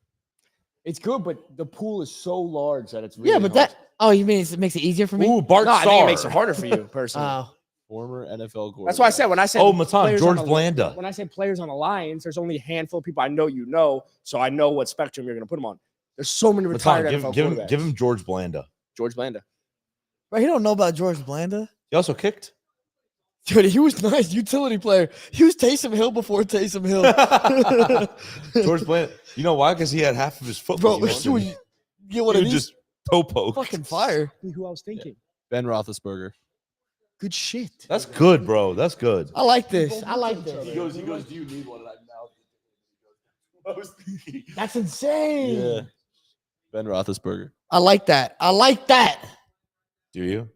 It's good, but the pool is so large that it's really Yeah, but hard. that. Oh, you mean it makes it easier for me? Ooh, Bart No, I Starr. think it makes it harder for you personally. Oh, Former NFL quarterback. That's why I said when I said Oh, Matan, players George on the- Blanda. When I say players on the Lions, there's only a handful of people I know you know, so I know what spectrum you're going to put them on. There's so many retired Matan, NFL give quarterbacks. him George Blanda. George Blanda. bro, he don't know about George Blanda. He also kicked. Dude, he was nice utility player. He was Taysom Hill before Taysom Hill. George Blanda. You know why? Because he had half of his foot. Bro, was you missing. get one He of was these just toe poke. fucking fire. Who I was thinking? Ben Roethlisberger. Good shit. That's good, bro. That's good. I like this. I like this. He goes, do you need one? And I mouthed it. That's insane. Yeah. Ben Roethlisberger. I like that. I like that. Do you?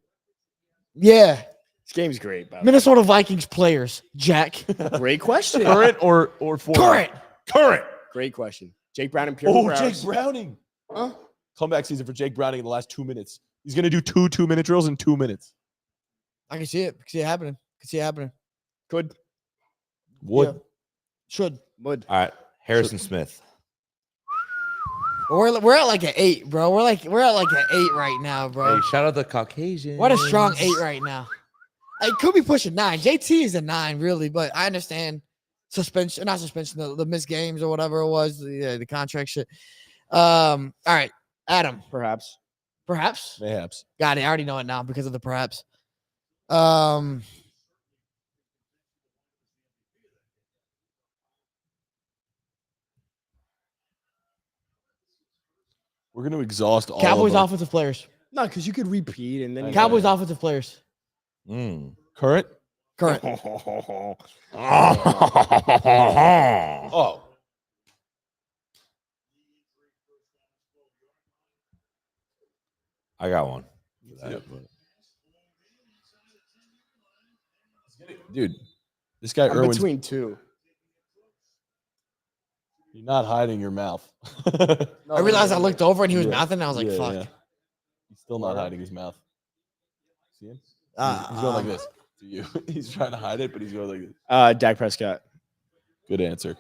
Yeah. This game's great. By the way. Minnesota Vikings players, Jack. Great question. Current or former? Current. Great question. Jake Brown and Pierre Oh, Browns. Jake Browning. Huh? Comeback season for Jake Browning in the last 2 minutes. He's going to do 2 2-minute drills in 2 minutes. I can see it. Can see it happening. Can see it happening. Could. Would. Yeah. Should. Would. All right. Harrison Smith. We're at like an 8, bro. We're at like an 8 right now, bro. Hey, shout out the Caucasian. What a strong 8 right now. It could be pushing 9. JT is a 9, really, but I understand suspension, not suspension, the missed games or whatever it was, the contract shit. All right, Adam, Perhaps. Mayhaps. got it. I already know it now because of the perhaps. We're going to exhaust all Cowboys of our offensive players. No, because you could repeat and then Cowboys offensive players. current. Current. Oh. I got one. Dude, this guy I'm Irwin's between two. you're not hiding your mouth. I realized I looked over and he was Yeah. mouthing. And I was like, Yeah, fuck. yeah. He's still not hiding his mouth. See him? Uh, He's going like this to you. He's trying to hide it, but he's going like this. Dak Prescott. Good answer.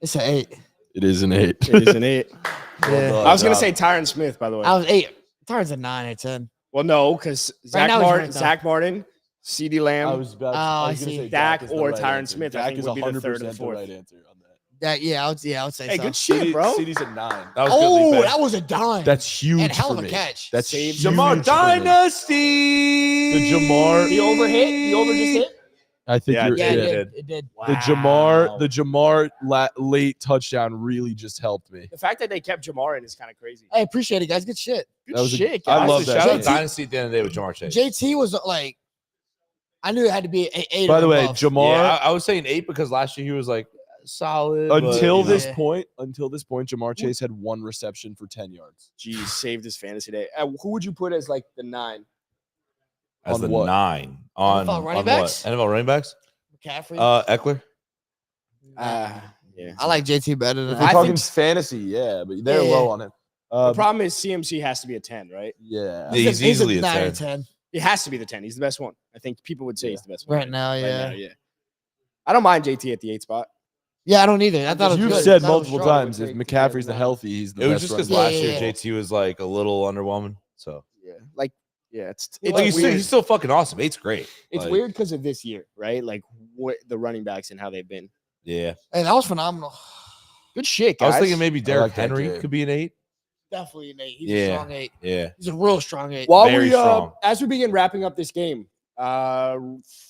It's an 8. It is an 8. It is an 8. Yeah. done. I was gonna job. say Tyron Smith, by the way. I was 8. Tyron's a 9 or 10. Well, no, because Right now he's ranked up. Zach Martin, CD Lamb, I was about Oh, I I was gonna see. say Dak is the or right Tyron answer. Smith, I Dak think is would be the third or 100% the fourth. right answer on that. Yeah, I would say Hey, so. good shit, bro. CD's at 9. That was Oh, good. that was a dime. That's huge. And hell of for a me. catch. That's Saved huge Jamar for me. Dynasty. The Jamar. The over hit? The over just hit? I think Yeah, you're. Yeah, Yeah, it did. The Jamar late touchdown really just helped me. The fact that they kept Jamar in is kind of crazy. I appreciate it, guys. Good shit. Good That was a- shit, I guys. love that. Shout out JT Dynasty at the end of the day with Jamar Chase. JT was like, I knew it had to be an 8. By or the way, above. Jamar. Yeah, I was saying 8 because last year he was like solid. Until but, this Yeah. point, Jamar Chase had 1 reception for 10 yards. Jeez, saved his fantasy day. Who would you put as like the 9? as on the what? 9 on NFL running on backs? What? NFL running backs? McCaffrey. Eckler. Yeah. I like JT better than If we're I talking think- fantasy, yeah, but they're Yeah. low on it. The problem is CMC has to be a 10, right? Yeah. Yeah, he's easily a 9 or 10. 10 It has to be the 10. He's the best one. I think people would say he's the best one. right now. Yeah. yeah. I don't mind JT at the 8 spot. Yeah, I don't either. I thought it was You've good. said I thought it was multiple strong. times if Take McCaffrey's the nine. healthy, he's the It was best just because running last back. year Yeah. JT was like a little underwhelming. So Yeah. Like, yeah, it's like, weird. he's still fucking awesome. 8's great. It's Like, weird because of this year, right? Like what the running backs and how they've been. Yeah. Hey, that was phenomenal. Good shit, I guys. was thinking maybe Derrick like that Henry kid. could be an 8. Definitely an 8. He's a Yeah. strong 8. Yeah. He's a real strong 8. While Very we strong. as we begin wrapping up this game,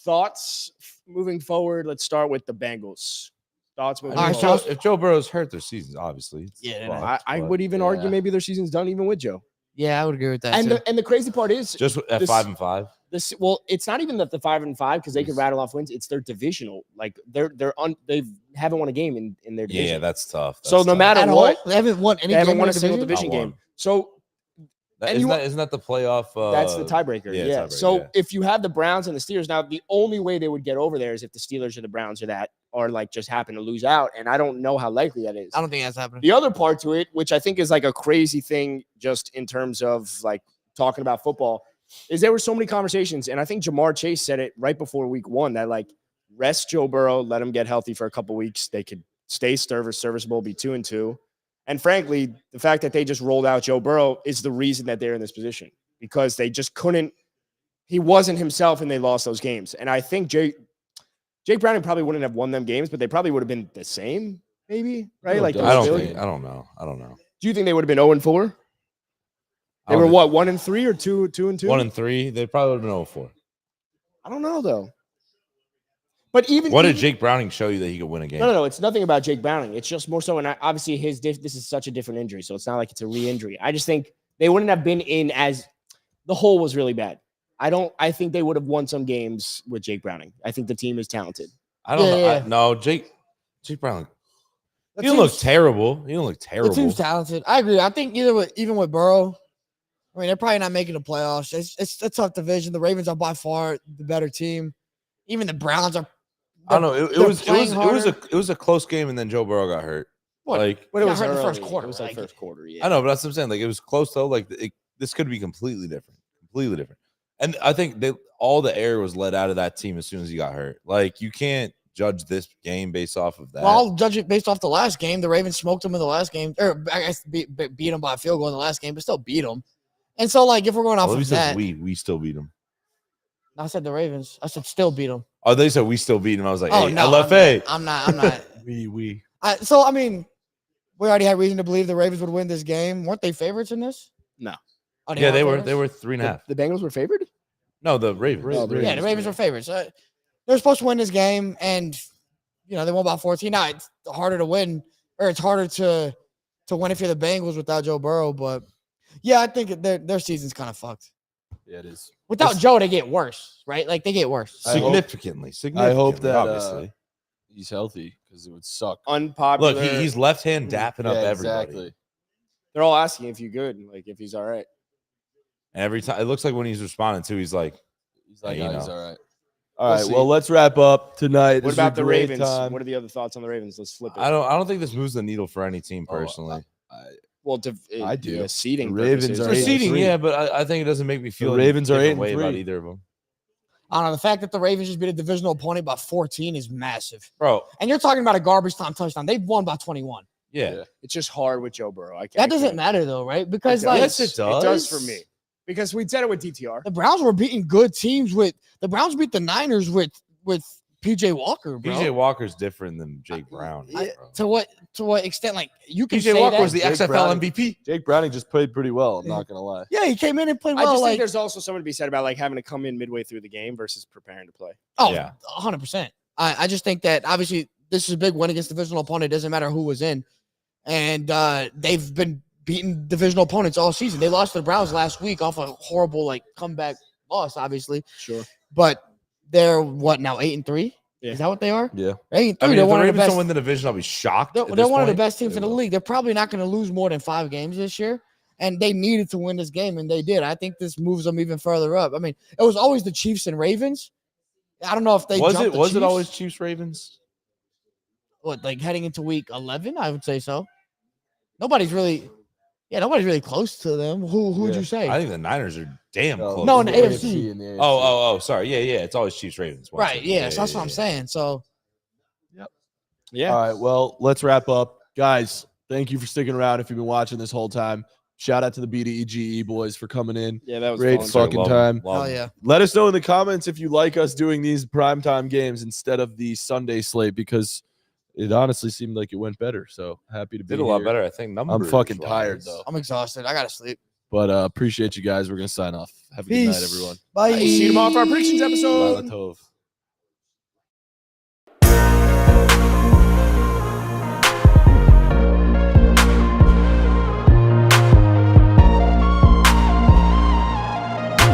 thoughts moving forward. Let's start with the Bengals. Thoughts moving All right, forward. so- If Joe Burrow's hurt, their season's obviously. It's Yeah, fucked, I but would even yeah. argue maybe their season's done even with Joe. Yeah, I would agree with that. And too. the crazy part is just at this- 5-5. this. Well, it's not even that the 5-5 because they could rattle off wins. It's their divisional. Like they haven't won a game in their division. Yeah, that's tough. So That's no tough. matter At what, all? They haven't won any they haven't game won in a the single division? division Not game. one. So That, and you- isn't that the playoff? that's the tiebreaker. yeah, Yeah. tiebreaker, So yeah. if you have the Browns and the Steelers, now the only way they would get over there is if the Steelers or the Browns are like just happen to lose out, and I don't know how likely that is. I don't think that's happening. The other part to it, which I think is like a crazy thing, just in terms of like talking about football, is there were so many conversations, and I think Jamar Chase said it right before week 1 that like rest Joe Burrow, let him get healthy for a couple weeks. They could stay serviceable, be 2-2. And frankly, the fact that they just rolled out Joe Burrow is the reason that they're in this position because they just couldn't. He wasn't himself, and they lost those games. And I think Jake Browning probably wouldn't have won them games, but they probably would have been the same, maybe, right? No Like doubt. I don't Bills- think. I don't know. I don't know. Do you think they would have been 0-4? I They were don't what, 1-3 or 2-2? think- 1-3. They probably would have been 0-4. I don't know though. But even What did even- Jake Browning show you that he could win a game? No. It's nothing about Jake Browning. It's just more so, and obviously this is such a different injury, so it's not like it's a re-injury. I just think they wouldn't have been in as the hole was really bad. I think they would have won some games with Jake Browning. I think the team is talented. I don't know. Yeah. No, Jake Browning. The He don't look team's- terrible. He don't look The terrible. team's talented. I agree. I think even with Burrow, I mean, they're probably not making the playoffs. It's a tough division. The Ravens are by far the better team. Even the Browns are. I don't know. It they're was playing harder. it was a close game, and then Joe Burrow got hurt. What? Like But it Got was hurt in the early. first quarter, It was like like- first quarter. Yeah. I know, but that's what I'm saying. Like it was close though. Like this could be completely different. Completely different. And I think all the air was let out of that team as soon as he got hurt. Like you can't judge this game based off of that. Well, I'll judge it based off the last game. The Ravens smoked them in the last game, or I guess beat them by a field goal in the last game, but still beat them. And so, like, if we're going off Well, of that, we still beat them. I said the Ravens. I said still beat them. Oh, they said we still beat them. I was like, Oh hey, no, LFA. I'm not. We. So I mean, we already had reason to believe the Ravens would win this game. Weren't they favorites in this? No. Oh, Yeah, they weren't were favorites? 3.5. The Bengals were favored? No, the Ravens. Yeah, the Ravens were favorites. They're supposed to win this game, and they won by 14. Now it's harder to win, or it's harder to win if you're the Bengals without Joe Burrow. But yeah, I think their season's kind of fucked. Yeah, it is. Without Joe, they get worse, right? Like they get worse. Significantly. I hope that obviously. he's healthy because it would suck. Unpopular. Look, he's left hand dapping up everybody. Exactly. They're all asking if you're good, like if he's all right. And every time it looks like when he's responding to, he's like, He's like, Yeah, he's all right. We'll All right. see. Well, let's wrap up tonight. What This was about a the great Ravens? time. What are the other thoughts on the Ravens? Let's flip it. I don't think this moves the needle for any team Oh, personally. Well, I do. Seeding. The Ravens purposes. are For 8-3. seeding, yeah, but I think it doesn't make me feel any Ravens are different way 8-3. about either of them. I don't know. The fact that the Ravens just beat a divisional opponent by 14 is massive. Bro, And you're talking about a garbage time touchdown. They've won by 21. yeah. It's just hard with Joe Burrow. That doesn't matter though, right? Because It like does. Yes, it It does does. for me because we said it with DTR. the Browns were beating good teams the Browns beat the Niners with PJ Walker, bro. PJ Walker's different than Jake Brown. I- bro. to what extent? Like you can PJ say Walker that. was the Jake XFL Browning. MVP. Jake Browning just played pretty well. I'm not gonna lie. Yeah, he came in and played I well. just Like think there's also something to be said about like having to come in midway through the game versus preparing to play. Yeah. 100%. I just think that obviously this is a big win against divisional opponent. It doesn't matter who was in, and they've been beating divisional opponents all season. They lost to the Browns last week off a horrible like comeback loss, obviously. Sure. But they're what now 8-3? Yeah. Is that what they are? Yeah. 8-3. I mean, they're if the one of the Ravens best. don't win the division, I'll be shocked. They're at this one of the point. best teams They in the will. league. They're probably not going to lose more than 5 games this year, and they needed to win this game, and they did. I think this moves them even further up. I mean, it was always the Chiefs and Ravens. I don't know if they Was jumped it the was it Chiefs. always Chiefs Ravens? What, like heading into week 11? I would say so. Nobody's really close to them. Who would Yeah. you say? I think the Niners are damn close. No, in the to it. AFC. and the AFC. Oh, sorry. Yeah. It's always Chiefs Ravens. One Right. second. Yeah. So that's what I'm saying. So Yeah. All right. Well, let's wrap up, guys. Thank you for sticking around. If you've been watching this whole time, shout out to the BDEGE boys for coming in. Yeah, that was Great fun. fucking time. hell yeah. Let us know in the comments if you like us doing these primetime games instead of the Sunday slate because it honestly seemed like it went better. So happy to be Did a lot here. better, I think. I'm fucking tired though, I'm exhausted. I gotta sleep. but appreciate you guys. We're gonna sign off. Have a good night, Peace. everyone. Bye. See you tomorrow for our predictions episode. Lala Tov.